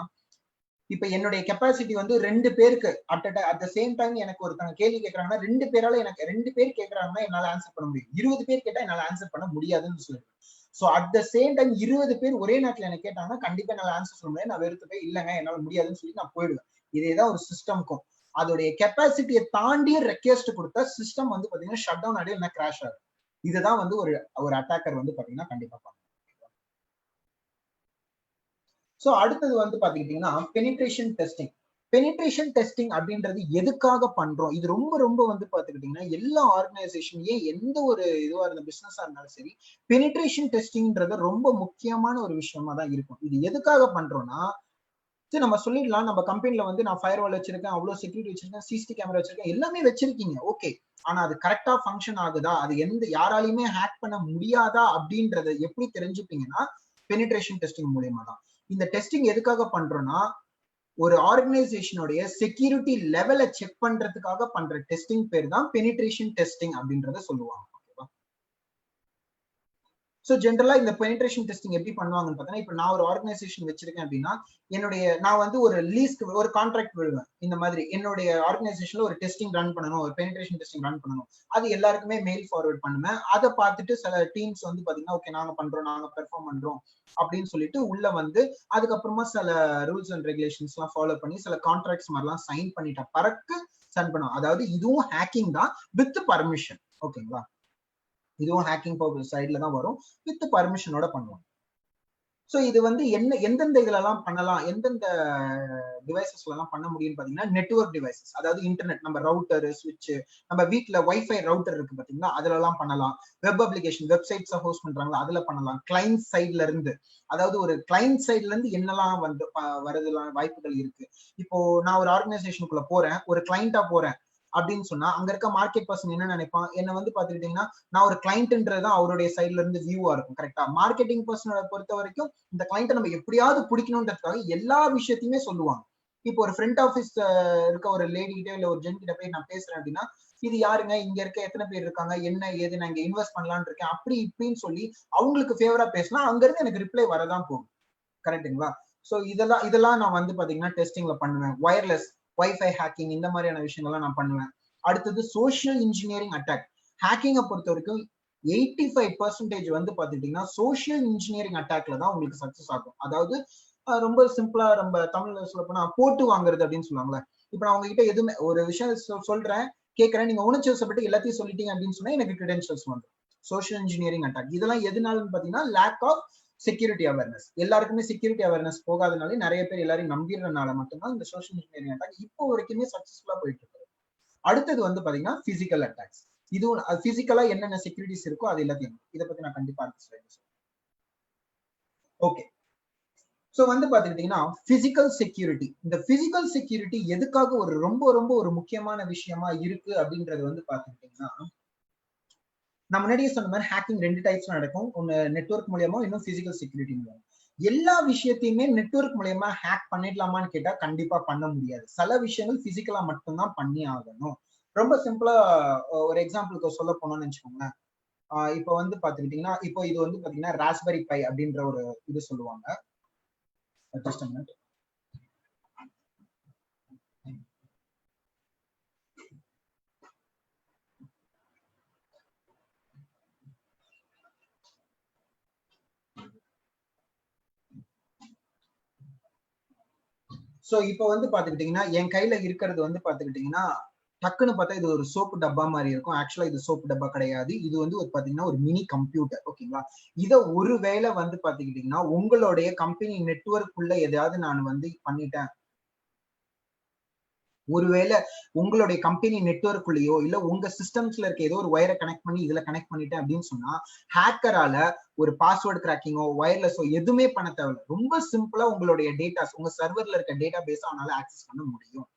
இப்ப என்னுடைய கெப்பாசிட்டி வந்து 2 பேருக்கு அட் த சேம் டைம் எனக்கு ஒருத்தங்க கேள்வி கேட்கறாங்கன்னா 2 பேரால எனக்கு 2 பேர் கேட்கறாங்கன்னா என்னால ஆன்சர் பண்ண முடியும், 20 பேர் கேட்டா என்னால ஆன்சர் பண்ண முடியாதுன்னு சொல்லுவேன். So at the same time 20 பேர் ஒரே நேரத்துல எனக்கு கேட்டாங்கன்னா கண்டிப்பா என்னால ஆன்சர் சொல்ல முடியாது, நான் வெறுத்து போய் இல்லங்க என்னால முடியாதுன்னு சொல்லி நான் போயிடுவேன். இதேதான் ஒரு சிஸ்டம்க்கும் அதோடைய கெப்பாசிட்டியை தாண்டி ரெக்வெஸ்ட் கொடுத்தா சிஸ்டம் வந்து பாத்தீங்கன்னா ஷட் டவுன் ஆகிடும், என்ன கிராஷ் ஆகும். இதுதான் வந்து ஒரு அட்டாக்கர் வந்து பாத்தீங்கன்னா கண்டிப்பா பண்ணும். சோ அடுத்தது வந்து பாத்துக்கிட்டீங்கன்னா பெனிட்ரேஷன் டெஸ்டிங். பெனிட்ரேஷன் டெஸ்டிங் அப்படின்றது எதுக்காக பண்றோம்? இது ரொம்ப ரொம்ப வந்து பாத்துக்கிட்டீங்கன்னா எல்லா ஆர்கனைசேஷன் எந்த ஒரு இதுவா இருந்த பிசினஸா இருந்தாலும் சரி பெனிட்ரேஷன் டெஸ்டிங்ன்றது ரொம்ப முக்கியமான ஒரு விஷயமா தான் இருக்கும். இது எதுக்காக பண்றோம்னா சரி நம்ம சொல்லிடலாம், நம்ம கம்பெனில வந்து நான் ஃபயர் வால் வச்சிருக்கேன், அவ்வளவு செக்யூரிட்டி வச்சிருக்கேன், சிசிடி கேமரா வச்சிருக்கேன், எல்லாமே வச்சிருக்கீங்க, ஓகே. ஆனா அது கரெக்டா ஃபங்க்ஷன் ஆகுதா, அது எந்த யாராலையுமே ஹேக் பண்ண முடியாதா அப்படின்றத எப்படி தெரிஞ்சுப்பீங்கன்னா பெனிட்ரேஷன் டெஸ்டிங் மூலியமா தான். இந்த டெஸ்டிங் எதுக்காக பண்றோம்னா, ஒரு ஆர்கனைசேஷனுடைய செக்யூரிட்டி லெவலை செக் பண்றதுக்காக பண்ற டெஸ்டிங் பேர் தான் பெனிட்ரேஷன் டெஸ்டிங் அப்படின்றத சொல்லுவாங்க. ஸோ ஜென்ரலா இந்த பெனிட்ரேஷன் டெஸ்டிங் எப்படி பண்ணுவாங்கன்னு பார்த்தீங்கன்னா, இப்போ நான் ஒரு ஆர்கனைசேஷன் வச்சிருக்கேன் அப்படின்னா, நான் வந்து ஒரு லீஸ்க்கு ஒரு கான்ட்ராக்ட் விடுவேன். இந்த மாதிரி என்னுடைய ஆர்கனைசேஷன்ல ஒரு டெஸ்டிங் ரன் பண்ணணும், ஒரு பெனிட்ரேஷன் டெஸ்டிங் ரன் பண்ணணும், அது எல்லாருக்குமே மெயில் ஃபார்வர்ட் பண்ணுவேன். அதை பார்த்துட்டு சில டீம்ஸ் வந்து பாத்தீங்கன்னா, ஓகே நாங்க பண்றோம், நாங்க பெர்ஃபார்ம் பண்றோம் அப்படின்னு சொல்லிட்டு உள்ள வந்து அதுக்கப்புறமா சில ரூல்ஸ் அண்ட் ரெகுலேஷன்ஸ் எல்லாம் ஃபாலோ பண்ணி சில கான்ட்ராக்ட்ஸ் மாதிரிலாம் சைன் பண்ணிட்ட பிறகு சென்ட் பண்ணுவோம். அதாவது இதுவும் ஹேக்கிங் தான் வித் பர்மிஷன், ஓகேங்களா? இதுவும் ஹேக்கிங் சைட்ல தான் வரும், வித் பர்மிஷனோட பண்ணுவோம். சோ இது வந்து எந்தெந்த இதுலலாம் பண்ணலாம், எந்தெந்த டிவைசஸ்ல எல்லாம் பண்ண முடியும்னு பாத்தீங்கன்னா, நெட்வொர்க் டிவைசஸ், அதாவது இன்டர்நெட், நம்ம ரவுட்டர் சுவிட்ச், நம்ம வீட்ல வைஃபை ரவுட்டர் இருக்கு பாத்தீங்கன்னா, அதுல எல்லாம் பண்ணலாம். வெப் அப்ளிகேஷன், வெப்சைட்ஸ் ஹோஸ்ட் பண்றாங்களா, அதுல பண்ணலாம். கிளைண்ட் சைட்ல இருந்து, அதாவது ஒரு கிளைண்ட் சைட்ல இருந்து என்னெல்லாம் வந்து வரதுலாம் வாய்ப்புகள் இருக்கு. இப்போ நான் ஒரு ஆர்கனைசேஷனுக்குள்ள போறேன், ஒரு கிளைண்டா போறேன் அப்படின்னு சொன்னா, அங்க இருக்க மார்க்கெட் பர்சன் என்ன நினைப்பான், என்ன வந்து பாத்துக்கிட்டீங்கன்னா நான் ஒரு கிளைண்ட்ன்றதுதான் அவருடைய சைட்ல இருந்து வியூவா இருக்கும், கரெக்டா? மார்க்கெட்டிங் பர்சனோட பொறுத்த வரைக்கும் இந்த கிளைண்ட்டை நம்ம எப்படியாவது பிடிக்கணும்ன்றதுக்காக எல்லா விஷயத்தையுமே சொல்லுவாங்க. இப்போ ஒரு ஃப்ரண்ட் ஆஃபீஸ் இருக்க ஒரு லேடி கிட்ட இல்ல ஒரு ஜென் கிட்ட போய் நான் பேசுறேன் அப்படின்னா, இது யாருங்க, இங்க இருக்க எத்தனை பேர் இருக்காங்க, என்ன ஏது, நான் இங்க இன்வெஸ்ட் பண்ணலான்னு இருக்கேன், அப்படி இப்படின்னு சொல்லி அவங்களுக்கு ஃபேவரா பேசினா அங்க இருந்து எனக்கு ரிப்ளை வரதான் போகும், கரெக்டுங்களா? சோ இதெல்லாம் நான் வந்து பாத்தீங்கன்னா டெஸ்டிங்ல பண்ணுவேன். வயர்லெஸ் வைஃபை ஹேக்கிங், இந்த மாதிரியான விஷயங்கள்லாம் நான் பண்ணுவேன். அடுத்தது சோஷியல் இன்ஜினியரிங் அட்டாக். ஹேக்கிங்கை பொறுத்த வரைக்கும் 85% வந்து பாத்துக்கிட்டீங்கன்னா சோஷியல் இன்ஜினியரிங் அட்டாக்ல தான் உங்களுக்கு சக்சஸ் ஆகும். அதாவது ரொம்ப சிம்பிளா நம்ம தமிழ்ல சொல்ல போனா போட்டு வாங்குறது அப்படின்னு சொல்லுவாங்களே. இப்ப நான் உங்ககிட்ட எதுவுமே ஒரு விஷயம் சொல்றேன், கேட்கறேன், நீங்க உணர்ச்சிவசப்பட்டு எல்லாத்தையும் சொல்லிட்டீங்க அப்படின்னு சொன்னா எனக்கு கிரெடென்ஷியல்ஸ் வந்துடும். சோஷியல் இன்ஜினியரிங் அட்டாக் இதெல்லாம் எதுனாலும் பாத்தீங்கன்னா லேக் ஆஃப் செக்யூரிட்டி அவேர்னஸ். எல்லாருக்குமே செக்யூரிட்டி அவேர்னஸ் போகாதனாலே நிறைய பேர் எல்லாரையும் நம்பிடுறதுனால மட்டும்தான் இந்த சோஷியல் இன்ஜினியரிங் அட்டாக் இப்போ வரைக்குமே சக்சஸ்ஃபுல்லா போயிட்டு இருக்கு. அடுத்தது வந்து பாத்தீங்கன்னா பிசிக்கல் அட்டாக்ஸ். இதுவும் பிசிக்கலா என்னென்ன செக்யூரிட்டிஸ் இருக்கோ அது எல்லாத்தையும் இதை பத்தி நான் கண்டிப்பா சொல்றேன். ஓகே, சோ வந்து பாத்துக்கிட்டீங்கன்னா பிசிக்கல் செக்யூரிட்டி. இந்த பிசிக்கல் செக்யூரிட்டி எதுக்காக ஒரு ரொம்ப ரொம்ப ஒரு முக்கியமான விஷயமா இருக்கு அப்படின்றது வந்து பாத்துக்கிட்டீங்கன்னா, நான் முன்னாடியே சொன்ன மாதிரி ஹேக்கிங் 2 டைப்ஸ்ல நடக்கும். ஒன்னு நெட்வொர்க் மூலியமா, இன்னும் பிசிக்கல் செக்யூரிட்டி மூலியமா. எல்லா விஷயத்தையுமே நெட்வொர்க் மூலியமா ஹேக் பண்ணிடலாமான்னு கேட்டா கண்டிப்பா பண்ண முடியாது. சில விஷயங்கள் பிசிக்கலா மட்டும்தான் பண்ணி ஆகணும். ரொம்ப சிம்பிளா ஒரு எக்ஸாம்பிளுக்கு சொல்ல போனோம்னு வச்சுக்கோங்களேன். இப்போ வந்து பாத்துக்கிட்டீங்கன்னா, இப்போ இது வந்து பாத்தீங்கன்னா ராஸ்பெரி பை அப்படின்ற ஒரு இது சொல்லுவாங்க. Just a minute. சோ இப்போ வந்து பாத்துக்கிட்டீங்கன்னா என் கையில இருக்கிறது வந்து பாத்துக்கிட்டீங்கன்னா டக்குன்னு பார்த்தா இது ஒரு சோப்பு டப்பா மாதிரி இருக்கும். ஆக்சுவலா இது சோப்பு டப்பா கிடையாது. இது வந்து ஒரு பாத்தீங்கன்னா ஒரு மினி கம்ப்யூட்டர், ஓகேங்களா? இத ஒருவேளை வந்து பாத்துக்கிட்டீங்கன்னா உங்களுடைய கம்பெனி நெட்வொர்க் உள்ள எதையாவது நான் வந்து பண்ணிட்டேன், ஒருவேளை உங்களுடைய கம்பெனி நெட்வொர்க்குள்ளேயோ இல்ல உங்க சிஸ்டம்ஸ்ல இருக்க ஏதோ ஒரு வயரை கனெக்ட் பண்ணி இதுல கனெக்ட் பண்ணிட்டேன் அப்படின்னு சொன்னா ஹேக்கரால ஒரு பாஸ்வேர்டு கிராக்கிங்கோ வயர்லெஸோ எதுவுமே பண்ண தேவையில்லை. ரொம்ப சிம்பிளா உங்களுடைய டேட்டாஸ், உங்க சர்வர்ல இருக்க டேட்டா பேஸ் அவனால ஆக்சஸ் பண்ண முடியும்.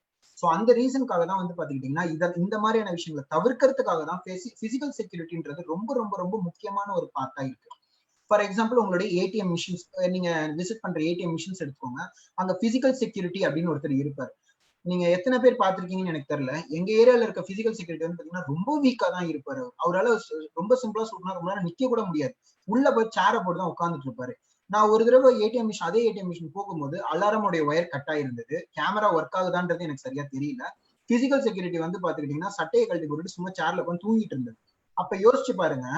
சோ அந்த ரீசனுக்காக தான் வந்து பாத்துக்கிட்டீங்கன்னா இந்த மாதிரியான விஷயங்களை தவிர்க்கிறதுக்காக தான் பிசிக்கல் செக்யூரிட்டின்றது ரொம்ப ரொம்ப ரொம்ப முக்கியமான ஒரு பார்ட்டா இருக்கு. ஃபார் எக்ஸாம்பிள் உங்களுடைய ஏடிஎம் மிஷின்ஸ், நீங்க விசிட் பண்ற ஏடிஎம் மிஷின்ஸ் எடுத்துக்கோங்க. அங்க பிசிக்கல் செக்யூரிட்டி அப்படின்னு ஒருத்தர் இருப்பாரு. நீங்க எத்தனை பேர் பாத்திருக்கீங்கன்னு எனக்கு தெரியல. எங்க ஏரியால இருக்க பிசிக்கல் செக்யூரிட்டி வந்து பாத்தீங்கன்னா ரொம்ப வீக்கா தான் இருப்பாரு. அவரால் ரொம்ப சிம்பிளா சொல்லணும், ரொம்ப நேரம் நிக்க கூட முடியாது. உள்ள போய் சேரை போட்டு தான் உட்கார்ந்துட்டு இருப்பாரு. நான் ஒரு தடவை ஏடிஎம் மிஷின், அதே ஏடிஎம் மிஷின் போகும்போது அலாரமோடைய ஒயர் கட் ஆயிருந்தது. கேமரா ஒர்க் ஆகுதான்றது எனக்கு சரியா தெரியல. பிசிக்கல் செக்யூரிட்டி வந்து பாத்துக்கிட்டீங்கன்னா சட்டையை கழட்டி போட்டுட்டு சும்மா சேர்ல உட்காந்து தூங்கிட்டு இருந்தது. அப்ப யோசிச்சு பாருங்க,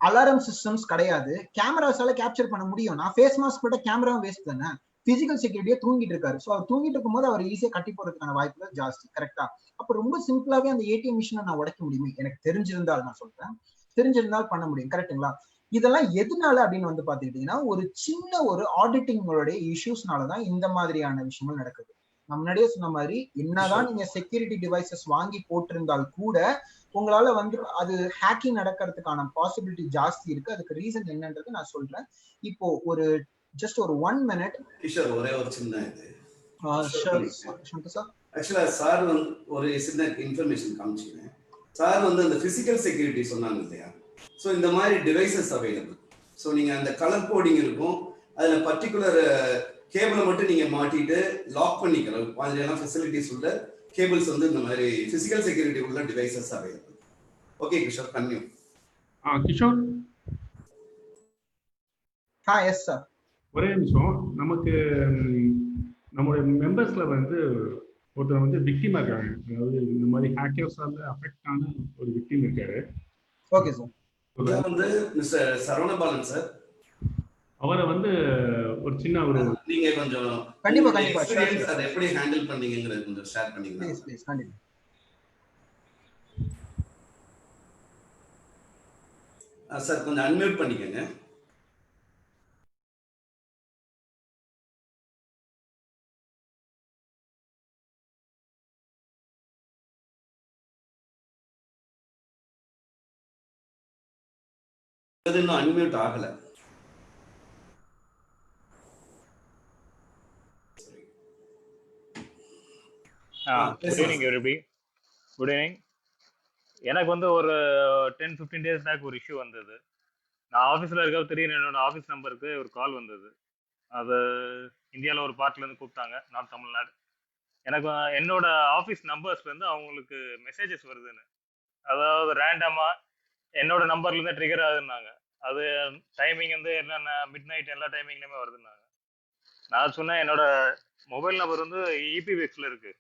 அலாரம் சிஸ்டம்ஸ் கிடையாது, கேமராஸால கேப்சர் பண்ண முடியும். நான் ஃபேஸ் மாஸ்க் போட்ட கேமரா வேஸ்ட் தானே. பிசிக்கல் செக்யூரிட்டியா தூங்கிட்டு இருக்காரு. சோ அவர் தூங்கிட்டு இருக்கும்போது அவர் ஈஸியா கட்டி போறதுக்கான வாய்ப்புகள் ஜாஸ்தி, கரெக்டா? அப்ப ரொம்ப சிம்பிளாவே அந்த ஏடிஎம் மிஷினை நான் உடைக்க முடியுமே, எனக்கு தெரிஞ்சிருந்தால் நான் சொல்றேன், தெரிஞ்சிருந்தால் பண்ண முடியும், கரெக்டுங்களா? இதெல்லாம் எதனால அப்படின்னு வந்து பாத்துக்கிட்டீங்கன்னா ஒரு சின்ன ஒரு ஆடிட்டிங்களோட இஷ்யூஸ்னாலதான் இந்த மாதிரியான விஷயங்கள் நடக்குது. நான் முன்னாடியே சொன்ன மாதிரி என்னதான் நீங்க செக்யூரிட்டி டிவைசஸ் வாங்கி போட்டிருந்தால் கூட உங்களால வந்து அது ஹேக்கிங் நடக்கிறதுக்கான பாசிபிலிட்டி ஜாஸ்தி இருக்கு. அதுக்கு ரீசன் என்னன்றது நான் சொல்றேன். இப்போ ஒரு ஜஸ்ட் ஒரு 1 minute கிஷோர், ஒரே ஒரு சின்ன இது, சங்கர் சார் ஆக்சுவலா சார் வந்து ஒரு சின்ன இன்ஃபர்மேஷன் காமிச்சிக்கிறேன். சார் வந்து அந்த பிசிக்கல் செக்யூரிட்டி சொன்னாங்க இல்லையா, ஸோ இந்த மாதிரி டிவைசஸ் அவைலபிள். ஸோ நீங்க அந்த கலர் கோடிங் இருக்கும், அதுல பர்டிகுலர் கேபிளை மட்டும் நீங்க மாட்டிட்டு லாக் பண்ணிக்கிற மாதிரியான ஃபெசிலிட்டிஸ் உள்ள கேபிள்ஸ் வந்து இந்த மாதிரி பிசிக்கல் செக்யூரிட்டி உள்ள devices available. Okay Kishore, continue. Kishore. Yes sir. ஒரே நிமிஷம். நமக்கு நம்மளுடைய மெம்பர்ஸ்ல வந்து ஒருத்தர் வந்து விக்டிமா இருக்காங்க, அதாவது இந்த மாதிரி ஹேக்கர்ஸால அஃபெக்ட் ஆன ஒரு விக்டிம் இருக்காரு. Okay sir. வந்து மிஸ்டர் சரவணபாலன் சார், அவரை வந்து ஒரு சின்ன ஒரு நீங்க கொஞ்சம் கண்டிப்பா எக்ஸ்பீரியன்ஸ் அதை எப்படி ஹேண்டில் பண்ணீங்கங்கறது கொஞ்சம் ஷேர் பண்ணீங்களா? ப்ளீஸ் கண்டிப்பா. சார் கொஞ்சம் அன்மியூட் பண்ணிக்கங்க. இன்னும் அன்மியூட் ஆகல. Good evening everybody. Good evening. எனக்கு வந்து ஒரு 10-15 டேஸ் பேக் ஒரு இஷ்யூ வந்தது. நான் ஆஃபீஸில் இருக்க திடீர்னு என்னோட ஆஃபீஸ் நம்பருக்கு ஒரு கால் வந்தது. அது இந்தியாவில் ஒரு பார்ட்லேருந்து கூப்பிட்டாங்க, நார்த் தமிழ்நாடு. எனக்கு என்னோட ஆஃபீஸ் நம்பர்ஸ்லேருந்து அவங்களுக்கு மெசேஜஸ் வருதுன்னு, அதாவது ரேண்டமாக என்னோட நம்பர்லேருந்து ட்ரிகர் ஆகுதுன்னாங்க. அது டைமிங் வந்து என்னென்ன மிட் நைட் எல்லா டைமிங்லேயுமே வருதுன்னாங்க. நான் சொன்னேன் என்னோட மொபைல் நம்பர் வந்து EPBXல இருக்கு,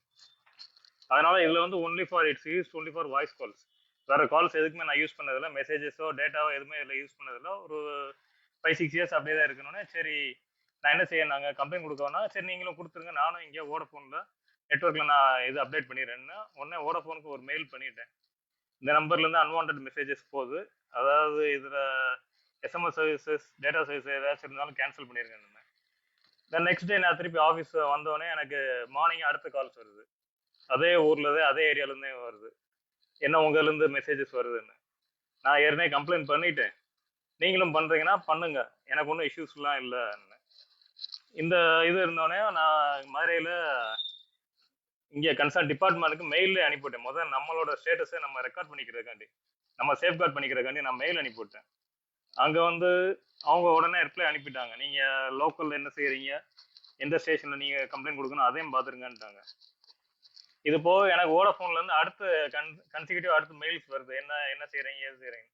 அதனால இதில் வந்து ஒன்லி ஃபார் வாய்ஸ் கால்ஸ். வேற கால்ஸ் எதுக்குமே நான் யூஸ் பண்ணதில்லை, மெசேஜஸோ டேட்டாவோ எதுவுமே இதில் யூஸ் பண்ணதில்லை. ஒரு 5-6 இயர்ஸ் அப்படியே தான் இருக்கணும்னே. சரி நான் என்ன செய்ய, நாங்கள் கம்ப்ளைண்ட் கொடுக்கோன்னா சரி நீங்களும் கொடுத்துருங்க, நானும் இங்கே வோடஃபோனில் நெட்ஒர்க்கில் நான் இது அப்டேட் பண்ணிடுறேன்னு உடனே வோடஃபோனுக்கு ஒரு மெயில் பண்ணிட்டேன். இந்த நம்பர்லேருந்து அன்வான்ட் மெசேஜஸ் போகுது, அதாவது இதில் SMS சர்வீசஸ் டேட்டா சர்வீஸ் ஏதாச்சும் இருந்தாலும் கேன்சல் பண்ணியிருக்கேன். தென் நெக்ஸ்ட் டே நான் திருப்பி ஆஃபீஸ் வந்தோடனே எனக்கு மார்னிங் அடுத்த கால்ஸ் வருது, அதே ஊர்ல அதே ஏரியாலேருந்தே வருது, என்ன உங்கலேருந்து மெசேஜஸ் வருதுன்னு. நான் ஏற்கனவே கம்ப்ளைண்ட் பண்ணிட்டேன், நீங்களும் பண்ணுறீங்கன்னா பண்ணுங்க, எனக்கு ஒன்றும் இஷ்யூஸ்லாம் இல்லைன்னு. இந்த இது இருந்தோடனே நான் மதுரையில் இங்கே கன்சர்ன் டிபார்ட்மெண்ட்டுக்கு மெயிலே அனுப்பிவிட்டேன். முதல்ல நம்மளோட ஸ்டேட்டஸை நம்ம ரெக்கார்ட் பண்ணிக்கிறதுக்காண்டி, நம்ம சேஃப்கார்ட் பண்ணிக்கிறதுக்காண்டி நான் மெயில் அனுப்பிவிட்டேன். அங்கே வந்து அவங்க உடனே ரிப்ளை அனுப்பிட்டாங்க, நீங்கள் லோக்கலில் என்ன செய்கிறீங்க, எந்த ஸ்டேஷனில் நீங்கள் கம்ப்ளைண்ட் கொடுக்கணும் அதையும் பார்த்துருங்கன்ட்டாங்க. இது போக எனக்கு வோடஃபோன்லேருந்து அடுத்து கன்சிக்யூட்டிவ் அடுத்து மெயில்ஸ் வருது, என்ன செய்கிறீங்க எது செய்கிறீங்க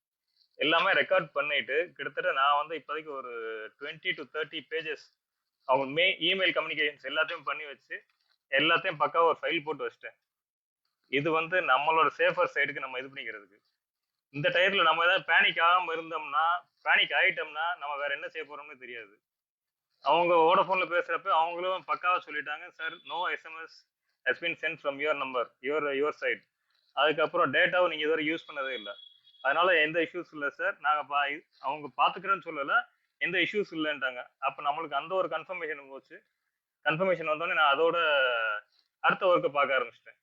எல்லாமே ரெக்கார்ட் பண்ணிட்டு கிட்டத்தட்ட நான் வந்து இப்போதைக்கு ஒரு 20 to 30 பேஜஸ் அவங்க இமெயில் கம்யூனிகேஷன்ஸ் எல்லாத்தையும் பண்ணி வச்சு எல்லாத்தையும் பக்காவாக ஒரு ஃபைல் போட்டு வச்சிட்டேன். இது வந்து நம்மளோட சேஃபர் சைடுக்கு நம்ம இது பண்ணிக்கிறதுக்கு. இந்த டயத்தில் நம்ம ஏதாவது பேனிக் ஆகாமல் இருந்தோம்னா, பேனிக் ஆகிட்டோம்னா நம்ம வேற என்ன செய்ய போறோம்னு தெரியாது. அவங்க வோடஃபோனில் பேசுகிறப்ப அவங்களும் பக்காவாக சொல்லிட்டாங்க, sir no SMS has been sent from your number, your side. அதுக்கப்புறம் டேட்டாவை நீங்கள் இதுவரை யூஸ் பண்ணதே இல்லை, அதனால எந்த இஷ்யூஸ் இல்லை சார், நாங்கள் அவங்க பார்த்துக்கிறேன்னு சொல்லலை, எந்த இஷ்யூஸ் இல்லைன்ட்டாங்க. அப்போ நம்மளுக்கு அந்த ஒரு கன்ஃபர்மேஷன் போச்சு. கன்ஃபர்மேஷன் வந்தோடனே நான் அதோட அடுத்த ஒர்க்கை பார்க்க ஆரம்பிச்சிட்டேன்.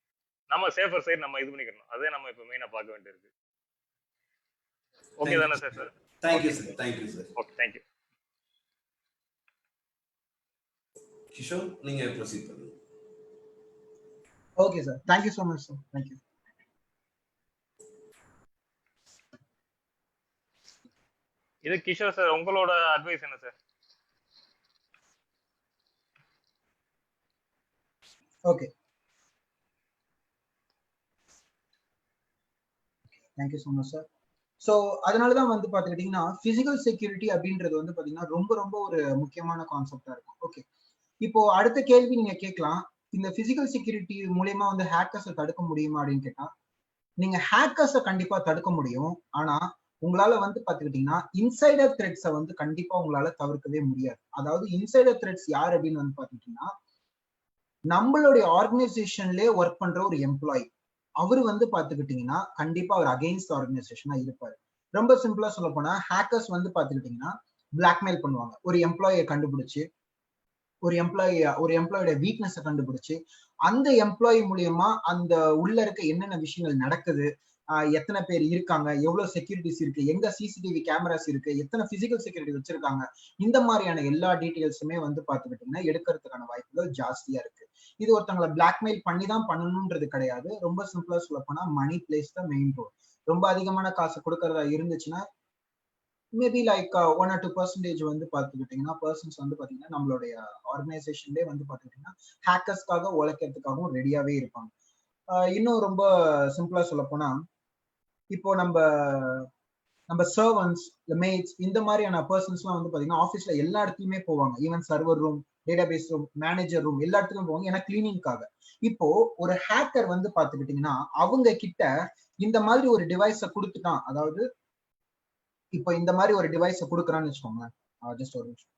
நம்ம சேஃபர் சைடு நம்ம இது பண்ணிக்கணும், அதே நம்ம இப்போ மெயினாக பார்க்க வேண்டியிருக்கு. ஓகே தானே sir? Thank you sir. Thank you sir. Okay, thank you. Kishore, நீங்க ப்ரொசீட் பண்ணுங்க. Okay sir, thank you so much sir. Thank you. இது கிஷோர் சார், உங்களோட அட்வைஸ் என்ன sir? Okay, thank you so much sir. So அதனாலதான் வந்து பாத்துக்கிட்டீங்கன்னா பிசிக்கல் செக்யூரிட்டி அப்படின்றது வந்து பாத்தீங்கன்னா ரொம்ப ரொம்ப ஒரு முக்கியமான கான்செப்டா இருக்கும். ஓகே, இப்போ அடுத்த கேள்வி நீங்க கேட்கலாம், இந்த பிசிக்கல் செக்யூரிட்டி மூலியமா வந்து ஹேக்கர்ஸை தடுக்க முடியுமா அப்படின்னு கேட்டா, நீங்க ஹேக்கர்ஸை கண்டிப்பா தடுக்க முடியும். ஆனா உங்களால வந்து பாத்துக்கிட்டீங்கன்னா இன்சைடர் த்ரெட்ஸை வந்து கண்டிப்பா உங்களால தவிர்க்கவே முடியாது. அதாவது இன்சைடர் த்ரெட்ஸ் யார் அப்படின்னு வந்து பாத்துக்கிட்டீங்கன்னா, நம்மளுடைய ஆர்கனைசேஷன்லயே ஒர்க் பண்ற ஒரு எம்ப்ளாயி, அவரு வந்து பாத்துக்கிட்டீங்கன்னா கண்டிப்பா அவர் அகெயின்ஸ்ட் ஆர்கனைசேஷனா இருப்பாரு. ரொம்ப சிம்பிளா சொல்ல போனா ஹேக்கர்ஸ் வந்து பாத்துக்கிட்டீங்கன்னா பிளாக்மெயில் பண்ணுவாங்க. ஒரு எம்ப்ளாயை கண்டுபிடிச்சு, ஒரு எம்ப்ளாயோட வீக்னஸை கண்டுபிடிச்சு, அந்த எம்ப்ளாயி மூலியமா அந்த உள்ள இருக்க என்னென்ன விஷயங்கள் நடக்குது, எத்தனை பேர் இருக்காங்க, எவ்வளவு செக்யூரிட்டிஸ் இருக்கு, எங்க சிசிடிவி கேமராஸ் இருக்கு, எத்தனை பிசிக்கல் செக்யூரிட்டி வச்சிருக்காங்க, இந்த மாதிரியான எல்லா டீட்டெயில்ஸுமே வந்து பாத்துக்கிட்டீங்கன்னா எடுக்கிறதுக்கான வாய்ப்புகள் ஜாஸ்தியா இருக்கு. இது ஒருத்தவங்களை பிளாக்மெயில் பண்ணி தான் பண்ணணும்ன்றது கிடையாது. ரொம்ப சிம்பிளா சொல்ல போனா மணி பிளேஸ் த மெயின் ரோல். ரொம்ப அதிகமான காசு கொடுக்கறதா இருந்துச்சுன்னா மேபி லைக் 1 or 2% வந்து பாத்துக்கிட்டீங்கன்னா பர்சன்ஸ் வந்து பாத்தீங்கன்னா நம்மளுடைய ஆர்கனைசேஷன்லேயே வந்து பாத்துக்கிட்டீங்கன்னா ஹேக்கர்ஸ்க்காக உழைக்கிறதுக்காகவும் ரெடியாவே இருப்பாங்க. இன்னும் ரொம்ப சிம்பிளா சொல்ல போனா இப்போ நம்ம சர்வன்ஸ், மேட்ஸ், இந்த மாதிரியான பர்சன்ஸ்லாம் வந்து பாத்தீங்கன்னா ஆஃபீஸ்ல எல்லா இடத்துலயுமே போவாங்க. Even server room, database room, manager room, எல்லா இடத்துலயும் போவாங்க. ஏன்னா கிளீனிங்காக. இப்போ ஒரு ஹேக்கர் வந்து பாத்துக்கிட்டீங்கன்னா அவங்க கிட்ட இந்த மாதிரி ஒரு டிவைஸை கொடுத்துட்டான், அதாவது இப்போ இந்த மாதிரி ஒரு டிவைஸை கொடுக்குறான்னு வச்சுக்கோங்களேன். ஜஸ்ட் ஒரு நிமிஷம்.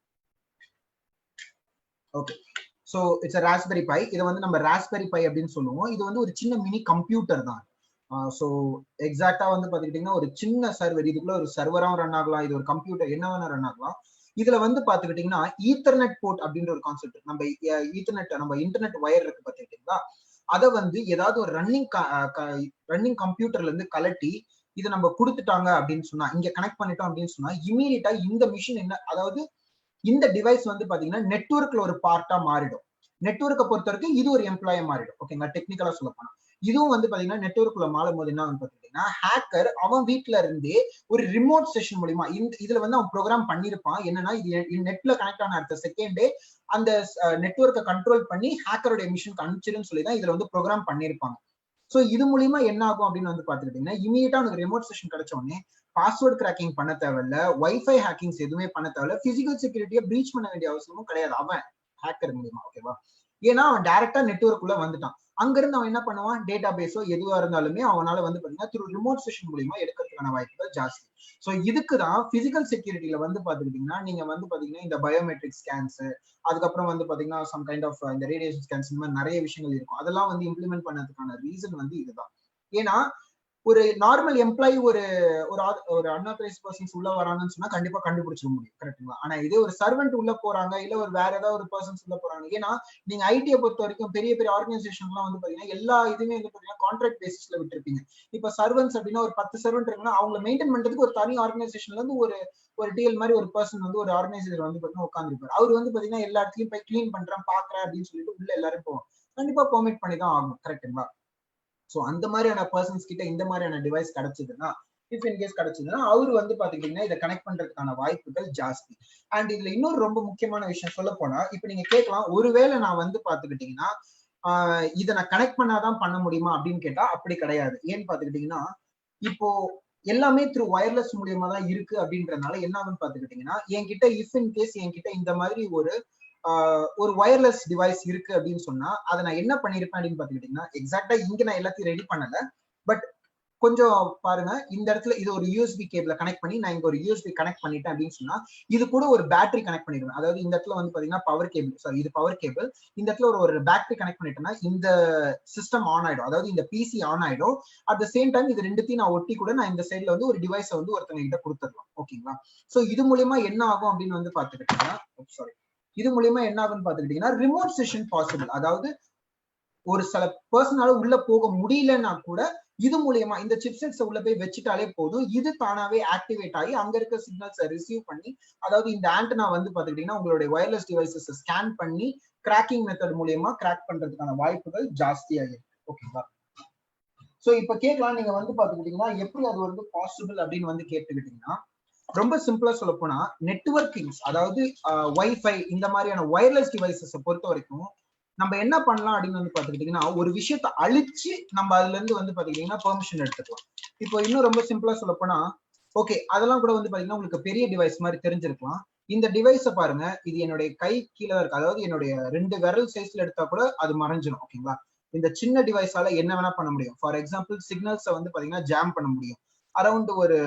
Okay, so it's raspberry pi. இதை வந்து நம்ம ராஸ்பெரி பை அப்படின்னு சொல்லுவோம். இது வந்து ஒரு சின்ன மினி கம்ப்யூட்டர் தான். ஸோ எக்ஸாக்டா வந்து பாத்துக்கிட்டீங்கன்னா ஒரு சின்ன சர்வர், இதுக்குள்ள ஒரு சர்வராகவும் ரன் ஆகலாம், இது ஒரு கம்ப்யூட்டர் என்ன வேணா ரன் ஆகலாம். இதுல வந்து பாத்துக்கிட்டீங்கன்னா ஈத்தர்நெட் போர்ட் அப்படின்ற ஒரு கான்செப்ட். நம்ம ஈத்தர்நெட், நம்ம இன்டர்நெட் வயர் இருக்கு பாத்துக்கிட்டீங்களா, அதை வந்து ஏதாவது ஒரு ரன்னிங் கம்ப்யூட்டர்ல இருந்து கலட்டி இதை நம்ம கொடுத்துட்டாங்க அப்படின்னு சொன்னா, இங்க கனெக்ட் பண்ணிட்டோம் அப்படின்னு சொன்னா இமீடியட்டா இந்த மிஷின் என்ன, அதாவது இந்த டிவைஸ் வந்து பாத்தீங்கன்னா நெட்வொர்க்ல ஒரு பார்ட்டா மாறிடும். நெட்வொர்க்கை பொறுத்த வரைக்கும் இது ஒரு எம்ப்ளாயா மாறிடும். ஓகேங்களா, டெக்னிக்கலா சொல்ல போனா இதுவும் வந்து பாத்தீங்கன்னா நெட்வொர்க்குள்ள மாறும் போது என்ன பாத்தீங்கன்னா ஹேக்கர் அவன் வீட்டுல இருந்தே ஒரு ரிமோட் செஷன் மூலியமா இதுல வந்து அவன் ப்ரோக்ராம் பண்ணிருப்பான். என்னன்னா இது நெட்ல கனெக்ட் ஆன அடுத்த செகண்டே அந்த நெட்வொர்க்கை கண்ட்ரோல் பண்ணி ஹேக்கருடைய மிஷனுக்கு அனுப்பிச்சிருன்னு சொல்லி தான் இதுல வந்து ப்ரோக்ராம் பண்ணிருப்பாங்க. சோ இது மூலியமா என்ன ஆகும் அப்படின்னு வந்து பாத்துக்கிட்டீங்கன்னா இமீடியட்டா உனக்கு ரிமோட் செஷன் கிடைச்ச உடனே பாஸ்வேர்ட் கிராக்கிங் பண்ண தேவையில்ல, வைஃபை ஹேக்கிங்ஸ் எதுவுமே பண்ண தேவையில்ல, பிசிக்கல் செக்யூரிட்டியை பிரீச் பண்ண வேண்டிய அவசியமும் கிடையாது அவன் ஹேக்கர் மூலியமா. ஓகேவா, ஏன்னா அவன் டைரக்டா நெட்வொர்க் உள்ள வந்துட்டான். அங்கிருந்து அவன் என்ன பண்ணுவான், டேட்டா பேஸோ எதுவா இருந்தாலுமே அவனால வந்து பாத்தீங்கன்னா த்ரூ ரிமோட் செஷன் மூலியமா எடுக்கிறதுக்கான வாய்ப்புகள் ஜாஸ்தி. ஸோ இதுக்குதான் பிசிக்கல் செக்யூரிட்டியில வந்து பாத்துக்கிட்டீங்கன்னா நீங்க வந்து பாத்தீங்கன்னா இந்த பயோமெட்ரிக் ஸ்கேன்ஸ், அதுக்கப்புறம் வந்து பாத்தீங்கன்னா சம் கைண்ட் ஆஃப் இந்த ரேடியேஷன் ஸ்கேன்ஸ், இந்த மாதிரி நிறைய விஷயங்கள் இருக்கும். அதெல்லாம் வந்து இம்ப்ளிமெண்ட் பண்ணதுக்கான ரீசன் வந்து இதுதான். ஏன்னா ஒரு நார்மல் எம்ப்ளாயி ஒரு அன்ஆத்தரைஸ் பர்சன்ஸ் உள்ள வராங்கன்னு சொன்னா கண்டிப்பா கண்டுபிடிச்சிட முடியும், கரெக்டுங்களா? ஆனா இதே ஒரு சர்வெண்ட் உள்ள போறாங்க, இல்ல ஒரு வேற ஏதாவது ஒரு பர்சன்ஸ் உள்ள போறாங்க. ஏன்னா நீங்க ஐடியை பொறுத்த வரைக்கும் பெரிய பெரிய ஆர்கனைசேஷன்லாம் வந்து பாத்தீங்கன்னா எல்லா இதுவுமே வந்து பாத்தீங்கன்னா கான்ட்ராக்ட் பேசிஸ்ல விட்டுருப்பீங்க. இப்ப சர்வன்ஸ் அப்படின்னா ஒரு 10 சர்வெண்ட் இருக்குன்னா அவங்க மெயின்டைன் பண்றதுக்கு ஒரு தனி ஆர்கனைசேஷன்ல இருந்து ஒரு டிஎல் மாதிரி ஒரு பர்சன் வந்து ஒரு ஆர்கனைசேஷன் வந்து பாத்தீங்கன்னா உட்காந்துருப்பாரு. அவர் வந்து பாத்தீங்கன்னா எல்லா இடத்துலயும் போய் கிளீன் பண்றேன் பாக்குறேன் அப்படின்னு சொல்லிட்டு உள்ள எல்லாரும் போவோம். கண்டிப்பா பெர்மிட் பண்ணி தான் ஆகும், கரெக்டுங்களா? சோ அந்த மாதிரியான பர்சன்ஸ் கிட்ட இந்த மாதிரியான டிவைஸ் கிடைச்சதுன்னா, இஃப் இன் கேஸ் கிடைச்சதுன்னா அவரு வந்து பாத்துக்கிட்டீங்கன்னா இதை கனெக்ட் பண்றதுக்கான வாய்ப்புகள் ஜாஸ்தி. அண்ட் இதுல இன்னொரு ரொம்ப முக்கியமான விஷயம் சொல்ல போனா, இப்ப நீங்க கேட்கலாம், ஒருவேளை நான் வந்து பாத்துக்கிட்டீங்கன்னா இதை நான் கனெக்ட் பண்ணாதான் பண்ண முடியுமா அப்படின்னு கேட்டா அப்படி கிடையாது. ஏன்னு பாத்துக்கிட்டீங்கன்னா இப்போ எல்லாமே த்ரூ வயர்லெஸ் மூலியமா தான் இருக்கு அப்படின்றதுனால என்ன ஆகுன்னு பாத்துக்கிட்டீங்கன்னா என்கிட்ட இஃப் இன் கேஸ் என்கிட்ட இந்த மாதிரி ஒரு வயர்லெஸ் டிவைஸ் இருக்கு அப்படின்னு சொன்னா அதை நான் என்ன பண்ணிருப்பேன் அப்படின்னு பாத்துக்கிட்டீங்கன்னா எக்ஸாக்டா இங்க நான் எல்லாத்தையும் ரெடி பண்ணல, பட் கொஞ்சம் பாருங்க, இந்த இடத்துல இது ஒரு யூஎஸ்பி கேபிள கனெக்ட் பண்ணி நான் இங்க ஒரு யூஎஸ்பி கனெக்ட் பண்ணிட்டேன் அப்படின்னு சொன்னா இது கூட ஒரு பேட்டரி கனெக்ட் பண்ணிடுவேன். அதாவது இந்த இடத்துல வந்து பாத்தீங்கன்னா பவர் கேபிள், சாரி இது பவர் கேபிள், இந்த இடத்துல ஒரு பேட்டரி கனெக்ட் பண்ணிட்டேன்னா இந்த சிஸ்டம் ஆன் ஆயிடும், அதாவது இந்த பிசி ஆன் ஆயிடும். அட் த சேம் டைம் இது ரெண்டுத்தையும் நான் ஒட்டி கூட நான் இந்த சைட்ல வந்து ஒரு டிவைஸை வந்து ஒருத்தவங்க கிட்ட கொடுத்துடலாம். ஓகேங்களா, சோ இது மூலியமா என்ன ஆகும் அப்படின்னு வந்து பாத்துக்கிட்டீங்கன்னா சாரி இது மூலியமா என்ன ஆகும்னு பாத்துக்கிட்டீங்கன்னா ரிமோட் செஷன் பாசிபிள். அதாவது ஒரு சில பர்சனால உள்ள போக முடியலன்னா கூட இது மூலியமா இந்த சிப்செட்ஸ் உள்ள போய் வச்சுட்டாலே போதும், இது தானாவே ஆக்டிவேட் ஆகி அங்க இருக்க சிக்னல்ஸை ரிசீவ் பண்ணி, அதாவது இந்த ஆண்டனா வந்து பாத்துக்கிட்டீங்கன்னா உங்களுடைய வயர்லெஸ் டிவைசஸ் ஸ்கேன் பண்ணி கிராக்கிங் மெத்தட் மூலியமா கிராக் பண்றதுக்கான வாய்ப்புகள் ஜாஸ்தியா இருக்கு. ஓகேங்களா, சோ இப்ப கேட்கலாம், நீங்க வந்து பாத்துக்கிட்டீங்கன்னா எப்படி அது வந்து பாசிபிள் அப்படின்னு வந்து கேட்டுக்கிட்டீங்கன்னா ரொம்ப சிம்பிளா சொல்ல போனா நெட்வொர்க்கிங்ஸ், அதாவது வைஃபை இந்த மாதிரியான வயர்லெஸ் டிவைசஸ் பொறுத்த வரைக்கும் நம்ம என்ன பண்ணலாம் அப்படின்னு வந்து பாத்துக்கிட்டீங்கன்னா ஒரு விஷயத்த அழிச்சு நம்ம அதுல இருந்து வந்து பாத்துக்கிட்டீங்கன்னா பெர்மிஷன் எடுத்துக்கலாம். இப்போ இன்னும் ரொம்ப சிம்பிளா சொல்ல போனா ஓகே அதெல்லாம் கூட வந்து பாத்தீங்கன்னா உங்களுக்கு பெரிய டிவைஸ் மாதிரி தெரிஞ்சிருக்கலாம். இந்த டிவைஸை பாருங்க, இது என்னுடைய கை கீழே இருக்கு, அதாவது என்னுடைய 2 விரல் சைஸ்ல எடுத்தா கூட அது மறைஞ்சிடும். ஓகேங்களா, இந்த சின்ன டிவைஸால என்ன வேணா பண்ண முடியும். ஃபார் எக்ஸாம்பிள் சிக்னல்ஸை வந்து பாத்தீங்கன்னா ஜாம் பண்ண முடியும். அரௌண்ட் ஒரு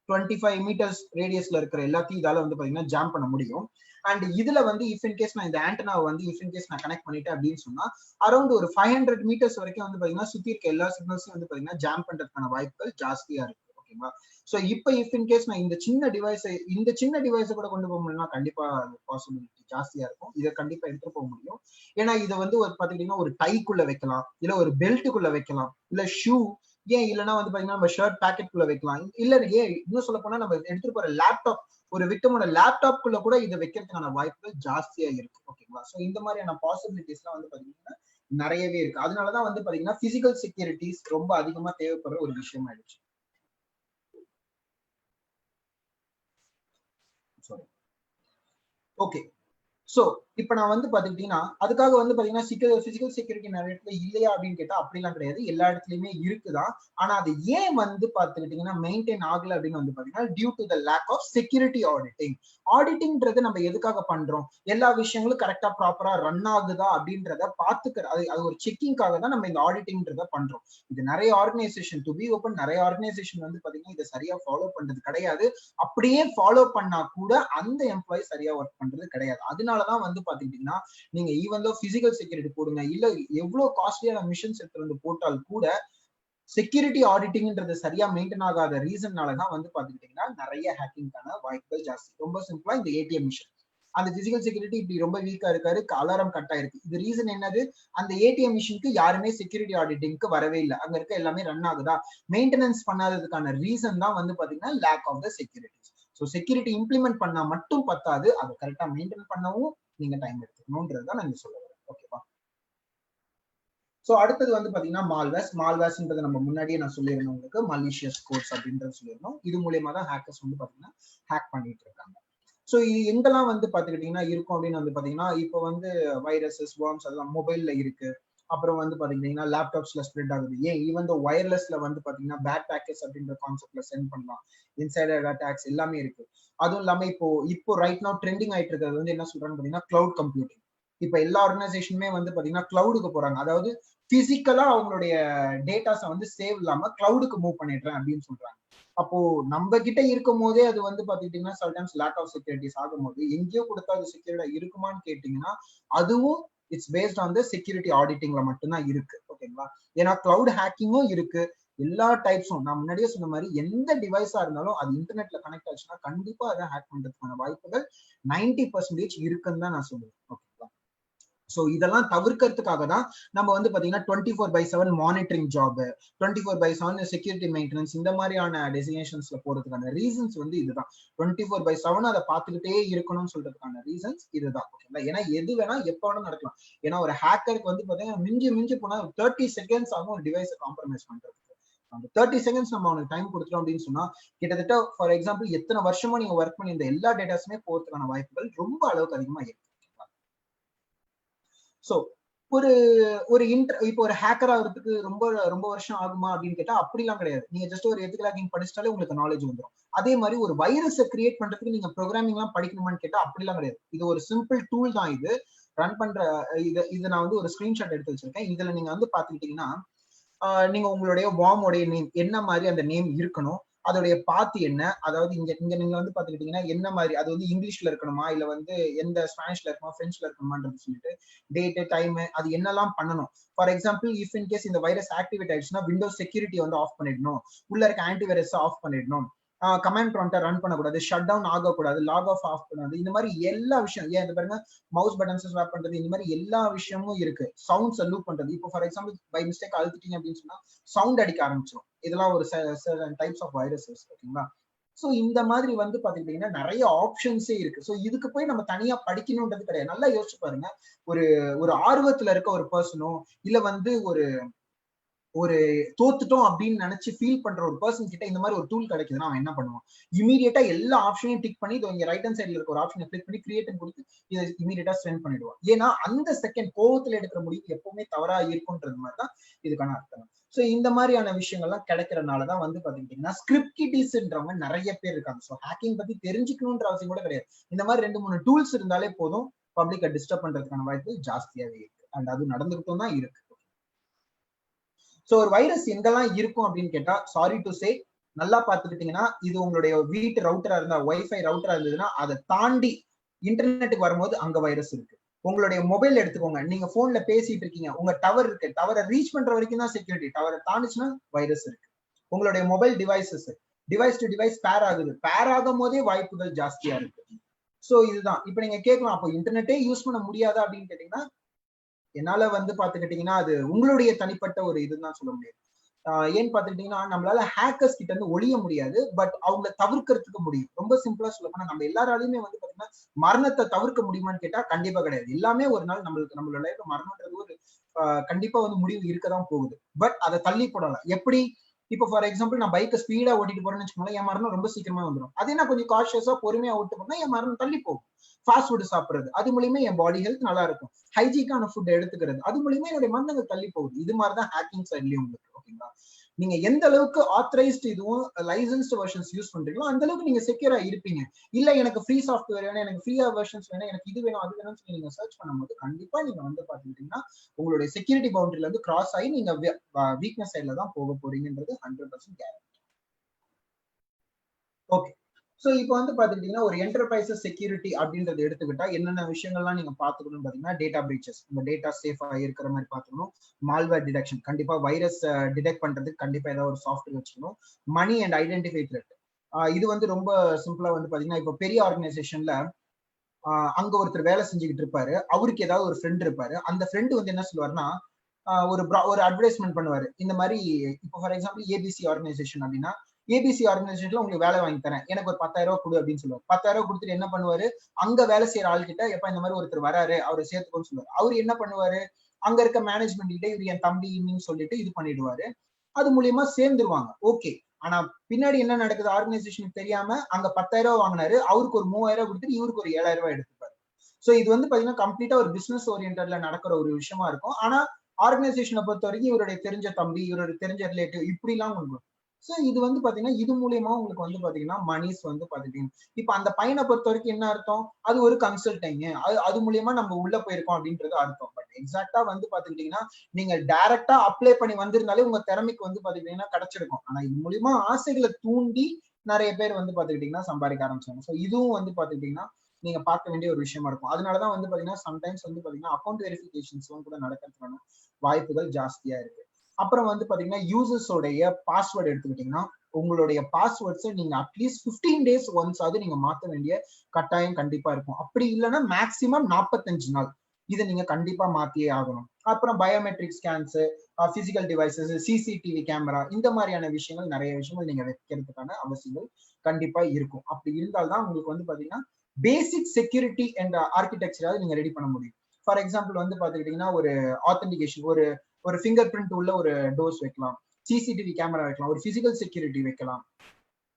25 மீட்டர்ஸ் ரேடியஸ்ல இருக்கிற எல்லாத்தையும் இதால வந்து பாத்தீங்கன்னா ஜாம் பண்ண முடியும். அண்ட் இதுல வந்து இஃப் இன் கேஸ் நான் இந்த ஆண்டனாவை வந்து இஃப் இன் கேஸ் நான் கனெக்ட் பண்ணிட்டேன் அப்படின்னு சொன்னா அரௌண்ட் ஒரு 500 மீட்டர்ஸ் வரைக்கும் வந்து பாத்தீங்கன்னா சுத்தி இருக்க எல்லா சிக்னல்ஸையும் வந்து பாத்தீங்கன்னா ஜாம் பண்றதுக்கான வாய்ப்புகள் ஜாஸ்தியா இருக்கு. ஓகேங்களா, சோ இப்போ இஃப் இன் கேஸ் நான் இந்த சின்ன டிவைஸை கூட கொண்டு போக முடியும்னா கண்டிப்பா பாசிபிலிட்டி ஜாஸ்தியா இருக்கும். இதை கண்டிப்பா எடுத்துட்டு போக முடியும். ஏன்னா இதை வந்து ஒரு பாத்தீங்கன்னா ஒரு டைக்குள்ள வைக்கலாம், இல்ல ஒரு பெல்ட்டுக்குள்ள வைக்கலாம், இல்ல ஷூ, ஏன் இல்லைன்னா வந்து பாத்தீங்கன்னா நம்ம ஷர்ட் பாக்கெட் குள்ள வைக்கலாம். இல்ல ஏன் இன்னும் சொல்ல போனா நம்ம எடுத்துட்டு போற லேப்டாப், ஒரு விக்டிமோட லேப்டாப் குள்ள கூட இதை வைக்கிறதுக்கான வாய்ப்புகள் ஜாஸ்தியா இருக்கு. ஓகேங்களா? சோ இந்த மாதிரியான பாசிபிலிட்டிஸ் எல்லாம் வந்து பாத்தீங்கன்னா நிறையவே இருக்கு. அதனாலதான் வந்து பாத்தீங்கன்னா பிசிக்கல் செக்யூரிட்டிஸ் ரொம்ப அதிகமா தேவைப்படுற ஒரு விஷயம் ஆயிடுச்சு. ஓகே, சோ இப்ப நான் வந்து பாத்துக்கிட்டீங்கன்னா அதுக்காக வந்து பாத்தீங்கன்னா பிசிக்கல் செக்யூரிட்டி நிறைய இடத்துல இல்லையா அப்படின்னு கேட்டா அப்படிலாம் கிடையாது, எல்லா இடத்துலயுமே இருக்குதான். ஆனா அது ஏன் வந்து பாத்துக்கிட்டீங்கன்னா மெயின்டைன் ஆகல அப்படின்னு வந்து பாத்தீங்கன்னா due to the lack of security auditing. ஆடிட்டிங்ன்றது நம்ம எதுக்காக பண்றோம்? எல்லா விஷயங்களும் கரெக்டா ப்ராப்பரா ரன் ஆகுதா அப்படின்றத பாத்துக்கிற அது ஒரு செக்கிங்காக தான் நம்ம இந்த ஆடிட்டிங்ன்றத பண்றோம். இது நிறைய ஆர்கனைசேஷன், டு பி ஓபன், நிறைய ஆர்கனைசேஷன் வந்து பாத்தீங்கன்னா இதை சரியா ஃபாலோ பண்றது கிடையாது. அப்படியே ஃபாலோ பண்ணா கூட அந்த எம்ப்ளாயி சரியா ஒர்க் பண்றது கிடையாது. அதனாலதான் வந்து பாத்துக்கிட்டீங்கன்னா நீங்க ஈவன் தோ பிசிக்கல் செக்யூரிட்டி போடுங்க, இல்ல எவ்வளவு காஸ்ட்லியான மிஷின்ஸ் எடுத்து வந்து போட்டால் கூட செக்யூரிட்டி ஆடிட்டிங்ன்றது சரியா மெயின்டைன் ஆகாத ரீசன்னாலதான் வந்து பாத்துக்கிட்டீங்கன்னா நிறைய ஹேக்கிங்கான வாய்ப்புகள் ஜாஸ்தி. ரொம்ப சிம்பிளா இந்த ஏடிஎம் மிஷின், அந்த பிசிக்கல் செக்யூரிட்டி இப்படி ரொம்ப வீக்கா இருக்காரு, அலாரம் கட் ஆயிருக்கு. இது ரீசன் என்னது? அந்த ஏடிஎம் மிஷினுக்கு யாருமே செக்யூரிட்டி ஆடிட்டிங்க்கு வரவே இல்லை. அங்க இருக்க எல்லாமே ரன் ஆகுதா, மெயின்டெனன்ஸ் பண்ணாததுக்கான ரீசன் தான் வந்து பாத்தீங்கன்னா lack of the security. So security implement பண்ணா மட்டும் பத்தாது, அதை கரெக்டா மெயின்டைன் பண்ணவும் நீங்க டைம் எடுத்துக்கணும்ன்றதுதான் நான் சொல்ல வரேன். ஓகேவா? சோ அடுத்தது வந்து பாத்தீங்கன்னா மால்வேர்ஸ்ன்றது நம்ம முன்னாடியே நான் சொல்லியிருந்தேன் உங்களுக்கு, மலிஷியஸ் கோட்ஸ் அப்படின்றது சொல்லியிருந்தோம். இது மூலியமா தான் ஹேக்கர்ஸ் வந்து பாத்தீங்கன்னா ஹேக் பண்ணிட்டு இருக்காங்க. சோ இது எங்கெல்லாம் வந்து பாத்துக்கிட்டீங்கன்னா இருக்கும் அப்படின்னு வந்து பாத்தீங்கன்னா இப்போ வந்து வைரஸஸ், வார்ம்ஸ் அதெல்லாம் மொபைல்ல இருக்கு. அப்புறம் வந்து பாத்தீங்கன்னா லேப்டாப்ஸ்ல ஸ்ப்ரெட் ஆகுது. ஏன் ஈவன் தோ வயர்லெஸ்ல வந்து பாத்தீங்கன்னா பேட் பேக்கெட்ஸ் அப்படின்ற கான்செப்ட்ல சென்ட் பண்ணலாம். இன்சைடர் அட்டாக்ஸ் எல்லாமே இருக்கு. அதுவும் இல்லாம இப்போ ரைட் நவ் ட்ரெண்டிங் ஆயிட்டு இருக்கிறது வந்து என்ன சொல்றாங்க பாத்தீங்கன்னா கிளவுட் கம்ப்யூட்டிங். இப்ப எல்லா ஆர்கனைசேஷனுமே வந்து பாத்தீங்கன்னா கிளவுடுக்கு போறாங்க. அதாவது பிசிக்கலா அவங்களுடைய டேட்டாஸை வந்து சேவ் இல்லாம கிளவுடுக்கு மூவ் பண்ணிடுறேன் அப்படின்னு சொல்றாங்க. அப்போ நம்ம கிட்ட இருக்கும் போதே அது வந்து பாத்துக்கிட்டீங்கன்னா சம்டைம்ஸ் லேக் ஆஃப் செக்யூரிட்டிஸ் ஆகும் போது எங்கேயோ கொடுத்தா அது செக்யூரிட்டா இருக்குமான்னு கேட்டீங்கன்னா அதுவும் it's based on the security ஆடிட்டிங்ல மட்டும்தான் இருக்கு. ஓகேங்களா? ஏன்னா கிளவுட் ஹேக்கிங்கும் இருக்கு. எல்லா டைப்ஸும் நான் முன்னாடியே சொன்ன மாதிரி எந்த டிவைஸா இருந்தாலும் அது இன்டர்நெட்ல கனெக்ட் ஆச்சுன்னா கண்டிப்பா அதை ஹேக் பண்றதுக்கான வாய்ப்புகள் 90% இருக்குன்னு தான் நான் சொல்லுவேன். ஓகேங்களா? சோ இதெல்லாம் தவிர்க்கிறதுக்காக தான் நம்ம வந்து பாத்தீங்கன்னா 24/7 மானிட்டரிங் ஜாப், 24/7 செக்யூரிட்டி மெயின்டெனன்ஸ் இந்த மாதிரியான டெசினேஷன்ஸ்ல போறதுக்கான ரீசன்ஸ் வந்து இதுதான். 24/7 அதை பார்த்துக்கிட்டே இருக்கணும்னு சொல்றதுக்கான ரீசன்ஸ் இதுதான். ஓகேங்களா? ஏன்னா எது வேணா எப்ப வேணா நடக்கலாம். ஏன்னா ஒரு ஹேக்கருக்கு வந்து பாத்தீங்கன்னா மிஞ்சி போனா 30 செகண்ட்ஸ் ஆகும் ஒரு டிவைஸை காம்ப்ரமைஸ் பண்றதுக்கு. அந்த 30 செகண்ட்ஸ் நம்ம அவனுக்கு டைம் கொடுத்துட்டோம் அப்படின்னு சொன்னா கிட்டத்தட்ட ஃபார் எக்ஸாம்பிள் எத்தனை வருஷமா நீங்க ஒர்க் பண்ணி இந்த எல்லா டேட்டாஸுமே போறதுக்கான வாய்ப்புகள் ரொம்ப அளவுக்கு அதிகமா இருக்கு. சோ இப்போ ஒரு ஹேக்கர் ஆகிறதுக்கு ரொம்ப வருஷம் ஆகுமா அப்படின்னு கேட்டா அப்படிலாம் கிடையாது. நீங்க ஜஸ்ட் ஒரு எத்திக்கல் ஹேக்கிங் படிச்சிட்டாலே உங்களுக்கு நாலேஜ் வந்துடும். அதே மாதிரி ஒரு வைரஸை கிரியேட் பண்றதுக்கு நீங்க ப்ரோக்ராமிங் எல்லாம் படிக்கணுமான்னு கேட்டா அப்படிலாம் கிடையாது. இது ஒரு சிம்பிள் டூல் தான். இது ரன் பண்ற இது நான் வந்து ஒரு ஸ்கிரீன்ஷாட் எடுத்து வச்சிருக்கேன். இதுல நீங்க வந்து பாத்துக்கிட்டீங்கன்னா நீங்க உங்களுடைய வார்மோடைய நேம் என்ன மாதிரி அந்த நேம் இருக்கணும், அதோடைய பாத்து என்ன, அதாவது இங்க நீங்க வந்து பாத்துக்கிட்டீங்கன்னா என்ன மாதிரி அது வந்து இங்கிலீஷ்ல இருக்கணுமா இல்ல வந்து எந்த ஸ்பானிஷ்ல இருக்கணுமா பிரெஞ்சுல இருக்கணுமான்றது சொல்லிட்டு டேட் டைம் அது என்னெல்லாம் பண்ணணும். For example if in case இந்த வைரஸ் ஆக்டிவேட் ஆயிடுச்சுன்னா விண்டோஸ் செக்யூரிட்டி வந்து ஆஃப் பண்ணிடணும், உள்ள இருக்க ஆன்டிவைரஸ் ஆஃப் பண்ணிடணும், கமாண்ட் ப்ராம்ப்டை ரன் பண்ணக்கூடாது, ஷட் டவுன் ஆகக்கூடாது, லாக் ஆஃப் பண்ணாது. இந்த மாதிரி எல்லா விஷயம் ஏன் இந்த பாருங்க மவுஸ் பட்டன்ஸ் ஸ்வாப் பண்றது இந்த மாதிரி எல்லா விஷயமும் இருக்கு. சவுண்ட்ஸ் லூப் பண்றது, இப்போ ஃபார் எக்ஸாம்பிள் பை மிஸ்டேக் அழுத்திட்டீங்க அப்படின்னு சொன்னா சவுண்ட் அடிக்க ஆரம்பிச்சிடும். இதெல்லாம் ஒரு டைப்ஸ் ஆஃப் வைரஸஸ். ஓகேங்களா? சோ இந்த மாதிரி வந்து பாத்துக்கிட்டீங்கன்னா நிறைய ஆப்ஷன்ஸே இருக்கு. சோ இதுக்கு போய் நம்ம தனியா படிக்கணும்ன்றது கிடையாது. நல்லா யோசிச்சு பாருங்க, ஒரு ஆர்வத்துல இருக்க ஒரு பர்சனோ இல்ல வந்து ஒரு தோத்துட்டோம் அப்படின்னு நினைச்சு ஃபீல் பண்ற ஒரு பர்சன் கிட்ட இந்த மாதிரி ஒரு டூல் கிடைக்குதுன்னா அவன் என்ன பண்ணுவான்? இமீடியட்டா எல்லா ஆப்ஷனையும் டிக் பண்ணி இங்க ரைட் ஹேண்ட் சைட்ல இருக்க ஒரு ஆப்ஷனை கிளிக் பண்ணி கிரியேட் கொடுத்து இதை இமீடியட்டா சென்ட் பண்ணிடுவான். ஏன்னா அந்த செகண்ட் கோவத்துல எடுக்கிற முடிவு எப்பவுமே தவறா இருக்கும்ன்றது மாதிரிதான் இதுக்கான அர்த்தம். சோ இந்த மாதிரியான விஷயங்கள்லாம் கிடைக்கிறதுனாலதான் வந்து பாத்துக்கிட்டீங்கன்னா ஸ்கிரிப்ட் கிட்டிஸ்ன்றவங்க நிறைய பேர் இருக்காங்க. சோ ஹேக்கிங் பத்தி தெரிஞ்சுக்கணும்ன்ற அவசியம் கூட கிடையாது. இந்த மாதிரி 2-3 டூல்ஸ் இருந்தாலே போதும் பப்ளிக்கை டிஸ்டர்ப் பண்றதுக்கான வாய்ப்பு ஜாஸ்தியாவே இருக்கு. அண்ட் அது நடந்துகிட்டும் தான் இருக்கு. சோ ஒரு வைரஸ் எங்கெல்லாம் இருக்கும் அப்படின்னு கேட்டா சாரி டு சே நல்லா பாத்துக்கிட்டீங்கன்னா இது உங்களுடைய வீட்டு ரவுட்டரா இருந்தா வைஃபை ரவுட்டரா இருந்ததுன்னா அதை தாண்டி இன்டர்நெட்டுக்கு வரும்போது அங்க வைரஸ் இருக்கு. உங்களுடைய மொபைல் எடுத்துக்கோங்க, நீங்க போன்ல பேசிட்டு இருக்கீங்க, உங்க டவர் இருக்கு, டவரை ரீச் பண்ற வரைக்கும் தான் செக்யூரிட்டி, டவரை தாண்டிச்சுன்னா வைரஸ் இருக்கு. உங்களுடைய mobile devices device to device பேர் ஆகுது, பேர் ஆகும் போதே வாய்ப்புகள் ஜாஸ்தியா இருக்கு. சோ இதுதான். இப்ப நீங்க கேட்கலாம் அப்போ இன்டர்நெட்டே யூஸ் பண்ண முடியாதா அப்படின்னு கேட்டீங்கன்னா என்னால வந்து பாத்துக்கிட்டீங்கன்னா அது உங்களுடைய தனிப்பட்ட ஒரு இதுதான் சொல்ல முடியாது. ஏன்னு பாத்துக்கிட்டீங்கன்னா நம்மளால ஹேக்கர்ஸ் கிட்ட இருந்து ஒழிய முடியாது, பட் அவங்களை தவிர்க்கிறதுக்கு முடியும். ரொம்ப சிம்பிளா சொல்ல போனா நம்ம எல்லாராலையுமே வந்து பாத்தீங்கன்னா மரணத்தை தவிர்க்க முடியுமான்னு கேட்டா கண்டிப்பா கிடையாது. எல்லாமே ஒரு நாள் நம்மளோட லைஃப்ல மரணம்ன்றது ஒரு கண்டிப்பா வந்து முடிவு இருக்கதான் போகுது. பட் அதை தள்ளி போடலாம். எப்படி? இப்போ ஃபார் எக்ஸாம்பிள் நான் பைக்கை ஸ்பீடா ஓட்டிட்டு போறேன்னு வச்சுக்கோங்களேன், என் மரணம் ரொம்ப சீக்கிரமா வந்துடும். அதே நான் கொஞ்சம் காஷியஸா பொறுமையா ஓட்டு போனா என் மரணம் தள்ளி போகும். ஃபாஸ்ட் ஃபுட் சாப்பிடுறது, அது மூலியமா என் பாடி ஹெல்த் நல்லா இருக்கும். ஹைஜீக்கான ஃபுட் எடுத்துக்கிறது, அது மூலியமா என்னுடைய மரணங்கள் தள்ளி போகுது. இது மாதிரிதான் ஹேக்கிங் சைட்லயும் உங்களுக்கு. ஓகேங்களா? நீங்க எந்த அளவுக்கு ஆத்தரைஸ்டு இதுவும் லைசன்ஸ்டு வெர்ஷன்ஸ் யூஸ் பண்றீங்களோ அந்த அளவுக்கு நீங்க செக்யூரா இருப்பீங்க. இல்ல எனக்கு ஃப்ரீ சாஃப்ட்வேர் வேணும், எனக்கு ஃப்ரீயா வெர்ஷன்ஸ் வேணும், எனக்கு இது வேணும் அது வேணும்னு சொல்லி நீங்க சர்ச் பண்ணும்போது கண்டிப்பா நீங்க வந்து பாத்துக்கிட்டீங்கன்னா உங்களுடைய செக்யூரிட்டி பவுண்டரியில இருந்து கிராஸ் ஆகி நீங்க வீக்னஸ் சைட்ல தான் போக போறீங்கன்றது 100% கேரண்டி. ஓகே, சோ இப்போ வந்து பாத்துக்கிட்டீங்கன்னா ஒரு என்டர்பிரைசஸ் செக்யூரிட்டி அப்படின்றத எடுத்துக்கிட்டா என்னென்ன விஷயங்கள்லாம் நீங்க பாத்துக்கணும்னு பாத்தீங்கன்னா டேட்டா பிரீச்சஸ், உங்க டேட்டா சேஃபா இருக்கிற மாதிரி பாத்துக்கணும். மால்வேர் டிடெக்ஷன், கண்டிப்பா வைரஸ் டிடெக்ட் பண்றதுக்கு கண்டிப்பா ஏதாவது ஒரு சாஃப்ட்வேர் வச்சுக்கணும். மணி அண்ட் ஐடென்டிஃபை த்ரெட், இது வந்து ரொம்ப சிம்பிளா வந்து பாத்தீங்கன்னா இப்போ பெரிய ஆர்கனைசேஷன்ல அங்க ஒருத்தர் வேலை செஞ்சுக்கிட்டு இருப்பாரு, அவருக்கு ஏதாவது ஒரு ஃப்ரெண்ட் இருப்பாரு. அந்த ஃப்ரெண்டு வந்து என்ன சொல்லுவாருன்னா ஒரு அட்வர்டைஸ்மெண்ட் பண்ணுவாரு. இந்த மாதிரி இப்போ ஃபார் எக்ஸாம்பிள் ஏபிசி ஆர்கனைசேஷன் அப்படின்னா, ஏபிசி ஆர்கனைசேஷன்ல உங்களுக்கு வேலை வாங்கி தரேன், எனக்கு ஒரு 10,000 ரூபாய் கொடு அப்படின்னு சொல்லுவாரு. 10,000 ரூபாய் கொடுத்துட்டு என்ன பண்ணுவாரு, அங்க வேலை செய்யற ஆள்கிட்ட எப்ப இந்த மாதிரி ஒருத்தர் வராரு அவரை சேர்த்துக்கோன்னு சொல்லுவாரு. அவரு என்ன பண்ணுவாரு, அங்க இருக்க மேனேஜ்மெண்ட் கிட்ட இவர் என் தம்பி சொல்லிட்டு இது பண்ணிடுவாரு. அது மூலியமா சேர்ந்துருவாங்க. ஓகே, ஆனா பின்னாடி என்ன நடக்குது ஆர்கனைசேஷனுக்கு தெரியாம அங்க 10,000 ரூபாய் வாங்கினாரு, அவருக்கு ஒரு 3,000 கொடுத்துட்டு இவருக்கு ஒரு 7,000 ரூபாய் எடுத்துப்பாரு. சோ இது வந்து பாத்தீங்கன்னா கம்ப்ளீட்டா ஒரு பிசினஸ் ஓரியன்டட்ல நடக்கிற ஒரு விஷயமா இருக்கும். ஆனா ஆர்கனைசேஷனை பொறுத்த வரைக்கும் இவருடைய தெரிஞ்ச தம்பி, இவருடைய தெரிஞ்ச ரிலேட்டிவ் இப்படி எல்லாம் உங்களுக்கு. சோ இது வந்து பாத்தீங்கன்னா இது மூலியமா உங்களுக்கு வந்து பாத்தீங்கன்னா மணிஸ் வந்து பாத்துட்டீங்க. இப்ப அந்த பையனை பொறுத்த வரைக்கும் என்ன அர்த்தம், அது ஒரு கன்சல்டிங், அது மூலியமா நம்ம உள்ள போயிருக்கோம் அப்படின்றது அர்த்தம். பட் எக்ஸாக்டா வந்து பாத்துக்கிட்டீங்கன்னா நீங்க டைரக்டா அப்ளை பண்ணி வந்திருந்தாலே உங்க திறமைக்கு வந்து பாத்துக்கிட்டீங்கன்னா கிடைச்சிருக்கும். ஆனா இது மூலியமா ஆசைகளை தூண்டி நிறைய பேர் வந்து பாத்துக்கிட்டீங்கன்னா சம்பாதிக்க ஆரம்பிச்சாங்க. சோ இதுவும் வந்து பாத்துக்கிட்டீங்கன்னா நீங்க பார்க்க வேண்டிய ஒரு விஷயமா இருக்கும். அதனாலதான் வந்து பாத்தீங்கன்னா சம்டைம்ஸ் வந்து பாத்தீங்கன்னா அக்கௌண்ட் வெரிஃபிகேஷன்ஸ் கூட நடக்கிறதுக்கான வாய்ப்புகள் ஜாஸ்தியா இருக்கு. அப்புறம் வந்து பாத்தீங்கன்னா யூசர்ஸோடைய பாஸ்வேர்டு எடுத்துக்கிட்டீங்கன்னா உங்களுடைய பாஸ்வேர்ட்ஸை நீங்க அட்லீஸ்ட் 15 days ஒன்ஸ் ஆகுது நீங்க மாத்த வேண்டிய கட்டாயம் கண்டிப்பா இருக்கும். அப்படி இல்லைன்னா மேக்சிமம் 45 நாள் இதை நீங்க கண்டிப்பா மாத்தியே ஆகணும். அப்புறம் biometric scans, physical devices, CCTV camera, இந்த மாதிரியான விஷயங்கள் நிறைய விஷயங்கள் நீங்க வைக்கிறதுக்கான அவசியங்கள் கண்டிப்பா இருக்கும். அப்படி இருந்தால்தான் உங்களுக்கு வந்து பாத்தீங்கன்னா பேசிக் செக்யூரிட்டி என்ற ஆர்கிடெக்சராவது நீங்க ரெடி பண்ண முடியும். ஃபார் எக்ஸாம்பிள் வந்து பாத்துக்கிட்டீங்கன்னா ஒரு ஆத்தென்டிகேஷன், ஒரு ஃபிங்கர் பிரிண்ட் உள்ள ஒரு டோர்ஸ் வைக்கலாம், சிசிடிவி கேமரா வைக்கலாம், ஒரு பிசிக்கல் செக்யூரிட்டி வைக்கலாம்.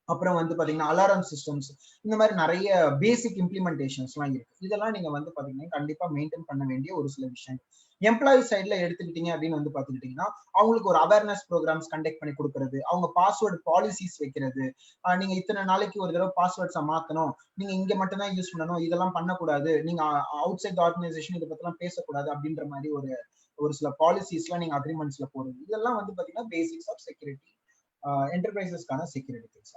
அப்புறம் வந்து பாத்தீங்கன்னா அலாரம் சிஸ்டம்ஸ், இந்த மாதிரி நிறைய பேசிக் இம்ப்ளிமெண்டேஷன்ஸ் எல்லாம் இருக்கு. இதெல்லாம் நீங்க வந்து பாத்தீங்கன்னா கண்டிப்பா மெயின்டைன் பண்ண வேண்டிய ஒரு சில விஷயங்கள். எம்ப்ளாயி சைட்ல எடுத்துக்கிட்டீங்க அப்படின்னு வந்து பாத்துக்கிட்டீங்கன்னா அவங்களுக்கு ஒரு அவேர்னஸ் ப்ரோக்ராம்ஸ் கண்டக்ட் பண்ணி கொடுக்கறது, அவங்க பாஸ்வேர்டு பாலிசிஸ் வைக்கிறது, நீங்க இத்தனை நாளைக்கு ஒரு தடவை பாஸ்வேர்ட்ஸை மாத்தணும், நீங்க இங்க மட்டும் தான் யூஸ் பண்ணணும், இதெல்லாம் பண்ணக்கூடாது, நீங்க அவுட் சைட் ஆர்கனைசேஷன் இதை பத்தி எல்லாம் பேசக்கூடாது அப்படின்ற மாதிரி ஒரு சில பாலிசிஸ் எல்லாம் நீங்க அக்ரிமெண்ட்ஸ்ல போடுறது. இதெல்லாம் வந்து பாத்தீங்கன்னா பேசிக்ஸ் ஆஃப் செக்யூரிட்டி, என்டர்பிரைசஸ்க்கான செக்யூரிட்டி திங்ஸ்.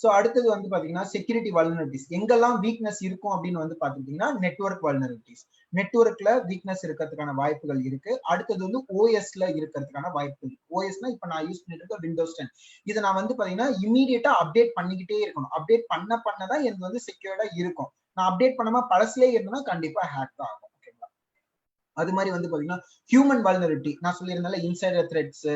சோ அடுத்தது வந்து பாத்தீங்கன்னா செக்யூரிட்டி வல்னரபிலிட்டிஸ், எங்கெல்லாம் வீக்னஸ் இருக்கும் அப்படின்னு வந்து பாத்துக்கிட்டீங்கன்னா நெட்வொர்க் வல்னரபிலிட்டிஸ், நெட்வொர்க்ல வீக்னஸ் இருக்கிறதுக்கான வாய்ப்புகள் இருக்கு. அடுத்தது வந்து ஓஎஸ்ல இருக்கிறதுக்கான வாய்ப்புகள். ஓஎஸ்னா இப்ப நான் யூஸ் பண்ணிட்டு இருக்க விண்டோஸ் 10, இதை நான் வந்து பாத்தீங்கன்னா இமீடியட்டா அப்டேட் பண்ணிக்கிட்டே இருக்கணும். அப்டேட் பண்ணதான் எனக்கு வந்து செக்யூர்டா இருக்கும். நான் அப்டேட் பண்ணாம பழசுலேயே இருந்தேன்னா கண்டிப்பா ஹேக் தான் ஆகும். ஓகேங்களா? அது மாதிரி வந்து பாத்தீங்கன்னா ஹியூமன் வல்னரபிலிட்டி, நான் சொல்லியிருந்தால இன்சைடர் த்ரெட்ஸ்,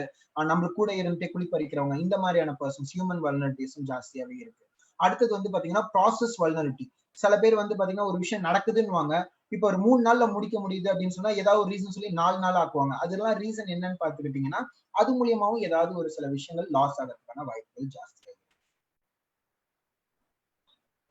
நம்ம கூட இருந்துட்டே குளிப்பறிக்கிறவங்க, இந்த மாதிரியான பர்சன்ஸ், ஹியூமன் வல்னரபிலிட்டிஸும் ஜாஸ்தியாவே இருக்கு. அடுத்தது வந்து பாத்தீங்கன்னா ப்ராசஸ் வல்னரபிலிட்டி. சில பேர் வந்து பாத்தீங்கன்னா ஒரு விஷயம் நடக்குதுன்னு இப்ப ஒரு 3 நாள்ல முடிக்க முடியுது அப்படின்னு சொன்னா ஏதாவது ஒரு ரீசன் சொல்லி 4 நாள் ஆக்குவாங்க. அதெல்லாம் ரீசன் என்னன்னு பாத்துக்கிட்டீங்கன்னா அது மூலியமாவும் ஏதாவது ஒரு சில விஷயங்கள் லாஸ் ஆகிறதுக்கான வாய்ப்புகள் ஜாஸ்தி.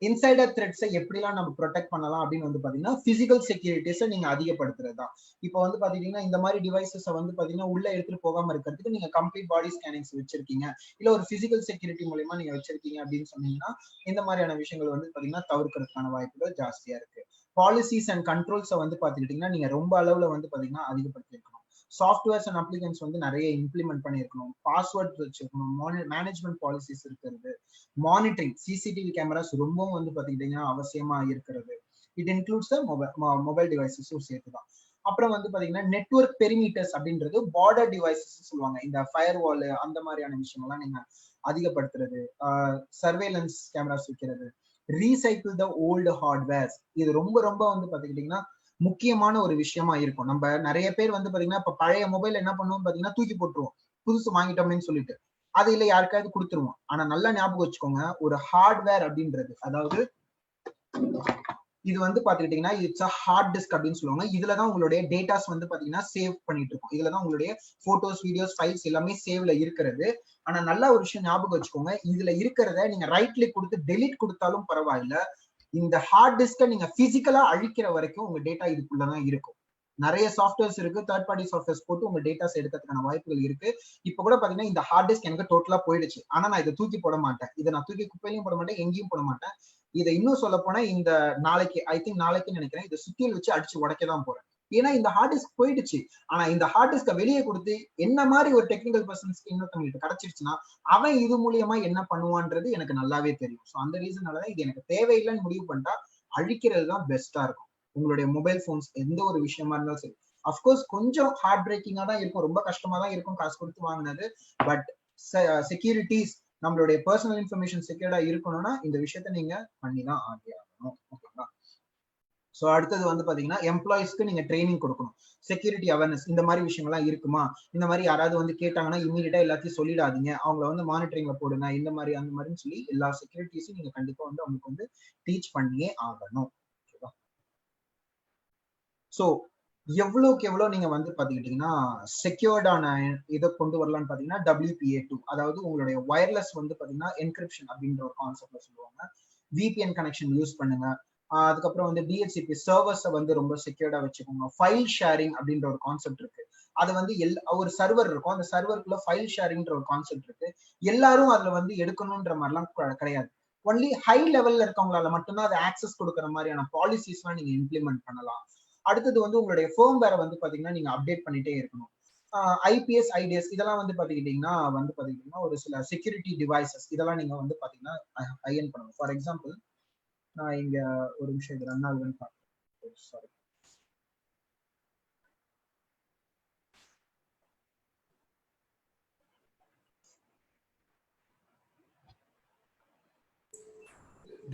இன்சைடர் த்ரெட்ஸை எப்படிலாம் நம்ம ப்ரொடெக்ட் பண்ணலாம் அப்படின்னு வந்து பாத்தீங்கன்னா பிசிக்கல் செக்யூரிட்டிஸை நீங்க அதிகப்படுத்துறது தான். இப்போ வந்து பாத்தீங்கன்னா இந்த மாதிரி டிவைசஸை வந்து பாத்தீங்கன்னா உள்ள எடுத்துட்டு போகாம இருக்கிறதுக்கு நீங்க கம்ப்ளீட் பாடி ஸ்கேனிங்ஸ் வச்சிருக்கீங்க, இல்ல ஒரு பிசிக்கல் செக்யூரிட்டி மூலமா நீங்க வச்சிருக்கீங்க அப்படின்னு சொன்னீங்கன்னா இந்த மாதிரியான விஷயங்கள் வந்து பாத்தீங்கன்னா தவிர்க்கிறதுக்கான வாய்ப்புகள் ஜாஸ்தியா இருக்கு. பாலிசிஸ் அண்ட் கண்ட்ரோல்ஸை வந்து பாத்துக்கிட்டீங்கன்னா நீங்க ரொம்ப அளவுல வந்து பாத்தீங்கன்னா அதிகப்படுத்தி இருக்கணும். சாஃப்ட்வேர்ஸ் அண்ட் அப்ளிகேஷன்ஸ் வந்து நிறைய இம்ப்ளிமெண்ட் பண்ணிருக்கணும், பாஸ்வேர்ட் வச்சிருக்கணும், மேனேஜ்மெண்ட் பாலிசிஸ் இருக்கிறது, மானிட்டரிங், சிசிடிவி கேமராஸ் ரொம்பவும் வந்து பாத்தீங்கன்னா அவசியமா இருக்கிறது. இட் இன்க்ளூட்ஸ் மொபைல் டிவைசஸும் சேர்த்துதான். அப்புறம் வந்து பாத்தீங்கன்னா நெட்வொர்க் பெரிமீட்டர்ஸ் அப்படின்றது பார்டர் டிவைசஸ் சொல்லுவாங்க. இந்த ஃபயர் வால் அந்த மாதிரியான விஷயங்கள்லாம் நீங்க அதிகப்படுத்துறது, சர்வேலன்ஸ் கேமராஸ் வைக்கிறது, ரீசைக்கிள் த ஓல்டு ஹார்ட்வேர்ஸ், இது ரொம்ப ரொம்ப வந்து பாத்துக்கிட்டீங்கன்னா முக்கியமான ஒரு விஷயமா இருக்கும். நம்ம நிறைய பேர் வந்து பாத்தீங்கன்னா இப்ப பழைய மொபைல் என்ன பண்ணுவோம் பாத்தீங்கன்னா தூக்கி போட்டுருவோம், புதுசு வாங்கிட்டோம்னு சொல்லிட்டு அது இல்ல யாருக்காவது கொடுத்துருவோம். ஆனா நல்லா ஞாபகம் வச்சுக்கோங்க, ஒரு ஹார்ட்வேர் அப்படின்றது, அதாவது இது வந்து பாத்துக்கிட்டீங்கன்னா இட்ஸ் அ ஹார்ட் டிஸ்க் அப்படின்னு சொல்லுவாங்க. இதுலதான் உங்களுடைய டேட்டாஸ் வந்து பாத்தீங்கன்னா சேவ் பண்ணிட்டு இருக்கும். இதுலதான் உங்களுடைய போட்டோஸ், வீடியோஸ், ஃபைல்ஸ் எல்லாமே சேவ்ல இருக்கிறது. ஆனா நல்ல ஒரு விஷயம் ஞாபகம் வச்சுக்கோங்க, இதுல இருக்கிறத நீங்க ரைட் கிளிக் கொடுத்து டெலிட் கொடுத்தாலும் பரவாயில்ல, இந்த ஹார்ட் டிஸ்கை நீங்க பிசிக்கலா அழிக்கிற வரைக்கும் உங்க டேட்டா இதுக்குள்ளதான் இருக்கும். நிறைய சாஃப்ட்வேர்ஸ் இருக்கு, தேர்ட் பார்ட்டி சாஃப்ட்வேர்ஸ் போட்டு உங்க டேட்டாஸ் எடுக்கிறதுக்கான வாய்ப்புகள் இருக்கு. இப்ப கூட பாத்தீங்கன்னா இந்த ஹார்ட் டிஸ்க் எனக்கு டோட்டலா போயிடுச்சு, ஆனா நான் இதை தூக்கி போட மாட்டேன், இதை நான் தூக்கி குப்பையிலையும் போட மாட்டேன், எங்கேயும் போட மாட்டேன். இதை இன்னும் சொல்ல போனா இந்த நாளைக்கு, ஐ திங்க் நாளைக்கு நினைக்கிறேன், இதை சுத்தியல் வச்சு அடிச்சு உடைக்கதான் போறேன். ஏன்னா இந்த ஹார்ட் டிஸ்க் போயிடுச்சு. ஆனா இந்த ஹார்ட் டிஸ்க வெளியே கொடுத்து என்ன மாதிரி ஒரு டெக்னிக்கல் பர்சன்ஸ்க்கு இன்னொருத்தவங்களுக்கு கிடைச்சிருச்சுன்னா அவன் இது மூலியமா என்ன பண்ணுவான்றது எனக்கு நல்லாவே தெரியும். ஸோ அந்த ரீசனாலதான் இது எனக்கு தேவையில்லைன்னு முடிவு பண்ணிட்டா அழிக்கிறது தான் பெஸ்டா இருக்கும். உங்களுடைய மொபைல் போன்ஸ் எந்த ஒரு விஷயமா இருந்தாலும் சரி, அப்கோர்ஸ் கொஞ்சம் ஹார்ட் பிரேக்கிங்கா தான் இருக்கும், ரொம்ப கஷ்டமா தான் இருக்கும் காசு கொடுத்து வாங்கினது. பட் செக்யூரிட்டிஸ், நம்மளுடைய பர்சனல் இன்ஃபர்மேஷன் செக்யூர்டா இருக்கணும்னா இந்த விஷயத்த நீங்க பண்ணிதான் ஆகணும். ஓகேங்களா? ஸோ அடுத்தது வந்து பாத்தீங்கன்னா எம்ப்ளாயிஸ்க்கு நீங்க ட்ரைனிங் கொடுக்கணும். செக்யூரிட்டி அவேர்னஸ், இந்த மாதிரி விஷயங்கள்லாம் இருக்குமா, இந்த மாதிரி யாராவது வந்து கேட்டாங்கன்னா இமீடியட்டா எல்லாத்தையும் சொல்லிடாதீங்க, அவங்கள வந்து மானிட்டரிங்ல போடுங்க, இந்த மாதிரி அந்த மாதிரின்னு சொல்லி எல்லா செக்யூரிட்டிஸும் நீங்க கண்டிப்பா வந்து அவங்களுக்கு வந்து டீச் பண்ணியே ஆகணும். ஓகேவா? ஸோ எவ்வளவுக்கு எவ்வளவு நீங்க வந்து பாத்துக்கிட்டீங்கன்னா செக்யூர்டான இதை கொண்டு வரலாம்னு பாத்தீங்கன்னா WPA2, அதாவது உங்களுடைய வயர்லெஸ் வந்து பாத்தீங்கன்னா என்கிரிப்ஷன் அப்படின்ற ஒரு கான்செப்ட்ல சொல்லுவாங்க. VPN கனெக்ஷன் யூஸ் பண்ணுங்க. அதுக்கப்புறம் வந்து DHCP சர்வர்ஸை வந்து ரொம்ப செக்யூர்டா வச்சுக்கோங்க. ஃபைல் ஷேரிங் அப்படின்ற ஒரு கான்செப்ட் இருக்கு. அது வந்து ஒரு சர்வர் இருக்கும், அந்த சர்வருக்குள்ள ஃபைல் ஷேரிங்ன்ற ஒரு கான்செப்ட் இருக்கு. எல்லாரும் அதுல வந்து எடுக்கணும்ன்ற மாதிரிலாம் கிடையாது. ஒன்லி ஹை லெவல்ல இருக்கவங்களால மட்டும்தான் அதை ஆக்சஸ் கொடுக்குற மாதிரியான பாலிசிஸ் எல்லாம் நீங்க இம்ப்ளிமெண்ட் பண்ணலாம். அடுத்தது வந்து உங்களுடைய ஃபர்ம்வேரை வந்து பாத்தீங்கன்னா நீங்க அப்டேட் பண்ணிட்டே இருக்கணும். IPS, IDS இதெல்லாம் வந்து பாத்தீங்கன்னா ஒரு சில செக்யூரிட்டி டிவைசஸ் இதெல்லாம் நீங்க வந்து பாத்தீங்கன்னா அயன் பண்ணணும். ஃபார் எக்ஸாம்பிள் நான் இங்க ஒரு விஷயம் இது ரன் ஆகுதுன்னு பார்க்கிறேன். சாரி.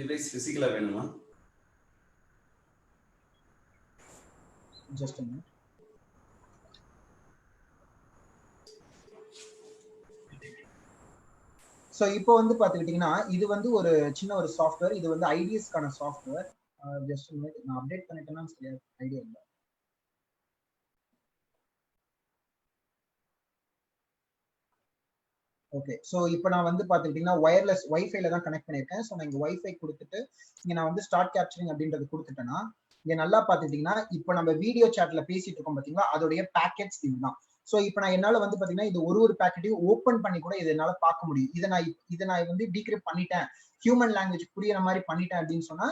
டிவைஸ் பிசிக்கலா வேணுமா? Just a minute. ஸோ இப்போ வந்து பாத்துக்கிட்டீங்கன்னா இது வந்து ஒரு சின்ன ஒரு சாஃப்ட்வேர், இது வந்து ஐடிஎஸ்க்கான சாஃப்ட்வேர். ஜஸ்ட் நான் அப்டேட் பண்ணிட்டேன்னா சரியா ஐடியா இல்லை. ஓகே, ஸோ இப்போ நான் வந்து பாத்துக்கிட்டீங்கன்னா வயர்லெஸ் வைஃபைல தான் கனெக்ட் பண்ணியிருக்கேன். ஸோ நான் இங்க வைஃபை கொடுத்துட்டு இங்க நான் வந்து ஸ்டார்ட் கேப்சரிங் அப்படின்றது கொடுத்துட்டேன்னா இங்க நல்லா பாத்துக்கிட்டீங்கன்னா இப்போ நம்ம வீடியோ சாட்ல பேசிட்டு இருக்கோம் பாத்தீங்களா, அதோடைய பேக்கெட்ஸ் இதுதான். ஸோ இப்போ நான் என்னால வந்து பாத்தீங்கன்னா இது ஒரு பேக்கெட்டையும் ஓப்பன் பண்ணி கூட இதை என்னால பார்க்க முடியும். இதை நான் வந்து டீக்ரிப்ட் பண்ணிட்டேன், ஹியூமன் லாங்குவேஜ் புரியுற மாதிரி பண்ணிட்டேன் அப்படின்னு சொன்னா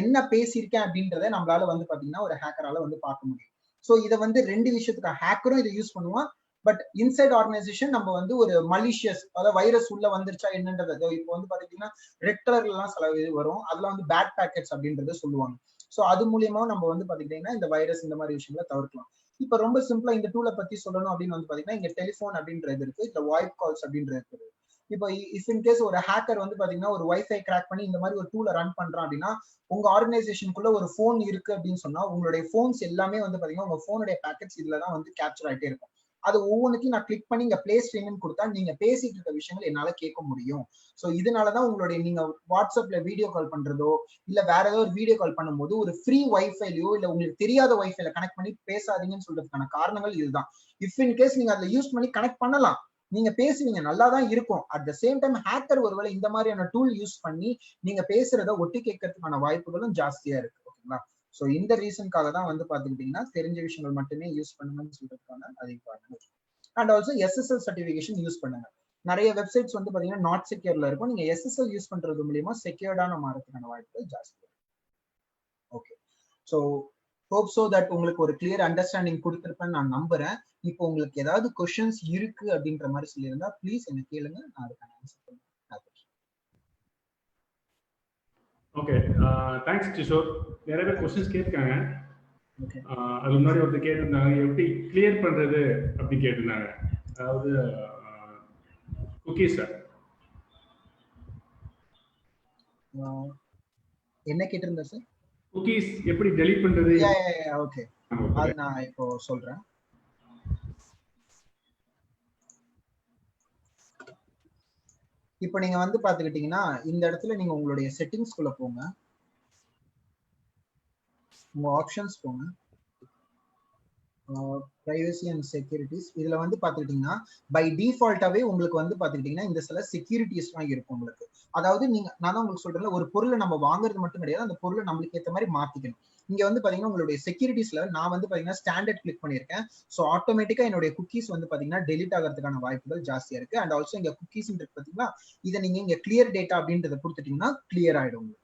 என்ன பேசியிருக்கேன் அப்படின்றத நம்மளால வந்து பாத்தீங்கன்னா ஒரு ஹேக்கரால வந்து பார்க்க முடியும். ஸோ இதை வந்து ரெண்டு விஷயத்துக்கு ஹேக்கரும் இதை யூஸ் பண்ணுவான். பட் இன்சைட் ஆர்கனைசேஷன் நம்ம வந்து ஒரு மலிஷியஸ், அதாவது வைரஸ் உள்ள வந்துருச்சா என்னன்றது இப்போ வந்து பாத்தீங்கன்னா ரெட் கலர்ல எல்லாம் சில வரும், அதெல்லாம் வந்து பேட் பேக்கெட்ஸ் அப்படின்றத சொல்லுவாங்க. ஸோ அது மூலியமா நம்ம வந்து பாத்துக்கிட்டீங்கன்னா இந்த வைரஸ் இந்த மாதிரி விஷயங்களை தவிர்க்கலாம். இப்ப ரொம்ப சிம்பிளா இந்த டூலை பத்தி சொல்லணும் அப்படின்னு வந்து பாத்தீங்கன்னா இங்க டெலிபோன் அப்படின்றது இருக்கு, இந்த வாய்ப் கால்ஸ் அப்படின்றது இருக்குது. இப்போ இஃப் இன் கேஸ் ஒரு ஹேக்கர் வந்து பாத்தீங்கன்னா ஒரு வைஃபை கிராக் பண்ணி இந்த மாதிரி ஒரு டூலை ரன் பண்றான் அப்படின்னா உங்க ஆர்கனைசேஷனுக்குள்ள ஒரு போன் இருக்கு அப்படின்னு சொன்னா உங்களுடைய போன்ஸ் எல்லாமே வந்து பாத்தீங்கன்னா உங்க போனுடைய பேக்கெட்ஸ் இதுலதான் வந்து கேப்சர் ஆயிட்டே இருக்கும். அது ஒவ்வொன்றுக்கும் நான் கிளிக் பண்ணி இங்க பிளே ஸ்ட்ரீம்னு கொடுத்தா நீங்க பேசிட்டு இருக்க விஷயங்கள் என்னால கேட்க முடியும். ஸோ இதனாலதான் உங்களுடைய நீங்க வாட்ஸ்அப்ல வீடியோ கால் பண்றதோ இல்ல வேற ஏதோ ஒரு வீடியோ கால் பண்ணும்போது ஒரு ஃப்ரீ வைஃபைலயோ இல்ல உங்களுக்கு தெரியாத வைஃபைல கனெக்ட் பண்ணி பேசாதீங்கன்னு சொல்றதுக்கான காரணங்கள் இதுதான். இஃப் இன் கேஸ் நீங்க அதை யூஸ் பண்ணி கனெக்ட் பண்ணலாம், நீங்க பேசுவீங்க, நல்லா தான் இருக்கும். At the same time hacker ஒருவேளை இந்த மாதிரியான டூல் யூஸ் பண்ணி நீங்க பேசுறத ஒட்டி கேட்கறதுக்கான வாய்ப்புகளும் ஜாஸ்தியா இருக்கு. ஓகேங்களா? ஸோ இந்த ரீசனுக்காக தான் வந்து பாத்துக்கிட்டீங்கன்னா தெரிஞ்ச விஷயங்கள் மட்டுமே யூஸ் பண்ணுங்கன்னு சொல்றதுக்கான அதிக காரணம். And also SSL certification use பண்ணுங்க. நிறைய வெப்சைட்ஸ் வந்து பாத்தீங்கன்னா நாட் செக்யூர்ல இருக்கும், நீங்க SSL யூஸ் பண்றது மூலியமா செக்யூர்டான மாறதுக்கான வாய்ப்புகள் ஜாஸ்தி. Okay, so hope so that உங்களுக்கு ஒரு கிளியர் அண்டர்ஸ்டாண்டிங் கொடுத்துருப்பேன்னு நான் நம்புறேன். இப்போ உங்களுக்கு ஏதாவது கொஸ்டின்ஸ் இருக்கு அப்படின்ற மாதிரி சொல்லியிருந்தா ப்ளீஸ் என்ன கேளுங்க, நான் அதுக்கான ஆன்சர் பண்ணுறேன். Okay, thanks Kishore. நிறைய பேர் கொஸ்டின்ஸ் கேட்காங்க. அது முன்னாடி ஒருத்தர் கேட்டிருந்தாங்க எப்படி கிளியர் பண்றது அப்படி கேட்டிருந்தாங்க. அதாவது குக்கீஸ் என்ன கேட்டிருந்தா சார்? குக்கீஸ் எப்படி டெலீட் பண்றது? ஓகே, அது நான் இப்போ சொல்றேன். இப்போ நீங்க வந்து பாத்துக்கிட்டீங்கன்னா இந்த இடத்துல நீங்க உங்களுடைய செட்டிங்ஸ்குள்ள போங்க, உங்க ஆப்ஷன்ஸ் போங்க, பிரைவசி அண்ட் செக்யூரிட்டிஸ். இதுல வந்து பாத்துக்கிட்டீங்கன்னா பை டிஃபால்ட்டாவே உங்களுக்கு வந்து பாத்துக்கிட்டீங்கன்னா இந்த சில செக்யூரிட்டிஸ் எல்லாம் இருக்கும் உங்களுக்கு. அதாவது நீங்க நான் தான் உங்களுக்கு சொல்றேன், ஒரு பொருளை நம்ம வாங்குறது மட்டும் கிடையாது, அந்த பொருளை நம்மளுக்கு ஏற்ற மாதிரி மாத்திக்கணும். இங்க வந்து பாத்தீங்கன்னா உங்களுடைய செக்யூரிட்டிஸ்ல நான் வந்து பாத்தீங்கன்னா ஸ்டாண்டர்ட் கிளிக் பண்ணிருக்கேன். ஸோ ஆட்டோமேட்டிக்கா என்னுடைய குக்கீஸ் வந்து பாத்தீங்கன்னா டெலிட் ஆகிறதுக்கான வாய்ப்புகள் ஜாஸ்தியா இருக்கு. அண்ட் ஆல்சோ இங்க குக்கீஸ் இருக்கு பாத்தீங்கன்னா, இதை நீங்க இங்க கிளியர் டேட்டா அப்படின்றத கொடுத்துட்டீங்கன்னா கிளியர் ஆயிடும் உங்களுக்கு.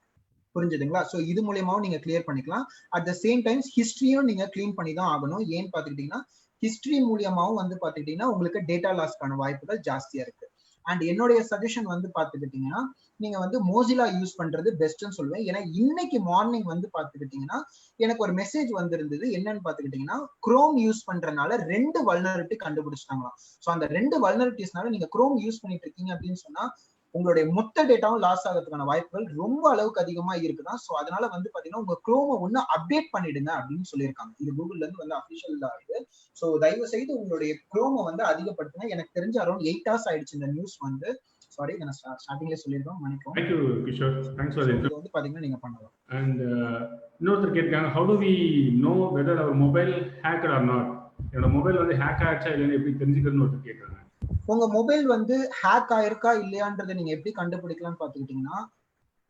புரிஞ்சுதுங்களா? சோ இது மூலியமாவும் நீங்க கிளியர் பண்ணிக்கலாம். அட் த சேம் டைம்ஸ் ஹிஸ்டரியும் நீங்க கிளீன் பண்ணி தான் ஆகணும். ஏன்னு பாத்துக்கிட்டீங்கன்னா ஹிஸ்டரி மூலியமாவும் வந்து பாத்துக்கிட்டீங்கன்னா உங்களுக்கு டேட்டா லாஸ்க்கான வாய்ப்புகள் ஜாஸ்தியா இருக்கு. அண்ட் என்னுடைய சஜஷன் வந்து பாத்துக்கிட்டீங்கன்னா நீங்க வந்து மோசிலா யூஸ் பண்றது பெஸ்ட்னு சொல்லுவேன். ஏன்னா இன்னைக்கு மார்னிங் வந்து பாத்துக்கிட்டீங்கன்னா எனக்கு ஒரு மெசேஜ் வந்திருந்தது. என்னன்னு பாத்துக்கிட்டீங்கன்னா குரோம் யூஸ் பண்றதுனால 2 வல்னரிட்டி கண்டுபிடிச்சிட்டாங்களாம். சோ அந்த 2 வல்னரிட்டிஸ்னால நீங்க குரோம் யூஸ் பண்ணிட்டு இருக்கீங்க அப்படின்னு சொன்னா உங்களுடைய மொத்த டேட்டாவும் லாஸ் ஆகிறதுக்கான வாய்ப்புகள் ரொம்ப அளவுக்கு அதிகமா இருக்குதான். ஸோ அதனால வந்து பாத்தீங்கன்னா உங்க குரோமை ஒண்ணு அப்டேட் பண்ணிடுங்க அப்படின்னு சொல்லியிருக்காங்க. இது கூகுள்ல இருந்து வந்து அபிஷியல் தான் இது. ஸோ தயவு செய்து உங்களுடைய குரோமை வந்து அதிகப்படுத்துங்க. எனக்கு தெரிஞ்ச அரௌண்ட் 8 hours ஆயிடுச்சு இந்த நியூஸ் வந்து. சாரி, நான் ஸ்டார்டிங்ல சொல்லிருக்கோம், மன்னிக்கவும். Thank you, Kishore. Thanks for the இது வந்து பாத்தீங்கன்னா நீங்க பண்ணலாம். And இன்னொருத்தர் கேட்காங்க, how do we know whether our mobile hacked or not? என்னோட மொபைல் வந்து ஹேக் ஆச்சா இல்லைன்னு எப்படி தெரிஞ்சுக்கிறதுன்னு ஒருத்தர் கேட்கறாங்க. உங்க மொபைல் வந்து ஹேக் ஆயிருக்கா இல்லையான்றதை நீங்க எப்படி கண்டுபிடிக்கலாம்னு பாத்துக்கிட்டீங்கன்னா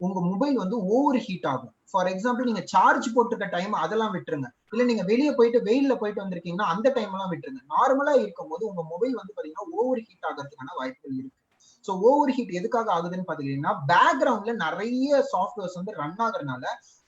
உங்க மொபைல் வந்து ஓவர் ஹீட் ஆகும். ஃபார் எக்ஸாம்பிள் நீங்க சார்ஜ் போட்டிருக்க டைம் அதெல்லாம் விட்டுருங்க. இல்ல நீங்க வெளியே போயிட்டு வெயில்ல போயிட்டு வந்திருக்கீங்கன்னா அந்த டைம் எல்லாம் விட்டுருங்க. நார்மலா இருக்கும் போது உங்க மொபைல் வந்து பாத்தீங்கன்னா ஓவர் ஹீட் ஆகிறதுக்கான வாய்ப்புகள் இருக்கு. ஸோ ஓவர் ஹீட் எதுக்காக ஆகுதுன்னு பாத்துக்கிட்டீங்கன்னா பேக்ரவுண்ட்ல நிறைய சாஃப்ட்வேர்ஸ் வந்து ரன் ஆகுறதுனால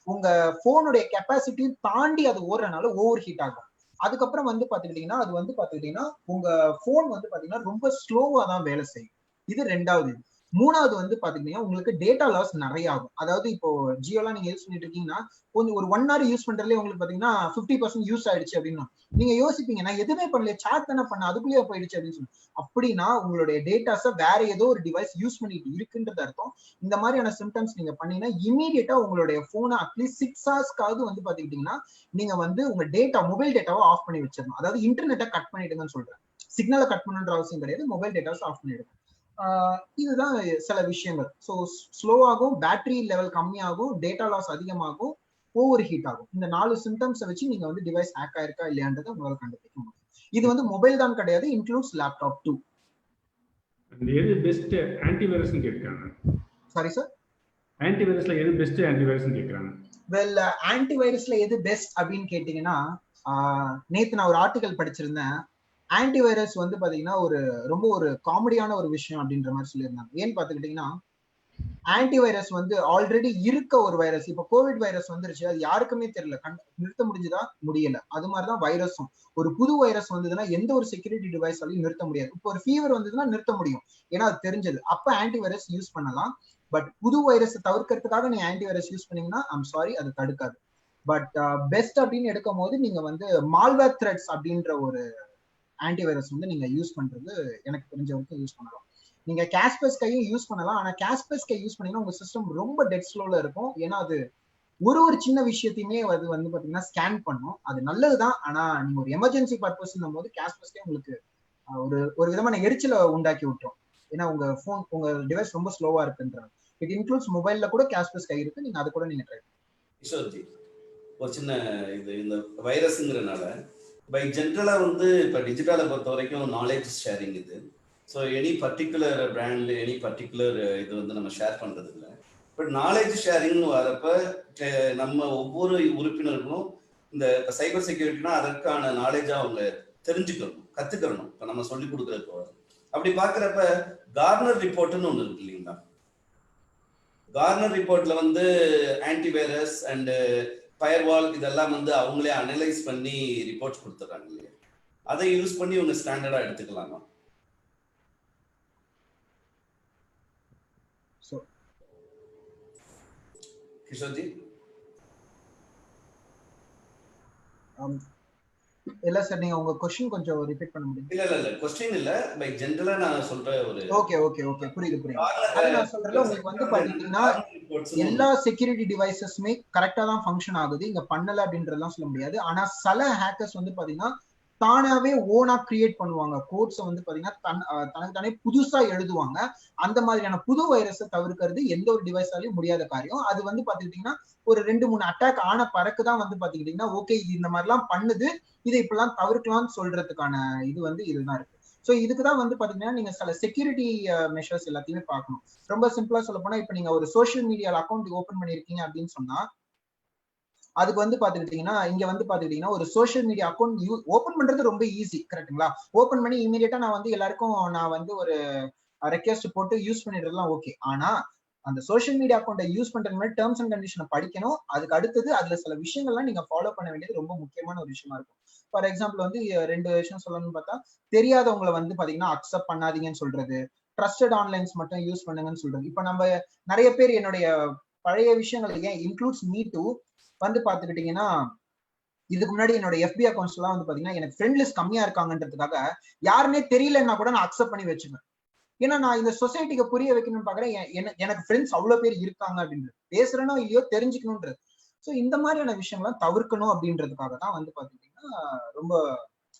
உங்க போனுடைய கெப்பாசிட்டி தாண்டி அது ஓடுறதுனால ஓவர் ஹீட் ஆகும். அதுக்கப்புறம் வந்து பாத்துக்கிட்டீங்கன்னா அது வந்து பாத்துக்கிட்டீங்கன்னா உங்க போன் வந்து பாத்தீங்கன்னா ரொம்ப ஸ்லோவா தான் வேலை செய்யும். இது 2வது. 3வது வந்து பாத்தீங்கன்னா உங்களுக்கு டேட்டா லாஸ் நிறைய ஆகும். அதாவது இப்போ ஜியோலாம் நீங்க யூஸ் பண்ணிட்டு இருக்கீங்கன்னா கொஞ்சம் ஒரு 1 hour யூஸ் பண்றதுல உங்களுக்கு பாத்தீங்கன்னா 50% யூஸ் ஆயிடுச்சு அப்படின்னா நீங்க யோசிப்பீங்க, நான் எதுவுமே பண்ணல, சாட் தானே பண்ண, அதுக்குள்ளேயே போயிடுச்சு அப்படின்னு சொல்லி. அப்படின்னா உங்களுடைய டேட்டாஸை வேற ஏதோ ஒரு டிவைஸ் யூஸ் பண்ணிட்டு இருக்குன்றது அர்த்தம். இந்த மாதிரியான சிம்டம்ஸ் நீங்க பண்ணீங்கன்னா இமீடியட்டா உங்களுடைய போனை அட்லீஸ்ட் 6 hours வந்து பாத்துக்கிட்டீங்கன்னா நீங்க வந்து உங்க டேட்டா மொபைல் டேட்டாவை ஆஃப் பண்ணி வச்சிடணும். அதாவது இன்டர்நெட்டை கட் பண்ணிடுங்கன்னு சொல்றேன். சிக்னலை கட் பண்ணுன்ற அவசியம் கிடையாது, மொபைல் டேட்டாஸ் ஆஃப் பண்ணிடுங்க. இதுதான் சில விஷயங்கள். ஸோ ஸ்லோவாகும், பேட்டரி லெவல் கம்மியாகும், டேட்டா லாஸ் அதிகமாகும், ஓவர் ஹீட் ஆகும். இந்த 4 சிம்டம்ஸை வச்சு நீங்க வந்து டிவைஸ் ஹேக் ஆயிருக்கா இல்லையான்றதை உங்களால் கண்டுபிடிக்க முடியும். இது வந்து மொபைல் தான் கிடையாது, இன்க்ளூட்ஸ் லேப்டாப் டூ. எது பெஸ்ட் ஆன்டிவைரஸ்னு கேட்கறாங்க. சாரி சார், ஆன்டிவைரஸ்ல எது பெஸ்ட் ஆன்டிவைரஸ்னு கேட்கறாங்க. வெல், ஆன்டிவைரஸ்ல எது பெஸ்ட் அப்படின்னு கேட்டீங்கன்னா நேத்து நான் ஒரு ஆர்டிகல் படிச்சிருந்தேன். ஆன்டிவைரஸ் வந்து பாத்தீங்கன்னா ரொம்ப ஒரு காமெடியான ஒரு விஷயம் அப்படின்ற மாதிரி சொல்லியிருந்தாங்க. ஏன்னு பாத்துக்கிட்டீங்கன்னா ஆன்டிவைரஸ் வந்து ஆல்ரெடி இருக்க ஒரு வைரஸ், இப்ப கோவிட் வைரஸ் வந்துருச்சு, அது யாருக்குமே தெரியல, நிறுத்த முடிஞ்சுதா முடியல. அது மாதிரிதான் வைரஸும். ஒரு புது வைரஸ் வந்ததுன்னா எந்த ஒரு செக்யூரிட்டி டிவைஸாலையும் நிறுத்த முடியாது. இப்போ ஒரு ஃபீவர் வந்ததுன்னா நிறுத்த முடியும், ஏன்னா அது தெரிஞ்சது, அப்ப ஆன்டிவைரஸ் யூஸ் பண்ணலாம். பட் புது வைரஸ் தவிர்க்கிறதுக்காக நீங்க ஆன்டிவைரஸ் யூஸ் பண்ணீங்கன்னா ஐம் சாரி, அது தடுக்காது. பட் பெஸ்ட் அப்படின்னு எடுக்கும் போது நீங்க வந்து மால்வேர் த்ரெட்ஸ் அப்படின்ற ஒரு ஆன்டிவைரஸ் வந்து நீங்க யூஸ் பண்றது எனக்கு தெரிஞ்ச வரைக்கும் யூஸ் பண்ணலாம். நீங்க காஸ்பர்ஸ்கையும் யூஸ் பண்ணலாம். ஆனா காஸ்பர்ஸ்கை யூஸ் பண்ணீங்கன்னா உங்க சிஸ்டம் ரொம்ப டெட் ஸ்லோல இருக்கும். ஏன்னா அது ஒரு சின்ன விஷயத்தையுமே அது வந்து பாத்தீங்கன்னா ஸ்கேன் பண்ணும். அது நல்லதுதான். ஆனா நீங்க ஒரு எமர்ஜென்சி பர்பஸ் போது காஸ்பர்ஸ்கே உங்களுக்கு ஒரு விதமான எரிச்சலை உண்டாக்கி விட்டுரும். ஏன்னா உங்க போன் உங்க டிவைஸ் ரொம்ப ஸ்லோவா இருக்குன்றாங்க. இட் இன்க்ளூட்ஸ் மொபைல்ல கூட காஸ்பர்ஸ்கை இருக்கு, நீங்க அது கூட நீங்க ட்ரை கிஷோர்ஜி, ஒரு சின்ன இந்த வைரஸ்ங்கிறனால பை ஜென்ரலா வந்து இப்போ டிஜிட்டலை பொறுத்த வரைக்கும் நாலேஜ் ஷேரிங் இது. So any particular brand any particular இது வந்து நம்ம ஷேர் பண்றது இல்லை. பட் நாலேஜ் ஷேரிங்னு வரப்ப நம்ம ஒவ்வொரு உறுப்பினர்களும் இந்த சைபர் செக்யூரிட்டினா அதற்கான நாலேஜா அவங்க தெரிஞ்சுக்கணும், கத்துக்கணும். இப்போ நம்ம சொல்லி கொடுக்குறப்போ அப்படி பார்க்குறப்ப கார்னர் ரிப்போர்ட்னு ஒன்று இருக்கு இல்லைங்களா? கார்னர் ரிப்போர்ட்ல வந்து ஆன்டிவைரஸ் அண்ட் ஃபயர்வால் இதெல்லாம் வந்து அவங்களே அனலைஸ் பண்ணி ரிப்போர்ட்ஸ் கொடுத்துறாங்க இல்லையா? அதை யூஸ் பண்ணி உங்க ஸ்டாண்டர்டா எடுத்துக்கலாமா? கிஷோர்ஜி இல்ல சார், நீங்க உங்க क्वेश्चन கொஞ்சம் ரிப்பீட் பண்ண முடியுமா? இல்ல क्वेश्चन இல்ல, பை ஜெனரலா நான் சொல்ற ஒரு ஓகே புரியுது. அது நான் சொல்றேன் உங்களுக்கு வந்து பாத்தீங்கன்னா எல்லா செக்யூரிட்டி டிவைசஸ்மே கரெக்டா தான் ஃபங்க்ஷன் ஆகுது, இங்க பண்ணல அப்படின்றதெல்லாம் சொல்ல முடியாது. ஆனா சில ஹேக்கர்ஸ் வந்து பாத்தீங்கன்னா தானாவே ஓனா கிரியேட் பண்ணுவாங்க, கோட்ஸை வந்து பாத்தீங்கன்னா தனக்கு தானே புதுசா எழுதுவாங்க. அந்த மாதிரியான புது வைரஸை தவிர்க்கிறது எந்த ஒரு டிவைஸாலையும் முடியாத காரியம். அது வந்து பாத்துக்கிட்டீங்கன்னா ஒரு 2-3 அட்டாக் ஆன பிறகுதான் வந்து பாத்துக்கிட்டீங்கன்னா ஓகே இது இந்த மாதிரிலாம் பண்ணுது, இதை இப்பெல்லாம் தவிர்க்கலாம்னு சொல்றதுக்கான இது வந்து இதுதான் இருக்கு. ஸோ இதுக்குதான் வந்து பாத்தீங்கன்னா நீங்க சில செக்யூரிட்டி மெஷர்ஸ் எல்லாத்தையுமே பார்க்கணும். ரொம்ப சிம்பிளா சொல்ல போனா இப்ப நீங்க ஒரு சோஷியல் மீடியால அக்கௌண்ட் ஓபன் பண்ணிருக்கீங்க அப்படின்னு சொன்னா அதுக்கு வந்து பாத்துக்கிட்டீங்கன்னா இங்க வந்து பாத்துக்கிட்டீங்கன்னா ஒரு சோஷியல் மீடியா அக்கௌண்ட் ஓபன் பண்றது ரொம்ப ஈஸி, கரெக்ட்டுங்களா? ஓபன் பண்ணி இமீடியட்டா நான் வந்து எல்லாருக்கும் நான் வந்து ஒரு ரெக்வெஸ்ட் போட்டு யூஸ் பண்ணிடுறதுலாம் ஓகே. ஆனா அந்த சோஷியல் மீடியா அக்கௌண்ட்டை யூஸ் பண்றதுக்கு முன்னாடி டேர்ம்ஸ் அண்ட் கண்டிஷனை படிக்கணும். அதுக்கு அடுத்தது அதுல சில விஷயங்கள்லாம் நீங்க ஃபாலோ பண்ண வேண்டியது ரொம்ப முக்கியமான ஒரு விஷயமா இருக்கும். ஃபார் எக்ஸாம்பிள் வந்து 2 விஷயம் சொல்லணும்னு பார்த்தா, தெரியாதவங்களை வந்து பாத்தீங்கன்னா அக்செப்ட் பண்ணாதீங்கன்னு சொல்றது, ட்ரஸ்டட் ஆன்லைன்ஸ் மட்டும் யூஸ் பண்ணுங்கன்னு சொல்றது. இப்ப நம்ம நிறைய பேர் என்னுடைய பழைய விஷயங்கள் ஏன் இன்க்ளூட்ஸ் மீ டூ வந்து பாத்துக்கிட்டீங்கன்னா இதுக்கு முன்னாடி என்னோட எஃபி அக்கௌண்ட்ஸ் எல்லாம் வந்து பாத்தீங்கன்னா எனக்கு ஃப்ரெண்ட் லிஸ்ட் கம்மியா இருக்காங்கன்றதுக்காக யாருன்னே தெரியலன்னா கூட நான் அக்செப்ட் பண்ணி வச்சுப்பேன். ஏன்னா நான் இந்த சொசைட்டிக்கு புரிய வைக்கணும்னு பாக்குறேன், எனக்கு ஃப்ரெண்ட்ஸ் அவ்வளவு பேர் இருக்காங்க அப்படின்றது, பேசுறேனோ இல்லையோ தெரிஞ்சுக்கணும்ன்றது. ஸோ இந்த மாதிரியான விஷயங்கள்லாம் தவிர்க்கணும் அப்படின்றதுக்காக தான் வந்து பாத்தீங்கன்னா ரொம்ப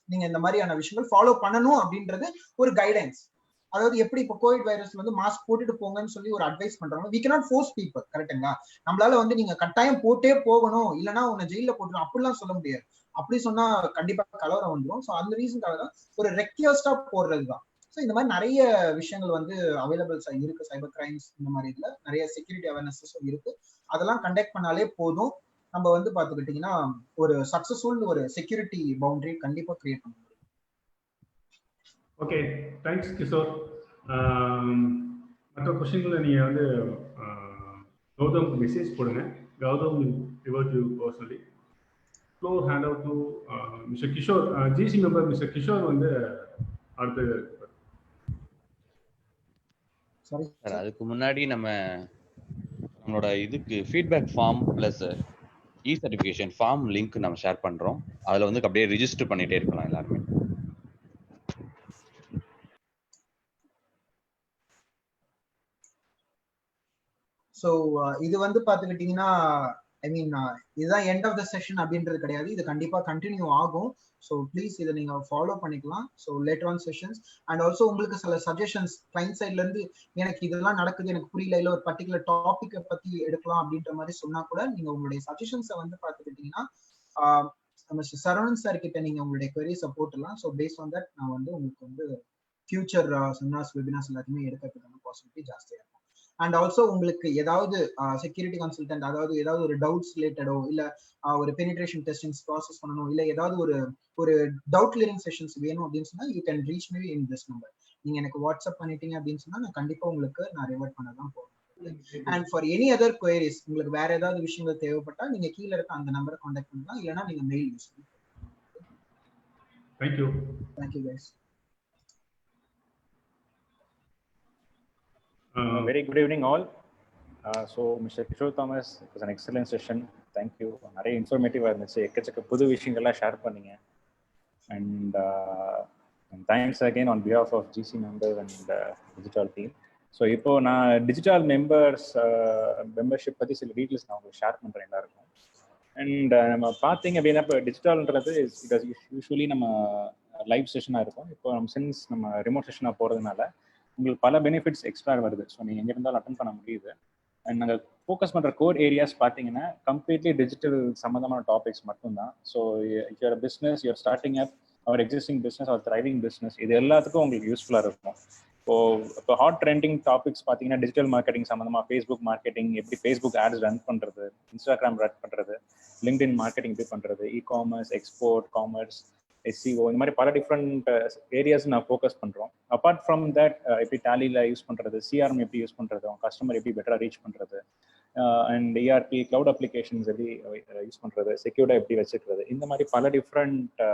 நீங்க இந்த மாதிரியான விஷயங்கள் ஃபாலோ பண்ணணும் அப்படின்றது ஒரு கைடன்ஸ். அதாவது எப்படி இப்போ கோவிட் வைரஸ்ல வந்து மாஸ்க் போட்டுட்டு போங்கன்னு சொல்லி ஒரு அட்வைஸ் பண்றாங்க. வி கேனாட் ஃபோர்ஸ் பீப்பிள், கரெக்ட்டுங்களா? நம்மளால வந்து நீங்க கட்டாயம் போட்டே போகணும் இல்லைன்னா உன்னை ஜெயில போட்டுரும் அப்படிலாம் சொல்ல முடியாது. அப்படி சொன்னா கண்டிப்பா கலவரம் வந்துடும். ஸோ அந்த ரீசனுக்காக தான் ஒரு ரெக்வெஸ்டா போடுறதுதான். ஸோ இந்த மாதிரி நிறைய விஷயங்கள் வந்து அவைலபிள்ஸ் இருக்கு. சைபர் கிரைம்ஸ் இந்த மாதிரி இதுல நிறைய செக்யூரிட்டி அவேர்னஸஸும் இருக்கு. அதெல்லாம் கண்டக்ட் பண்ணாலே போதும், நம்ம வந்து பாத்துக்கிட்டீங்கன்னா ஒரு சக்சஸ்ஃபுல் ஒரு செக்யூரிட்டி பவுண்டரி கண்டிப்பா கிரியேட் பண்ண முடியும். Okay, thanks Kishore. மற்ற கொஸ்டின்களை நீங்கள் வந்து கௌதம்க்கு மெசேஜ் போடுங்க. Gautam revert you personally. Floor hand out to mister Kishore, GC member mister Kishore வந்து அடுத்து. சாரி சார், அதுக்கு முன்னாடி நம்மளோட இதுக்கு feedback form plus e certification form link நம்ம ஷேர் பண்றோம். அதுல வந்து அப்படியே ரிஜிஸ்டர் பண்ணிட்டே இருக்கலாம் எல்லாருமே. ஸோ இது வந்து பாத்துக்கிட்டீங்கன்னா ஐ மீன் இதுதான் எண்ட் ஆஃப் த செஷன் அப்படின்றது கிடையாது, இது கண்டிப்பா கண்டினியூ ஆகும். ஸோ ப்ளீஸ் இதை நீங்க ஃபாலோ பண்ணிக்கலாம். So later on sessions and also உங்களுக்கு சில சஜஷன்ஸ் கிளைண்ட் சைட்ல இருந்து எனக்கு இதெல்லாம் நடக்குது எனக்கு புரியல, இல்லை ஒரு பர்டிகுலர் டாபிக்கை பத்தி எடுக்கலாம் அப்படின்ற மாதிரி சொன்னா கூட நீங்க உங்களுடைய சஜஷன்ஸை வந்து பாத்துக்கிட்டீங்கன்னா மிஸ்டர் சரவணன் சார் கிட்ட நீங்க உங்களுடைய queries போட்டுலாம். ஸோ பேஸ்ட் ஆன் தட் நான் வந்து உங்களுக்கு வந்து ஃபியூச்சர் செமினார்ஸ் வெபினார்ஸ் எல்லாத்தையுமே எடுக்கிறதுக்கான பாசிபிலிட்டி ஜாஸ்தியா இருக்கும். அண்ட் ஆல்சோ உங்களுக்கு ஏதாவது செக்யூரிட்டி கன்சல்டன்ட் அதாவது ஏதாவது ஒரு டவுட்ஸ் ரிலேட்டடோ இல்ல ஒரு பெனிட்ரேஷன் டெஸ்டிங்ஸ் ப்ராசஸ் பண்ணணும் இல்ல ஏதாவது ஒரு டவுட் கிளியரிங் செஷன்ஸ் வேணும் அப்படின்னு சொன்னா you can reach me in this number. நீங்க எனக்கு வாட்ஸ்அப் பண்ணிட்டீங்க அப்படின்னு சொன்னா நான் கண்டிப்பா உங்களுக்கு நான் ரிவர்ட் பண்ண தான் போறேன். And for any other queries உங்களுக்கு வேற ஏதாவது விஷயங்கள் தேவைப்பட்டா நீங்க கீழே இருக்க அந்த நம்பரை கான்டாக்ட் பண்ணலாம், இல்லைன்னா நீங்க மெயில் யூஸ் பண்ணலாம். Thank you. Thank you guys. Very good evening all. So Mr. Kishore Thomas, it was an excellent session. Thank you. நிறைய இன்ஃபர்மேட்டிவாக இருந்துச்சு, எக்கச்சக்க புது விஷயங்கள்லாம் ஷேர் பண்ணீங்க. And thanks again on behalf of GC member and digital team. So இப்போ நான் digital membership பற்றி சில டீட்டெயில்ஸ் நான் உங்களுக்கு ஷேர் பண்ணுறேன் எல்லாருக்கும். அண்ட் நம்ம பார்த்தீங்க அப்படின்னா இப்போ டிஜிட்டல்ன்றது யூஸ்வலி நம்ம லைவ் செஷனாக இருக்கும். இப்போ சின்ஸ் நம்ம ரிமோட் செஷனாக போகிறதுனால உங்களுக்கு பல பெனிஃபிட்ஸ் எக்ஸ்ட்ரா வருது. ஸோ நீங்கள் எங்கே இருந்தாலும் அட்டன் பண்ண முடியுது. அண்ட் நாங்கள் ஃபோக்கஸ் பண்ணுற கோர் ஏரியாஸ் பார்த்தீங்கன்னா கம்ப்ளீட்லி டிஜிட்டல் சம்மந்தமான டாபிக்ஸ் மட்டும்தான். So your business, your starting up, our existing business, our thriving business, இது எல்லாத்துக்கும் உங்களுக்கு யூஸ்ஃபுல்லாக இருக்கும். இப்போ ஹாட் ட்ரெண்டிங் டாபிக்ஸ் பார்த்தீங்கன்னா டிஜிட்டல் மார்க்கெட்டிங் சம்மந்தமாக, ஃபேஸ்புக் மார்க்கெட்டிங், எப்படி ஃபேஸ்புக் ஆட்ஸ் ரன் பண்ணுறது, இன்ஸ்டாகிராம் ரன் பண்ணுறது, லிங்க்டின் மார்க்கெட்டிங் எப்படி பண்ணுறது, இ-காமர்ஸ், எக்ஸ்போர்ட், காமர்ஸ், SEO, இந்த மாதிரி பல டிஃப்ரெண்ட் ஏரியாஸ் நான் ஃபோக்கஸ் பண்ணுறோம். அப்பார்ட் ஃப்ரம் தட் எப்படி டேலியில் யூஸ் பண்ணுறது, சிஆர்எம் எப்படி யூஸ் பண்ணுறது, அவங்க கஸ்டமர் எப்படி பெட்டராக ரீச் பண்ணுறது, அண்ட் ERP க்ளவுட் அப்ளிகேஷன்ஸ் எப்படி யூஸ் பண்ணுறது, செக்யூர்டாக எப்படி வச்சுக்கிறது, இந்த மாதிரி பல டிஃப்ரெண்ட்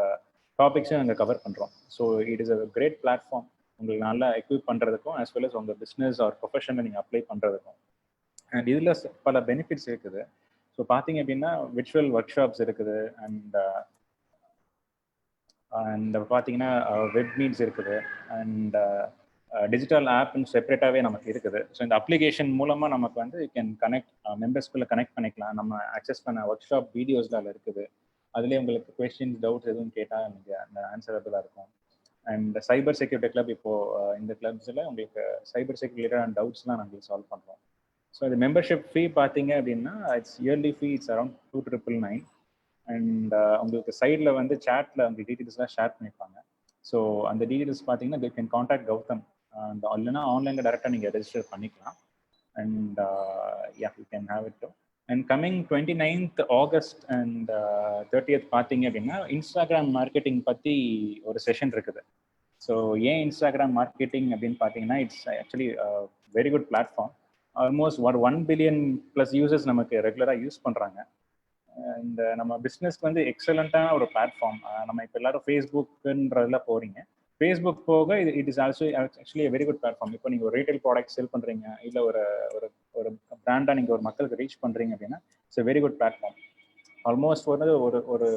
டாபிக்ஸையும் நாங்கள் கவர் பண்ணுறோம். So it is a great platform உங்களுக்கு நல்லா எக்யூப் பண்ணுறதுக்கும் as well as உங்கள் பிஸ்னஸ் ஆர் ப்ரொஃபஷனை நீங்கள் அப்ளை பண்ணுறதுக்கும். அண்ட் இதில் பல பெனிஃபிட்ஸ் இருக்குது. ஸோ பார்த்தீங்க அப்படின்னா விர்ச்சுவல் ஒர்க் ஷாப்ஸ் இருக்குது, அண்ட் பார்த்தீங்கன்னா வெப் மீட்ஸ் இருக்குது, அண்ட் டிஜிட்டல் ஆப்னு செப்பரேட்டாகவே நமக்கு இருக்குது. ஸோ இந்த அப்ளிகேஷன் மூலமாக நமக்கு வந்து கேன் கனெக்ட் மெம்பர்ஸ்குள்ளே கனெக்ட் பண்ணிக்கலாம். நம்ம அக்சஸ் பண்ண ஒர்க் ஷாப் வீடியோஸ் அதில் இருக்குது. அதுலேயே உங்களுக்கு கொஸ்டின்ஸ் டவுட்ஸ் எதுவும் கேட்டால் நீங்கள் அந்த ஆன்சரபிளாக இருக்கும். அண்ட் சைபர் செக்யூரிட்டி கிளப் இப்போது இந்த கிளப்ஸில் உங்களுக்கு சைபர் செக்யூரிட்டி டவுட்ஸ்லாம் நாங்கள் சால்வ் பண்ணுறோம். ஸோ இது மெம்பர்ஷிப் ஃபீ பார்த்தீங்க அப்படின்னா it's yearly fee it's around 2,999. And உங்களுக்கு சைடில் வந்து சேட்டில் அந்த டீட்டெயில்ஸ்லாம் ஷேர் பண்ணியிருப்பாங்க. ஸோ அந்த டீட்டெயில்ஸ் பார்த்தீங்கன்னா யூ கேன் காண்டாக்ட் கௌதம். அந்த இல்லைன்னா ஆன்லைனில் டேரெக்டாக நீங்கள் ரெஜிஸ்டர் பண்ணிக்கலாம். And you can have it. And coming 29th August and 30th பார்த்தீங்க அப்படின்னா இன்ஸ்டாகிராம் மார்க்கெட்டிங் பற்றி ஒரு செஷன் இருக்குது. ஸோ ஏன் இன்ஸ்டாகிராம் மார்க்கெட்டிங் அப்படின்னு பார்த்தீங்கன்னா it's actually very good platform. Almost 1 billion plus users நமக்கு ரெகுலராக யூஸ் பண்ணுறாங்க. இந்த நம்ம பிஸ்னஸ்க்கு வந்து எக்ஸலண்ட்டான ஒரு பிளாட்ஃபார்ம். நம்ம இப்போ எல்லாரும் ஃபேஸ்புக்குன்றதுல போகிறீங்க. ஃபேஸ்புக் போக it is also actually very good platform. இப்போ நீங்கள் ஒரு ரீட்டைல் ப்ராடக்ட் செல் பண்ணுறீங்க, இல்லை ஒரு ஒரு பிராண்டாக நீங்கள் ஒரு மக்களுக்கு ரீச் பண்ணுறீங்க அப்படின்னா it's very good platform. Almost ஒரு ஒரு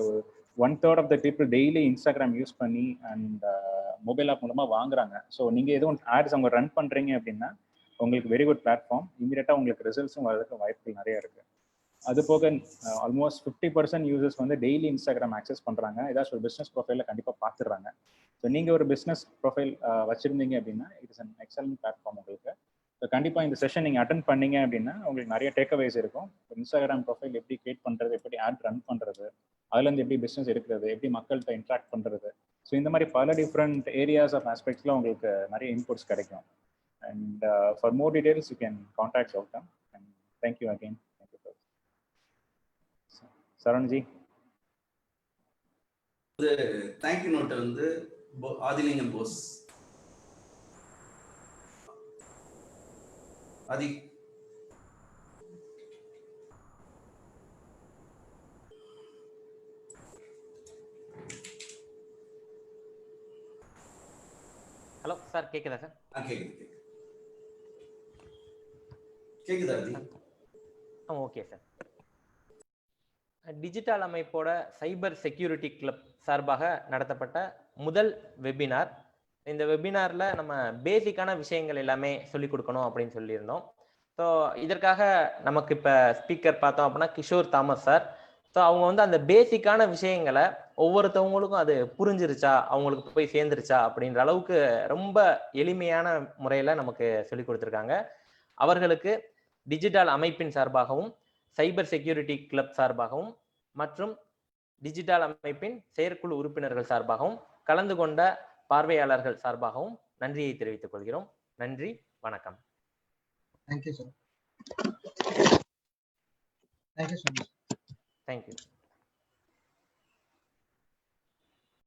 1/3 of the people daily Instagram use பண்ணி அண்ட் மொபைல் ஆப் மூலமாக வாங்குறாங்க. ஸோ நீங்கள் எதுவும் ஆட்ஸ் அவங்க ரன் பண்ணுறீங்க அப்படின்னா உங்களுக்கு வெரி குட் பிளாட்ஃபார்ம். இமீடியட்டாக உங்களுக்கு ரிசல்ட்ஸும் வரதுக்கு வாய்ப்புகள் நிறைய இருக்குது. அது போக ஆல்மோஸ்ட் 50% யூசர்ஸ் வந்து டெய்லி இன்ஸ்டாகிராம் ஆக்சஸ் பண்ணுறாங்க. ஏதாச்சும் ஒரு பிஸ்னஸ் ப்ரொஃபைலில் கண்டிப்பாக பார்த்துடுறாங்க. ஸோ நீங்கள் ஒரு பிஸ்னஸ் ப்ரொஃபைல் வச்சுருந்தீங்க அப்படின்னா it is an excellent platform உங்களுக்கு. ஸோ கண்டிப்பாக இந்த செஷன் நீங்கள் அட்டன் பண்ணீங்க அப்படின்னா உங்களுக்கு நிறைய டேக்அவேஸ் இருக்கும். இன்ஸ்டாகிராம் ப்ரொஃபைல் எப்படி கிரியேட் பண்ணுறது, எப்படி ஆட் ரன் பண்ணுறது, அதுலேருந்து எப்படி பிஸ்னஸ் எடுக்கிறது, எப்படி மக்கள்கிட்ட இன்ட்ராக்ட் பண்ணுறது. ஸோ இந்த மாதிரி பல டிஃப்ரெண்ட் ஏரியாஸ் ஆஃப் ஆஸ்பெக்ட்ஸில் உங்களுக்கு நிறைய இன்புட்ஸ் கிடைக்கும். And for more details you can contact Gautham. And thank you again. Saranji thank you நோட்டை வந்து ஆதிலிங்கம் போஸ். ஆதி ஹலோ சார், கேக்குதா சார்? கேக்குது. கேக்குதா ஆதி? Okay sir. டிஜிட்டல் அமைப்போட சைபர் செக்யூரிட்டி கிளப் சார்பாக நடத்தப்பட்ட முதல் வெபினார். இந்த வெபினாரில் நம்ம பேசிக்கான விஷயங்கள் எல்லாமே சொல்லிக் கொடுக்கணும் அப்படின்னு சொல்லியிருந்தோம். ஸோ இதற்காக நமக்கு இப்போ ஸ்பீக்கர் பார்த்தோம் அப்படின்னா கிஷோர் தாமஸ் சார். ஸோ அவங்க வந்து அந்த பேசிக்கான விஷயங்களை ஒவ்வொருத்தவங்களுக்கும் அது புரிஞ்சிருச்சா, அவங்களுக்கு போய் சேர்ந்துருச்சா அப்படின்ற அளவுக்கு ரொம்ப எளிமையான முறையில் நமக்கு சொல்லி கொடுத்துருக்காங்க. அவர்களுக்கு டிஜிட்டல் அமைப்பின் சார்பாகவும் சைபர் செக்யூரிட்டி கிளப் சார்பாகவும் மற்றும் டிஜிட்டல் அமைப்பின் செயற்குழு உறுப்பினர்கள் சார்பாகவும் கலந்து கொண்ட பார்வையாளர்கள் சார்பாகவும் நன்றியை தெரிவித்துக் கொள்கிறோம். நன்றி, வணக்கம். Thank you sir. Thank you so much. Thank you.